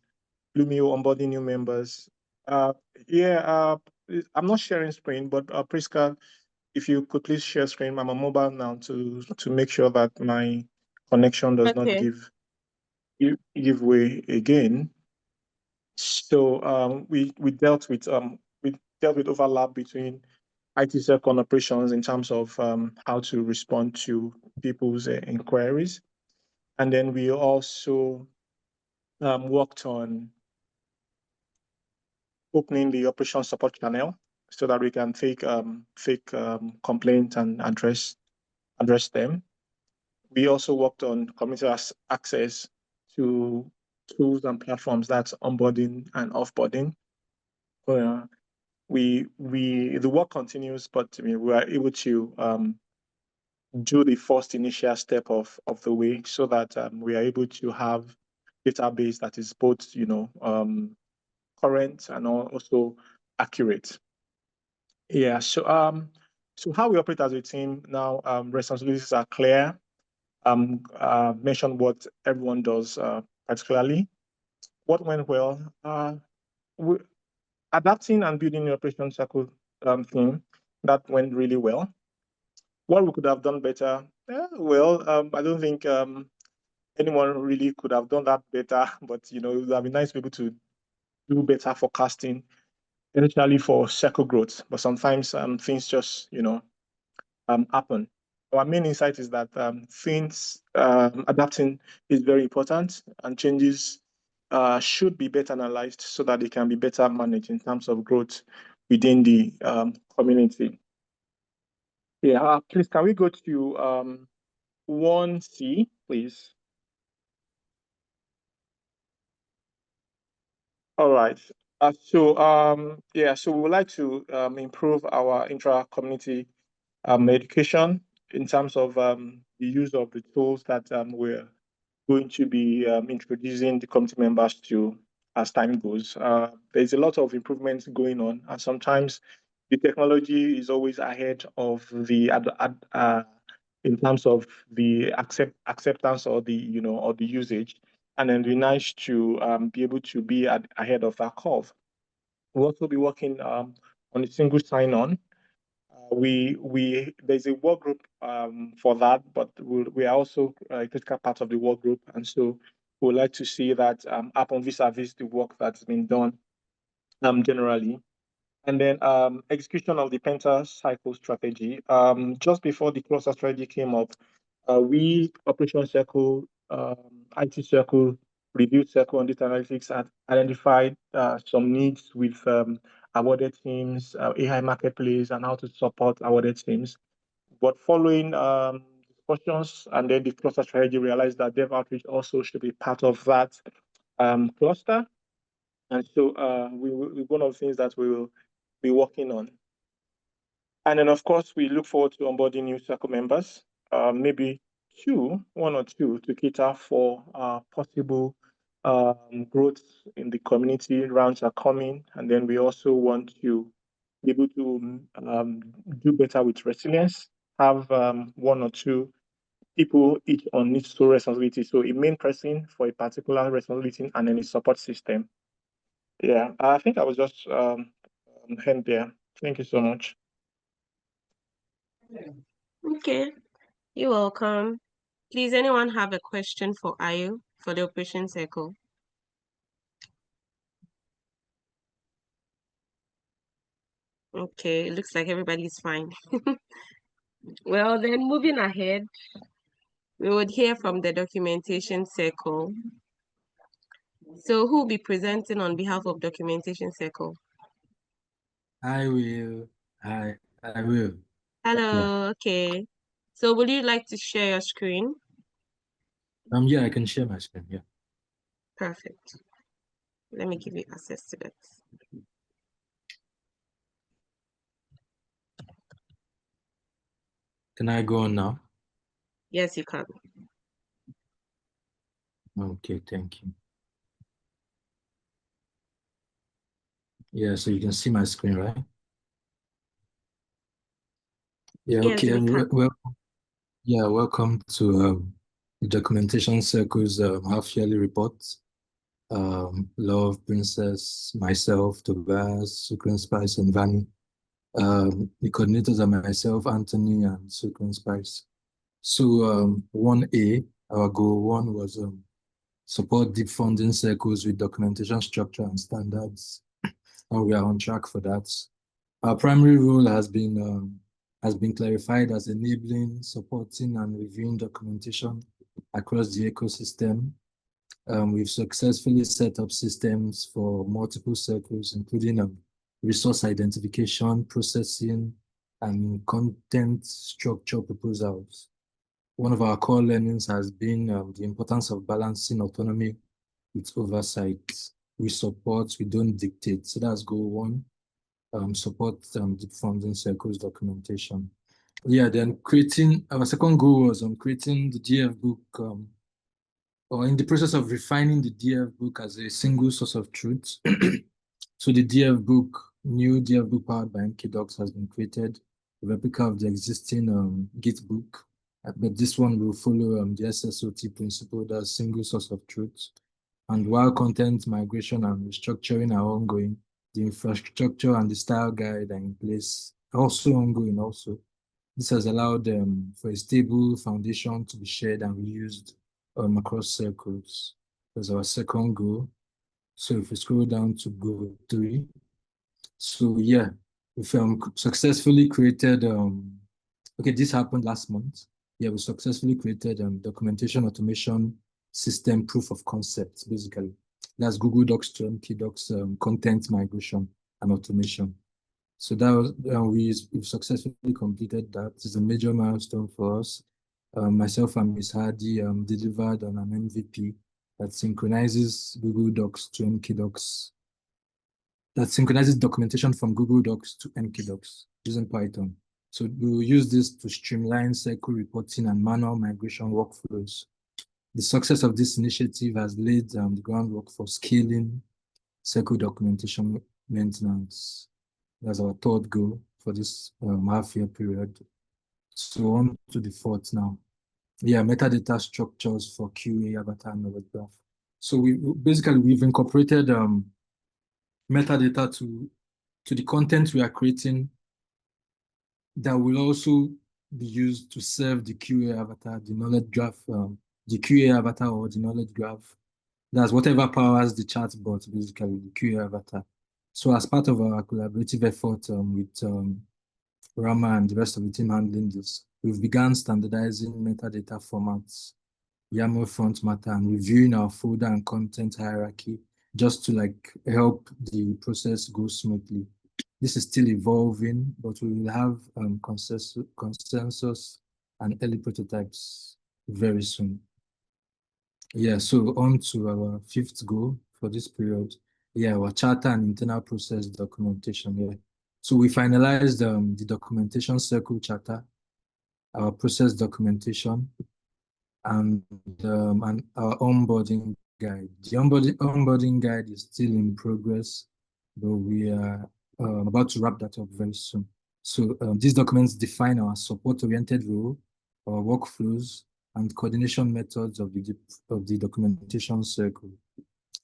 Lumio onboarding new members. I'm not sharing screen, but Priska, if you could please share screen. I'm on mobile now to make sure that my connection does not give way again. So we dealt with overlap between IT Circle and operations in terms of how to respond to people's inquiries, and then we also worked on opening the operations support channel so that we can take complaints and address them. We also worked on community access to tools and platforms, that's onboarding and offboarding. The work continues, but we were able to do the first initial step of the way so that we are able to have database that is both current and also accurate. Yeah. So how we operate as a team now, responsibilities are clear. Mention what everyone does particularly. What went well? Adapting and building the operation circle thing, that went really well. What we could have done better? I don't think anyone really could have done that better, but it would have been nice to be able to do better forecasting, especially for circle growth. But sometimes things just happen. Our main insight is that things adapting is very important, and changes should be better analyzed so that they can be better managed in terms of growth within the community. Yeah, please, can we go to 1C, please? All right. So we would like to improve our intra-community education in terms of the use of the tools that we're going to be introducing the committee members to as time goes. There's a lot of improvements going on, and sometimes the technology is always ahead of the in terms of the acceptance or the usage, and then it'd be nice to be able to be ahead of that curve. We'll also be working on a single sign-on. There's a work group for that, but we are also a critical part of the work group, and so we'd like to see that happen vis-a-vis the work that's been done generally. And then execution of the Penta cycle strategy. Just before the cluster strategy came up, we, Operation Circle, IT Circle, Review Circle, and Data Analytics had identified some needs with awarded teams, AI marketplace, and how to support awarded teams. But following discussions and then the cluster strategy, realized that dev outreach also should be part of that cluster. And so one of the things that we will be working on. And then, of course, we look forward to onboarding new circle members, maybe one or two, to cater for possible growth in the community. Rounds are coming, and then we also want to be able to do better with resilience, have one or two people each on each sole responsibility. So a main person for a particular responsibility and then a support system. Yeah, I think I was just end there. Thank you so much. Okay, you're welcome. Please, anyone have a question for Ayu for the Operation Circle? Okay, it looks like everybody's fine. Well, then moving ahead, we would hear from the Documentation Circle. So who will be presenting on behalf of Documentation Circle? I will. I will. Hello, okay. So would you like to share your screen? Yeah, I can share my screen, yeah. Perfect. Let me give you access to that. Can I go on now? Yes, you can. Okay, thank you. Yeah, so you can see my screen, right? Yeah, Yes, okay. we can. Welcome to the Documentation Circle's half-yearly report. Love, Princess, myself, Tobias, Sucrane Spice, and Vanny. The coordinators are myself, Anthony, and Sucrane Spice. So 1A, our goal 1 was support DeepFunding circles with documentation structure and standards, and we are on track for that. Our primary role has been clarified as enabling, supporting, and reviewing documentation across the ecosystem. We've successfully set up systems for multiple circles, including resource identification, processing, and content structure proposals. One of our core learnings has been the importance of balancing autonomy with oversight. We support, we don't dictate. So that's goal 1, support DeepFunding circles documentation. Yeah, then our second goal was creating the DF book, or in the process of refining the DF book as a single source of truth. So the new DF book powered by MKDocs has been created, a replica of the existing Git book. But this one will follow the SSOT principle, that's single source of truth. And while content migration and restructuring are ongoing, the infrastructure and the style guide are in place, also ongoing also. This has allowed for a stable foundation to be shared and reused across circles. That's our second goal. So if we scroll down to goal 3, so yeah, we've successfully created, okay, this happened last month. Yeah, we successfully created documentation automation system proof of concept, basically. That's Google Docs to MKDocs content migration and automation. So that was, we've successfully completed that. It's a major milestone for us. Myself and Ms. Hardy delivered on an MVP that synchronizes Google Docs to MKDocs that synchronizes documentation from Google Docs to MQ Docs using Python. So we will use this to streamline cycle reporting and manual migration workflows. The success of this initiative has laid the groundwork for scaling cycle documentation maintenance. That's our third goal for this half-year period. So on to the fourth now. Yeah, metadata structures for QA, avatar, and knowledge graph. So we've incorporated metadata to the content we are creating that will also be used to serve the QA avatar, the knowledge graph, the QA avatar or the knowledge graph. That's whatever powers the chatbot, basically, the QA avatar. So as part of our collaborative effort with Rama and the rest of the team handling this, we've begun standardizing metadata formats, YAML front matter, and reviewing our folder and content hierarchy just to help the process go smoothly. This is still evolving, but we will have consensus and early prototypes very soon. Yeah, so on to our fifth goal for this period. Yeah, our charter and internal process documentation. Yeah, so we finalized the documentation circle charter, our process documentation, and our onboarding guide. The onboarding guide is still in progress, but we are about to wrap that up very soon. So these documents define our support-oriented role, our workflows, and coordination methods of the documentation circle.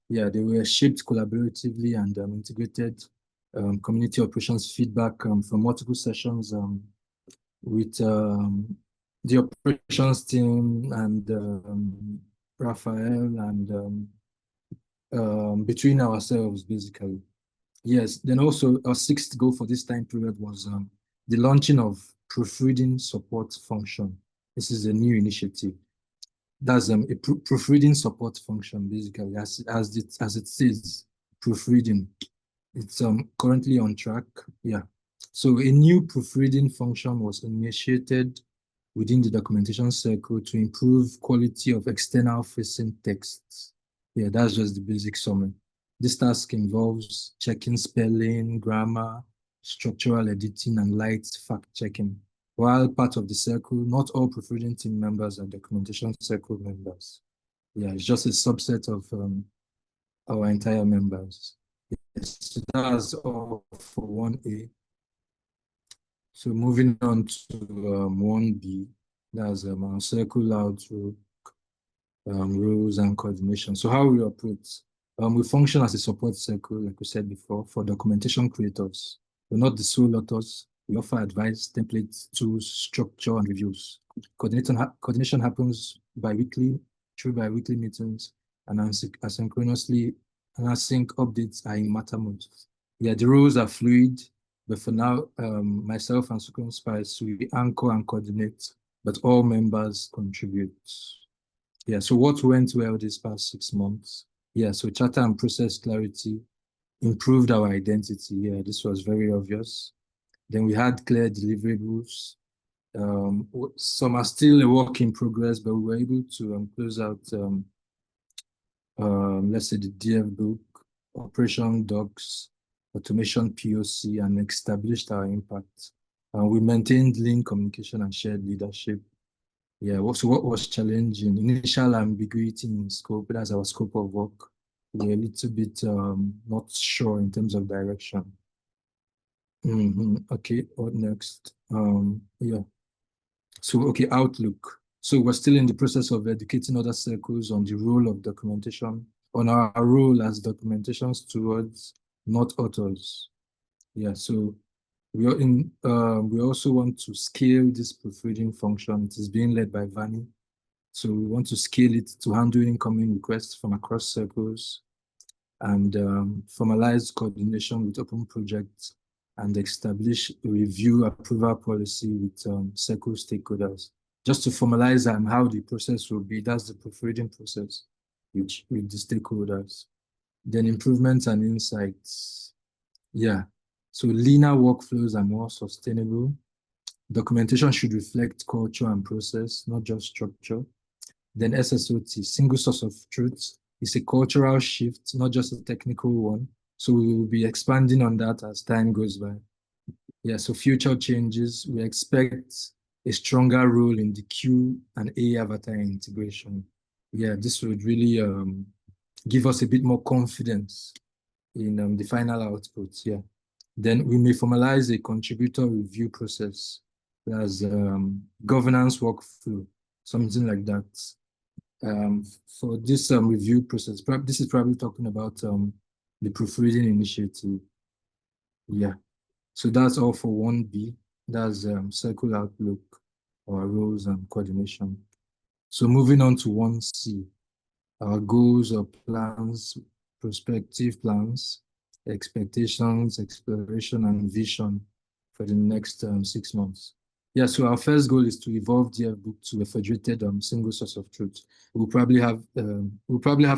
Yeah, they were shaped collaboratively and integrated community operations feedback from multiple sessions with the operations team and Rafael and between ourselves, basically. Yes, then also our sixth goal for this time period was the launching of proofreading support function. This is a new initiative. That's a proofreading support function, basically, as it says, proofreading. It's currently on track. Yeah. So a new proofreading function was initiated within the documentation circle to improve quality of external facing texts. Yeah, that's just the basic summary. This task involves checking spelling, grammar, structural editing, and light fact-checking. While part of the circle, not all proofreading team members are documentation circle members. Yeah, it's just a subset of our entire members. Yes, so that's all for 1A. So moving on to 1B, that's our circle outlook, rules and coordination. So how we operate. We function as a support circle, like we said before, for documentation creators. We're not the sole authors. We offer advice, templates, tools, structure, and reviews. Coordination happens through bi-weekly meetings, and asynchronously, and async updates are in matter mode. Yeah, the roles are fluid, but for now, myself and Sukun Spice, we anchor and coordinate, but all members contribute. Yeah, so what went well this past 6 months? Yeah, so charter and process clarity improved our identity. Yeah, this was very obvious. Then we had clear deliverables. Some are still a work in progress, but we were able to close out, let's say, the DF book, operation docs, automation POC, and established our impact. We maintained lean communication and shared leadership. Yeah, so what was challenging? Initial ambiguity in scope, that's our scope of work. We were a little bit not sure in terms of direction. Okay, what next? Yeah. So, okay, outlook. So we're still in the process of educating other circles on the role of documentation, on our role as documentation stewards, not authors. Yeah, so we also want to scale this proofreading function. It is being led by Vani. So we want to scale it to handle incoming requests from across circles and formalize coordination with open projects and establish a review approval policy with circle stakeholders. Just to formalize how the process will be, that's the proofreading process with the stakeholders. Then improvements and insights. Yeah, so leaner workflows are more sustainable. Documentation should reflect culture and process, not just structure. Then SSOT, single source of truth, is a cultural shift, not just a technical one. So we will be expanding on that as time goes by. Yeah, so future changes, we expect a stronger role in the Q and A avatar integration. Yeah, this would really give us a bit more confidence in the final output. Yeah. Then we may formalize a contributor review process as governance workflow, something like that. For this review process, this is probably talking about the proofreading initiative. Yeah. So that's all for 1B. That's circle outlook, our roles and coordination. So moving on to 1C, our goals or plans, prospective plans, expectations, exploration, and vision for the next 6 months. Yeah, so our first goal is to evolve DFbook to a federated single source of truth. We'll probably have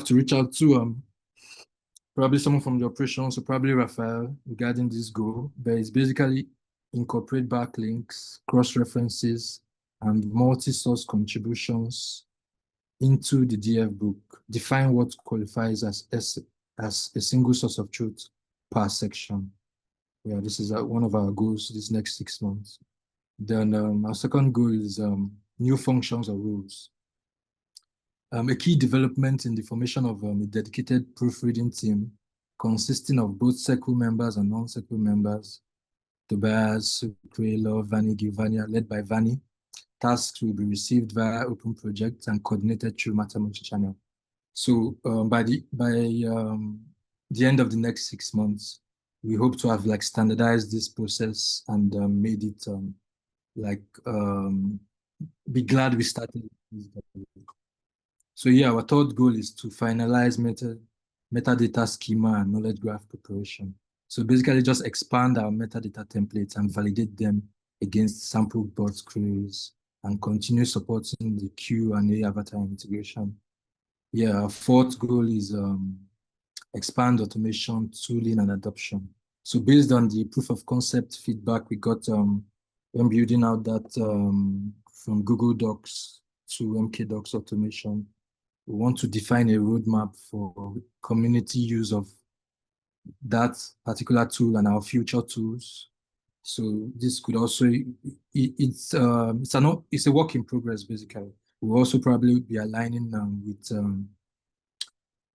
to reach out to probably someone from the operations, so probably Rafael, regarding this goal, but it's basically incorporate backlinks, cross-references, and multi-source contributions into the DF book. Define what qualifies as a single source of truth per section. Yeah, this is one of our goals this next 6 months. Then our second goal is new functions or rules. A key development in the formation of a dedicated proofreading team consisting of both circle members and non-circle members, Tobias, Sucre, Love, Vani, Gilvania, led by Vani. Tasks will be received via open projects and coordinated through Matamochi channel. So by the end of the next 6 months, we hope to have standardized this process and made it be glad we started. So yeah, our third goal is to finalize metadata schema and knowledge graph preparation. So basically just expand our metadata templates and validate them against sample bots queries and continue supporting the Q and A avatar integration. Yeah, our fourth goal is expand automation, tooling, and adoption. So based on the proof of concept feedback we got when building out that from Google Docs to MK Docs automation, we want to define a roadmap for community use of that particular tool and our future tools. So this could also, it's a work in progress, basically. We'll also probably be aligning with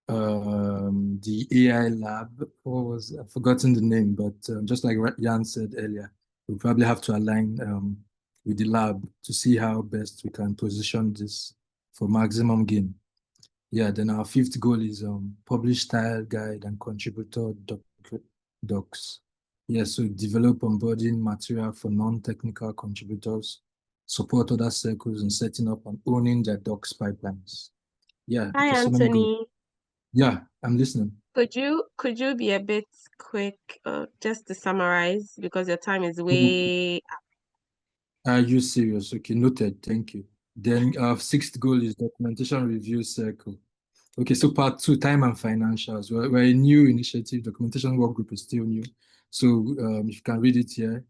the AI lab. I've forgotten the name, but just like Jan said earlier, we'll probably have to align with the lab to see how best we can position this for maximum gain. Yeah, then our fifth goal is publish style guide and contributor docs. Yeah, so develop onboarding material for non-technical contributors, support other circles in setting up and owning their docs pipelines. Yeah, Hi, so many goals. Anthony. Yeah, I'm listening. Could you be a bit quick, just to summarize, because your time is way up. Are you serious? Okay, noted. Thank you. Then our sixth goal is documentation review circle. Okay, so part 2, time and financials. We're a new initiative. Documentation work group is still new. So if you can read it here,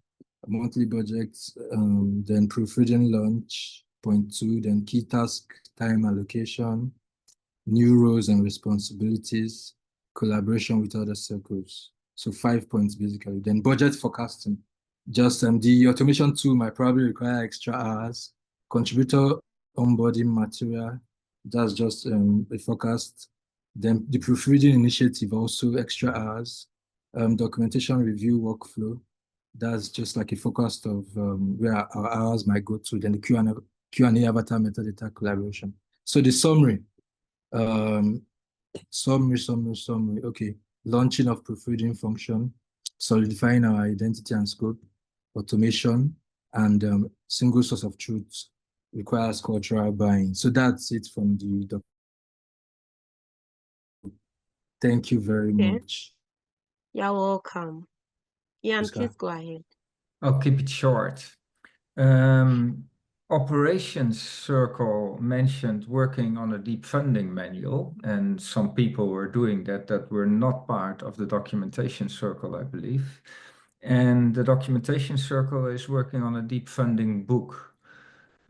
monthly budgets, then proofreading launch, point 2, then key task, time allocation, new roles and responsibilities, collaboration with other circles. So 5 points basically. Then budget forecasting. Just the automation tool might probably require extra hours. Contributor onboarding material, that's just a forecast. Then the proofreading initiative, also extra hours. Documentation review workflow, that's just like a forecast of where our hours might go to. Then the Q&A avatar metadata collaboration. So the summary, summary. Okay, launching of proofreading function, solidifying our identity and scope, automation, and single source of truth requires cultural buy-in. So that's it from the doc. Thank you very much. You're welcome. Jan, please go ahead. I'll keep it short. Operations Circle mentioned working on a DeepFunding manual, and some people were doing that were not part of the documentation circle, I believe. And the documentation circle is working on a DeepFunding book.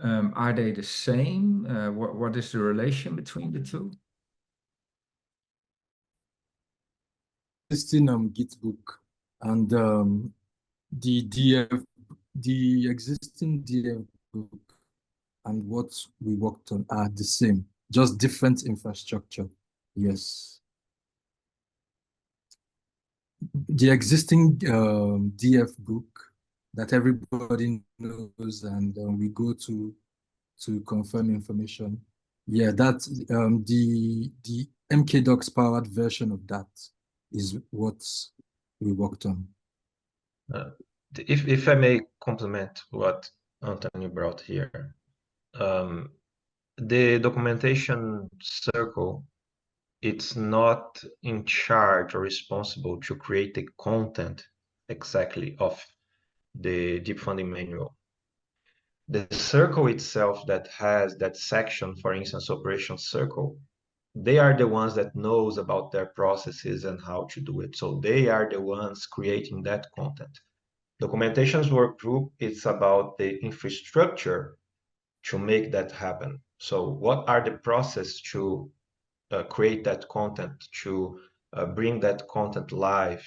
Are they the same? What is the relation between the two? existing Git book and the existing DF book and what we worked on are the same, just different infrastructure. Yes. The existing DF book that everybody knows and we go to confirm information. Yeah, that's the MKDocs powered version of that is what we worked on. If I may complement what Anthony brought here, the documentation circle, it's not in charge or responsible to create the content exactly of the DeepFunding manual. The circle itself that has that section, for instance, operations circle, they are the ones that knows about their processes and how to do it. So they are the ones creating that content. Documentations work group, it's about the infrastructure to make that happen. So what are the processes to create that content, to bring that content live?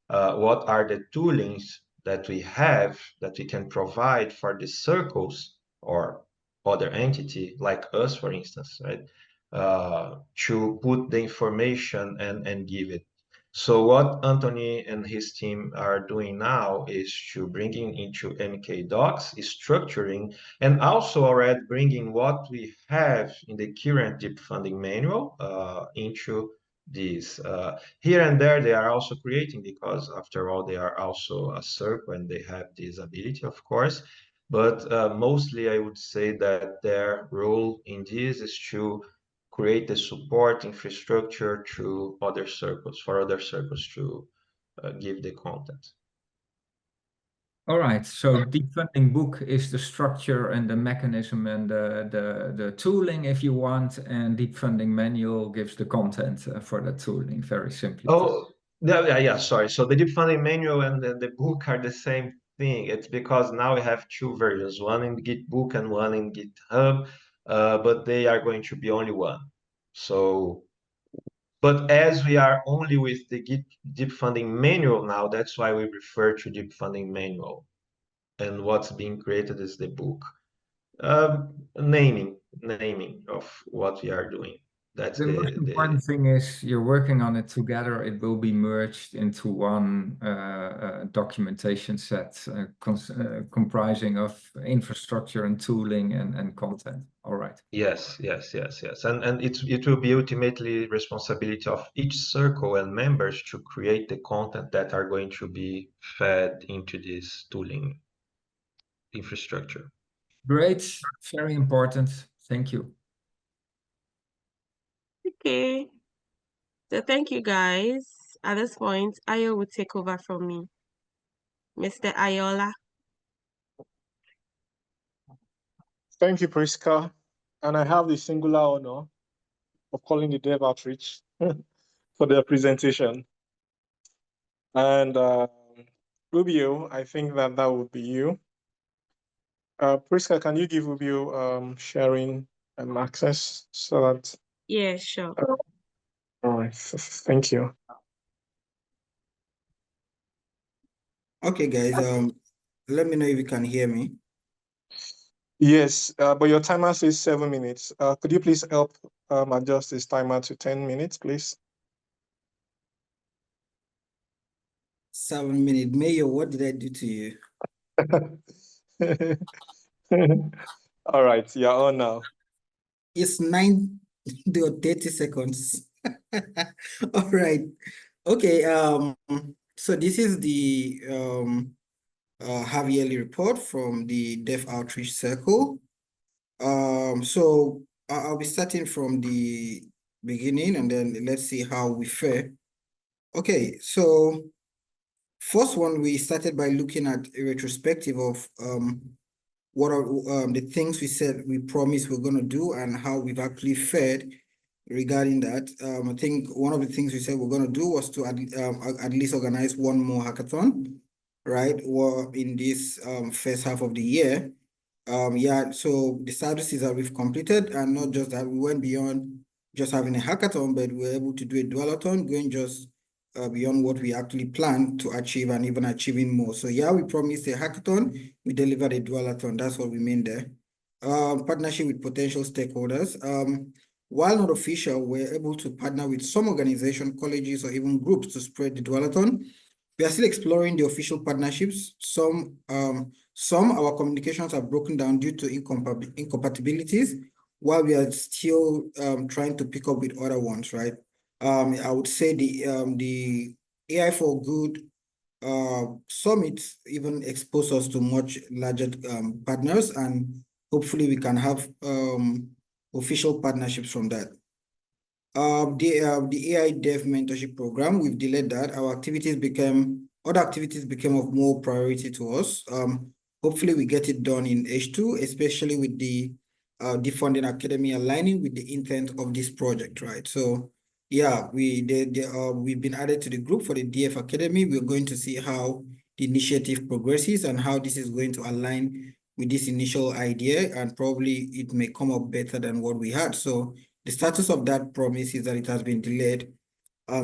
What are the toolings that we have that we can provide for the circles or other entity like us, for instance, right? To put the information and give it. So what Anthony and his team are doing now is to bringing into MKDocs, is structuring, and also already bringing what we have in the current DeepFunding manual into this. Here and there, they are also creating, because after all, they are also a circle and they have this ability, of course. But mostly, I would say that their role in this is to create the support infrastructure to other circles, for other circles to give the content. All right, so DeepFunding book is the structure and the mechanism and the tooling, if you want, and DeepFunding manual gives the content for the tooling, very simply. Oh, yeah, sorry. So the DeepFunding manual and the book are the same thing. It's because now we have two versions, one in Gitbook and one in GitHub, but they are going to be only one. So, but as we are only with the DeepFunding manual now, that's why we refer to DeepFunding manual. And what's being created is the book. Naming of what we are doing. That's the most important thing is you're working on it together. It will be merged into one documentation set comprising of infrastructure and tooling and content. All right. Yes. And it will be ultimately responsibility of each circle and members to create the content that are going to be fed into this tooling infrastructure. Great, very important. Thank you. Okay. So thank you guys. At this point, Ayo will take over from me. Mr. Ayola. Thank you, Priska. And I have the singular honor of calling the Dev Outreach for their presentation. And Rubio, I think that would be you. Priska, can you give Rubio sharing and access so that? Yeah, sure. All right, thank you. Okay, guys, let me know if you can hear me. Yes, but your timer says 7 minutes. Could you please help adjust this timer to 10 minutes, please? 7 minutes. Mayor, what did I do to you? All right, you're on now. It's 9 to 30 seconds. All right. Okay, so this is the half-yearly report from the Dev Outreach Circle. So I'll be starting from the beginning and then let's see how we fare. Okay, so first one, we started by looking at a retrospective of what are the things we said we promised we're going to do and how we've actually fared regarding that. I think one of the things we said we're going to do was to at least organize one more hackathon, right? Or in this first half of the year. Yeah, so the services that we've completed, and not just that, we went beyond just having a hackathon, but we were able to do a dwellathon, going just beyond what we actually planned to achieve and even achieving more. So yeah, we promised a hackathon, we delivered a dwellathon. That's what we mean there. Partnership with potential stakeholders. While not official, we're able to partner with some organizations, colleges, or even groups to spread the dwellathon. We are still exploring the official partnerships. Some our communications are broken down due to incompatibilities, while we are still trying to pick up with other ones, right? I would say the AI for Good summit even expose us to much larger partners, and hopefully we can have official partnerships from that. The AI Dev Mentorship Program, we've delayed that. Other activities became of more priority to us. Hopefully we get it done in H2, especially with the DeepFunding Academy aligning with the intent of this project, right? So yeah, we've been added to the group for the DF Academy. We're going to see how the initiative progresses and how this is going to align with this initial idea, and probably it may come up better than what we had. So the status of that promise is that it has been delayed.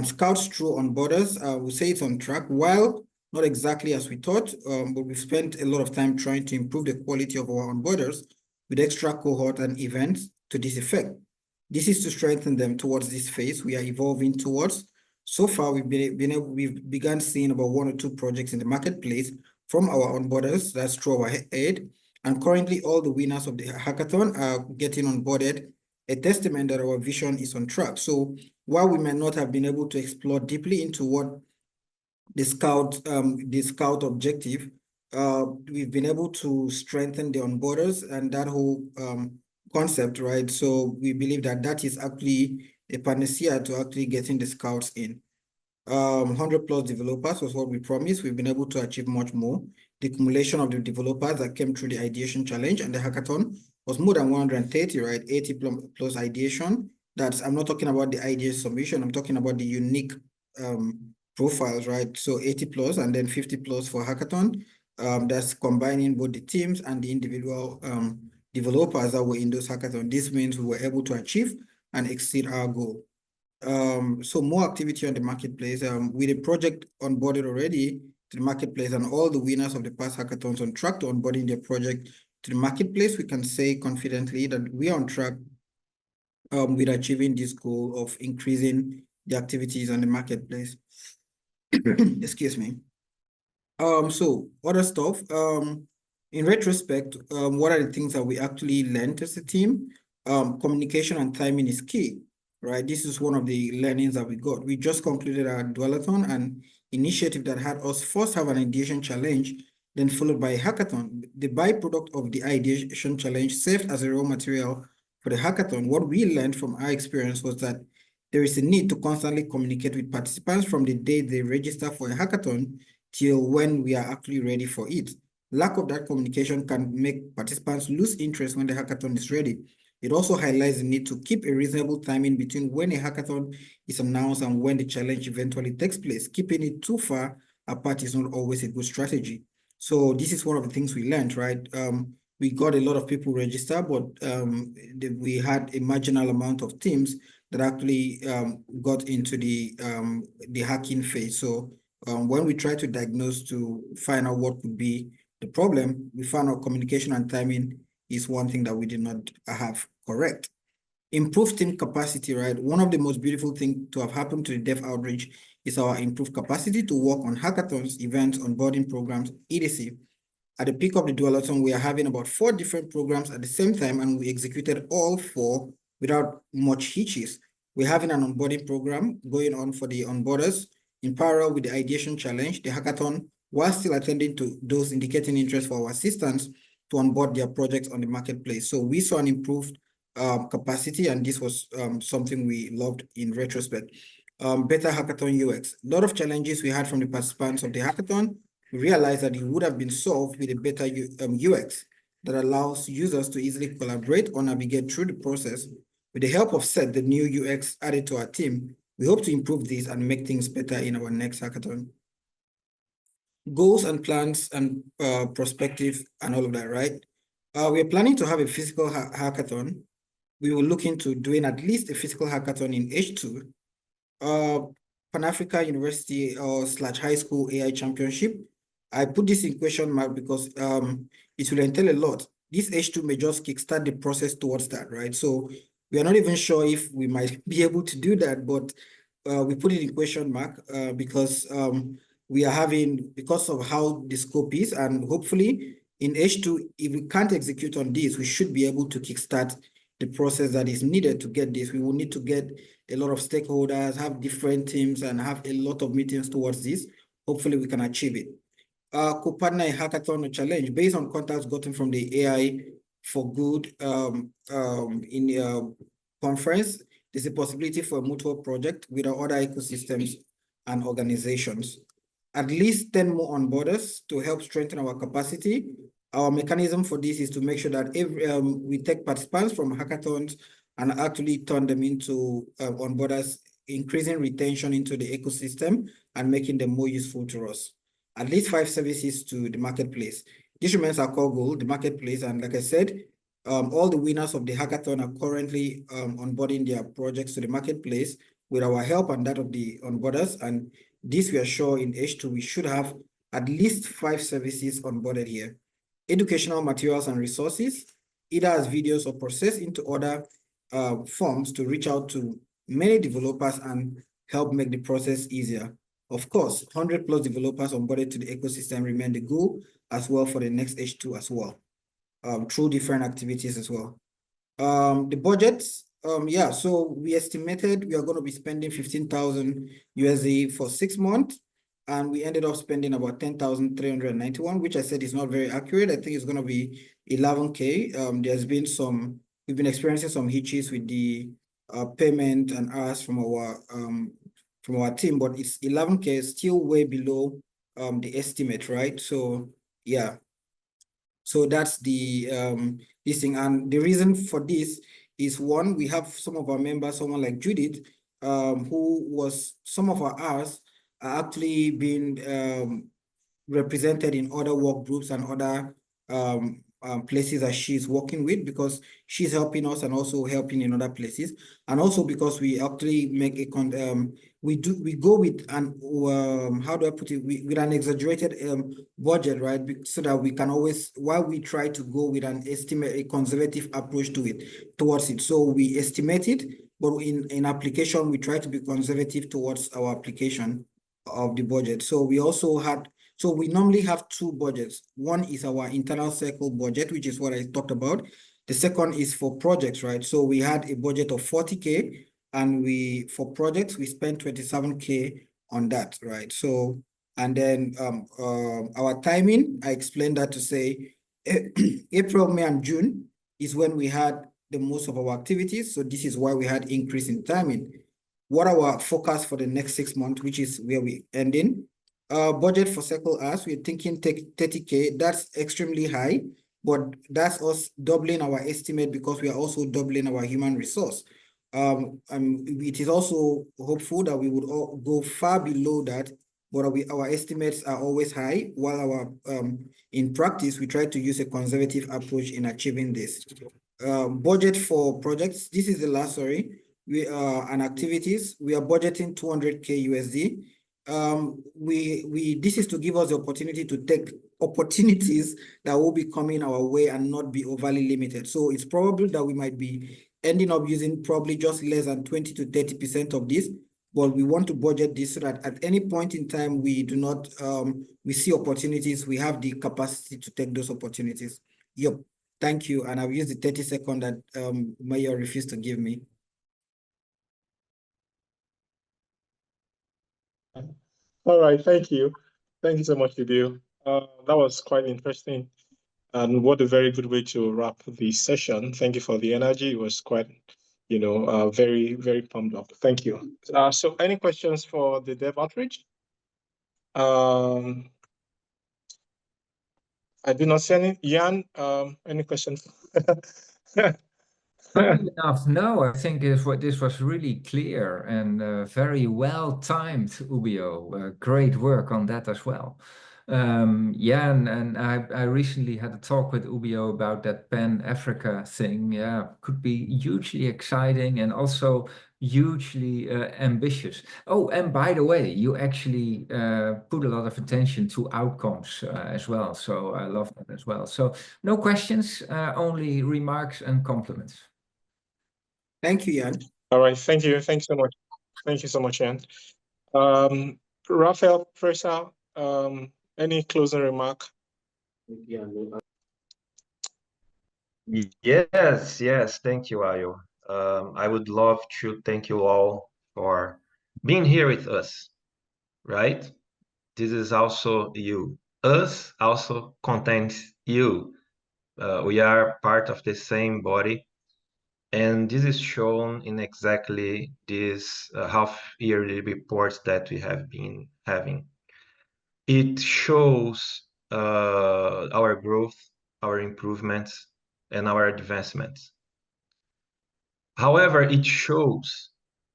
Scouts through on borders, we say it's on track, while not exactly as we thought, but we've spent a lot of time trying to improve the quality of our onboarders with extra cohort and events to this effect. This is to strengthen them towards this phase we are evolving towards. So far, we've begun seeing about 1 or 2 projects in the marketplace from our onboarders. That's through our head. And currently, all the winners of the hackathon are getting onboarded, a testament that our vision is on track. So while we may not have been able to explore deeply into what the scout objective, we've been able to strengthen the onboarders and that whole concept, right? So we believe that that is actually a panacea to actually getting the scouts in. 100+ developers was what we promised. We've been able to achieve much more. The accumulation of the developers that came through the ideation challenge and the hackathon was more than 130, right? 80 plus ideation. I'm not talking about the idea submission. I'm talking about the unique profiles, right? So 80 plus and then 50 plus for hackathon. That's combining both the teams and the individual developers that were in those hackathons. This means we were able to achieve and exceed our goal. So more activity on the marketplace. With a project onboarded already to the marketplace and all the winners of the past hackathons on track to onboarding their project to the marketplace, we can say confidently that we are on track with achieving this goal of increasing the activities on the marketplace. Excuse me. So other stuff. In retrospect, what are the things that we actually learned as a team? Communication and timing is key, right? This is one of the learnings that we got. We just concluded our dwellathon, an initiative that had us first have an ideation challenge, then followed by a hackathon. The byproduct of the ideation challenge served as a raw material for the hackathon. What we learned from our experience was that there is a need to constantly communicate with participants from the day they register for a hackathon till when we are actually ready for it. Lack of that communication can make participants lose interest when the hackathon is ready. It also highlights the need to keep a reasonable timing between when a hackathon is announced and when the challenge eventually takes place. Keeping it too far apart is not always a good strategy. So this is one of the things we learned, right? We got a lot of people register, but we had a marginal amount of teams that actually got into the hacking phase. So when we try to diagnose to find out what could be the problem, we found out communication and timing is one thing that we did not have correct. Improved team capacity, right? One of the most beautiful things to have happened to the Dev Outreach is our improved capacity to work on hackathons, events, onboarding programs, etc. At the peak of the dwellathon, we are having about 4 different programs at the same time, and we executed all 4 without much hitches. We're having an onboarding program going on for the onboarders in parallel with the ideation challenge, the hackathon, while still attending to those indicating interest for our assistants to onboard their projects on the marketplace. So we saw an improved capacity, and this was something we loved in retrospect. Better hackathon UX. A lot of challenges we had from the participants of the hackathon. We realized that it would have been solved with a better UX that allows users to easily collaborate or navigate through the process. With the help of SET, the new UX added to our team, we hope to improve this and make things better in our next hackathon. Goals and plans and perspective and all of that, right? We are planning to have a physical hackathon. We will look into doing at least a physical hackathon in H2. Pan-Africa University or / high school AI championship. I put this in question mark because it will entail a lot. This H2 may just kickstart the process towards that, right? So we are not even sure if we might be able to do that, but we put it in question mark because we are having, because of how the scope is, and hopefully in H2, if we can't execute on this, we should be able to kickstart the process that is needed to get this. We will need to get a lot of stakeholders, have different teams, and have a lot of meetings towards this. Hopefully we can achieve it. Co-partner hackathon challenge based on contacts gotten from the AI for Good in the conference. There's a possibility for a mutual project with our other ecosystems and organizations. At least 10 more onboarders to help strengthen our capacity. Our mechanism for this is to make sure that we take participants from hackathons and actually turn them into onboarders, increasing retention into the ecosystem and making them more useful to us. At least 5 services to the marketplace. This remains our core goal, the marketplace. And like I said, all the winners of the hackathon are currently onboarding their projects to the marketplace with our help and that of the onboarders. And this we are sure in H2, we should have at least 5 services onboarded here. Educational materials and resources, either as videos or processed into other forms to reach out to many developers and help make the process easier. Of course, 100+ developers onboarded to the ecosystem remain the goal as well for the next H2 as well, through different activities as well. The budgets, yeah, so we estimated we are going to be spending 15,000 USD for 6 months, and we ended up spending about 10,391, which I said is not very accurate. I think it's going to be 11K. There's been we've been experiencing some hitches with the payment and hours from our team, but it's 11K, still way below the estimate, right? So yeah, so that's the this thing. And the reason for this is, one, we have some of our members, someone like Judith, who was, some of our hours are actually being represented in other work groups and other places that she's working with, because she's helping us and also helping in other places, and also because we actually make a we go with an how do I put it, with an exaggerated budget, right? So that we can always, while we try to go with an estimate, a conservative approach to it, towards it. So we estimate it, but in application we try to be conservative towards our application of the budget. So we also had, so we normally have 2 budgets. One is our internal circle budget, which is what I talked about. The second is for projects, right? So we had a budget of 40K, and for projects, we spent 27K on that, right? So, and then our timing, I explained that to say April, May, and June is when we had the most of our activities. So this is why we had increase in timing. What our forecast for the next 6 months, which is where we ending. Budget for Circle Us, we're thinking 30K. That's extremely high, but that's us doubling our estimate because we are also doubling our human resource. It is also hopeful that we would all go far below that, but our estimates are always high, while our in practice, we try to use a conservative approach in achieving this. Budget for projects, this is the last, sorry, and activities, we are budgeting 200K USD. This is to give us the opportunity to take opportunities that will be coming our way and not be overly limited. So it's probable that we might be ending up using probably just less than 20 to 30% of this, but we want to budget this so that at any point in time we do not we see opportunities, we have the capacity to take those opportunities. Yep, thank you. And I've used the 30 seconds that Mayor refused to give me. All right, thank you. Thank you so much, Ibu. That was quite interesting. And what a very good way to wrap the session. Thank you for the energy. It was quite, very, very pumped up. Thank you. So any questions for the dev outreach? I do not see any. Jan, any questions? Funny enough, no, I think this was really clear and very well timed, Ubio. Great work on that as well. Yeah, and I recently had a talk with Ubio about that Pan-Africa thing. Yeah, could be hugely exciting and also hugely ambitious. Oh, and by the way, you actually put a lot of attention to outcomes as well. So I love that as well. So no questions, only remarks and compliments. Thank you, Jan. All right, thank you. Thanks so much. Thank you so much, Jan. Rafael, Presa, any closing remark? Yes, thank you, Ayo. I would love to thank you all for being here with us, right? This is also you. Us also contains you. We are part of the same body, and this is shown in exactly this half-yearly reports that we have been having. It shows our growth, our improvements, and our advancements. However, it shows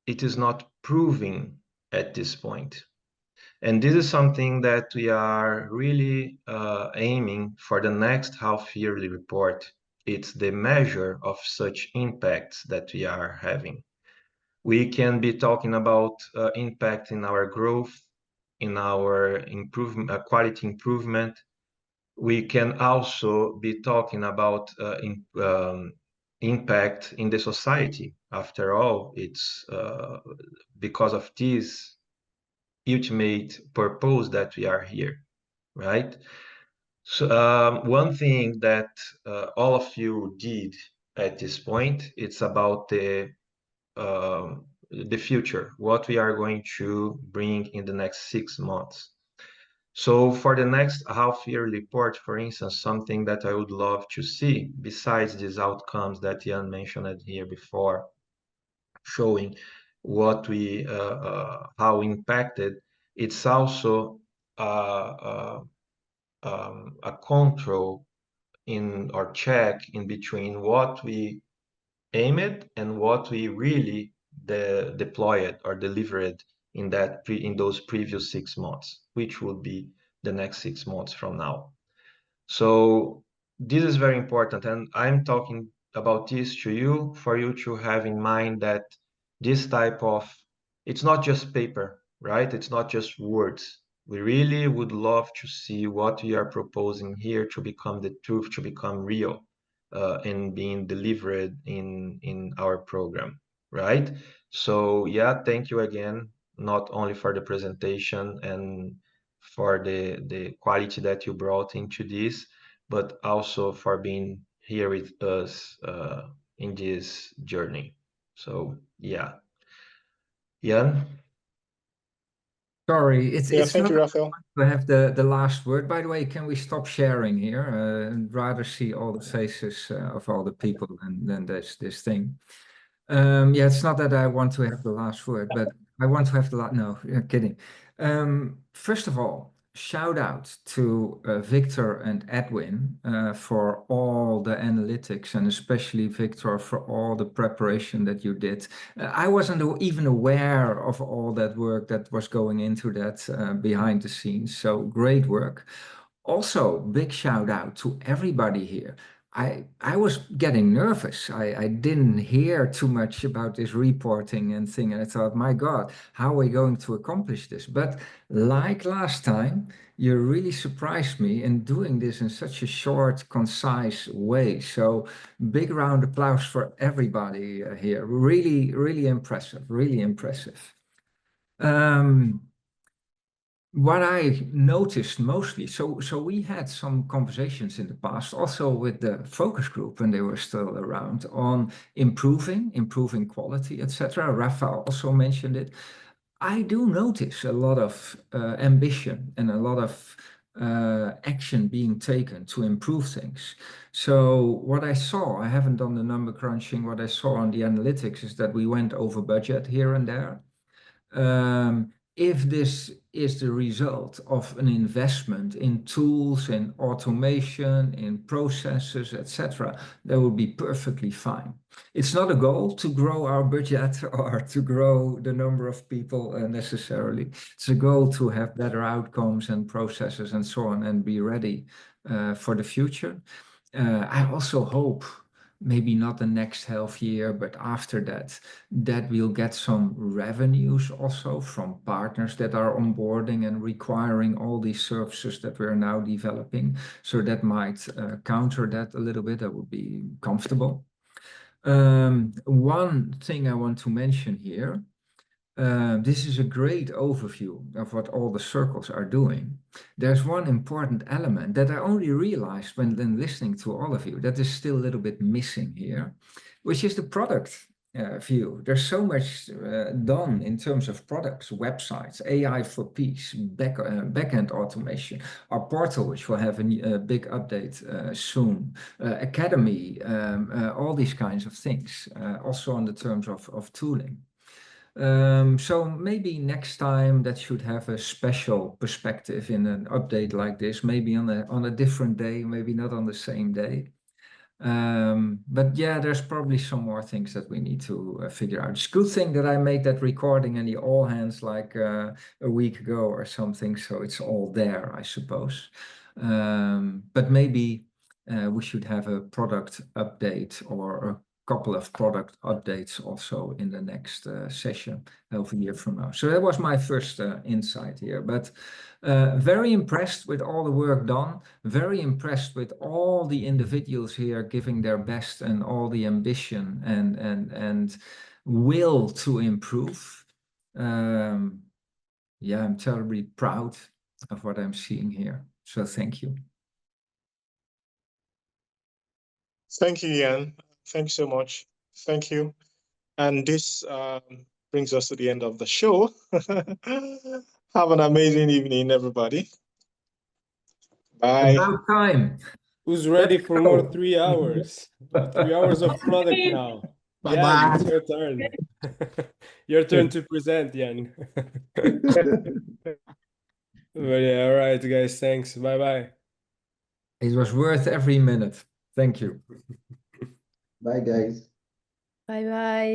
it is not proving at this point. And this is something that we are really aiming for the next half-yearly report. It's the measure of such impacts that we are having. We can be talking about impact in our growth, in our improvement, quality improvement. We can also be talking about impact in the society. After all, it's because of this ultimate purpose that we are here, right? So one thing that all of you did at this point, it's about the future, what we are going to bring in the next 6 months. So for the next half-year report, for instance, something that I would love to see, besides these outcomes that Jan mentioned here before, showing what we, how impacted, it's also a control in or check in between what we aimed and what we really deployed or delivered in those previous 6 months, which would be the next 6 months from now. So this is very important, and I'm talking about this to you for you to have in mind that this type of, it's not just paper, right? It's not just words. We really would love to see what we are proposing here to become the truth, to become real, and being delivered in our program, right? So yeah, thank you again, not only for the presentation and for the quality that you brought into this, but also for being here with us in this journey. So yeah, Jan. Sorry, it's thank not you, Rafael. to have the last word. By the way, can we stop sharing here? I'd rather see all the faces of all the people than this thing. Yeah, it's not that I want to have the last word, but I want to have the last. No, you're kidding. First of all, shout out to Victor and Edwin for all the analytics, and especially Victor for all the preparation that you did. I wasn't even aware of all that work that was going into that behind the scenes. So great work. Also, big shout out to everybody here. I was getting nervous. I didn't hear too much about this reporting and thing, and I thought, my God, how are we going to accomplish this? But like last time, you really surprised me in doing this in such a short, concise way. So big round of applause for everybody here. Really, really impressive. Really impressive. What I noticed mostly, so we had some conversations in the past, also with the focus group when they were still around, on improving quality, etc. Rafael also mentioned it. I do notice a lot of ambition and a lot of action being taken to improve things. So what I saw, I haven't done the number crunching, what I saw on the analytics is that we went over budget here and there. if this is the result of an investment in tools, in automation, in processes, etc., that would be perfectly fine. It's not a goal to grow our budget or to grow the number of people necessarily. It's a goal to have better outcomes and processes and so on and be ready for the future. I also hope, maybe not the next half year, but after that we'll get some revenues also from partners that are onboarding and requiring all these services that we're now developing. So that might counter that a little bit. That would be comfortable. One thing I want to mention here, this is a great overview of what all the circles are doing. There's one important element that I only realized when listening to all of you that is still a little bit missing here, which is the product view. There's so much done in terms of products, websites, AI for peace, backend automation, our portal, which will have a big update soon, academy, all these kinds of things, also on the terms of tooling. So maybe next time that should have a special perspective in an update like this, maybe on a different day, maybe not on the same day. But yeah, there's probably some more things that we need to figure out. It's a good thing that I made that recording in the all hands like a week ago or something, so it's all there, I suppose. But maybe we should have a product update or a couple of product updates also in the next session of a year from now. So that was my first insight here, but very impressed with all the work done, very impressed with all the individuals here giving their best and all the ambition and will to improve. Yeah, I'm terribly proud of what I'm seeing here. So thank you. Thank you, Jan. Thank you so much. Thank you. And this brings us to the end of the show. Have an amazing evening, everybody. Bye. About time. Who's ready Let's for go. more 3 hours? 3 hours of product now. Jan, it's your turn. Your turn to present, Jan. But yeah, all right, guys. Thanks. Bye-bye. It was worth every minute. Thank you. Bye, guys. Bye bye.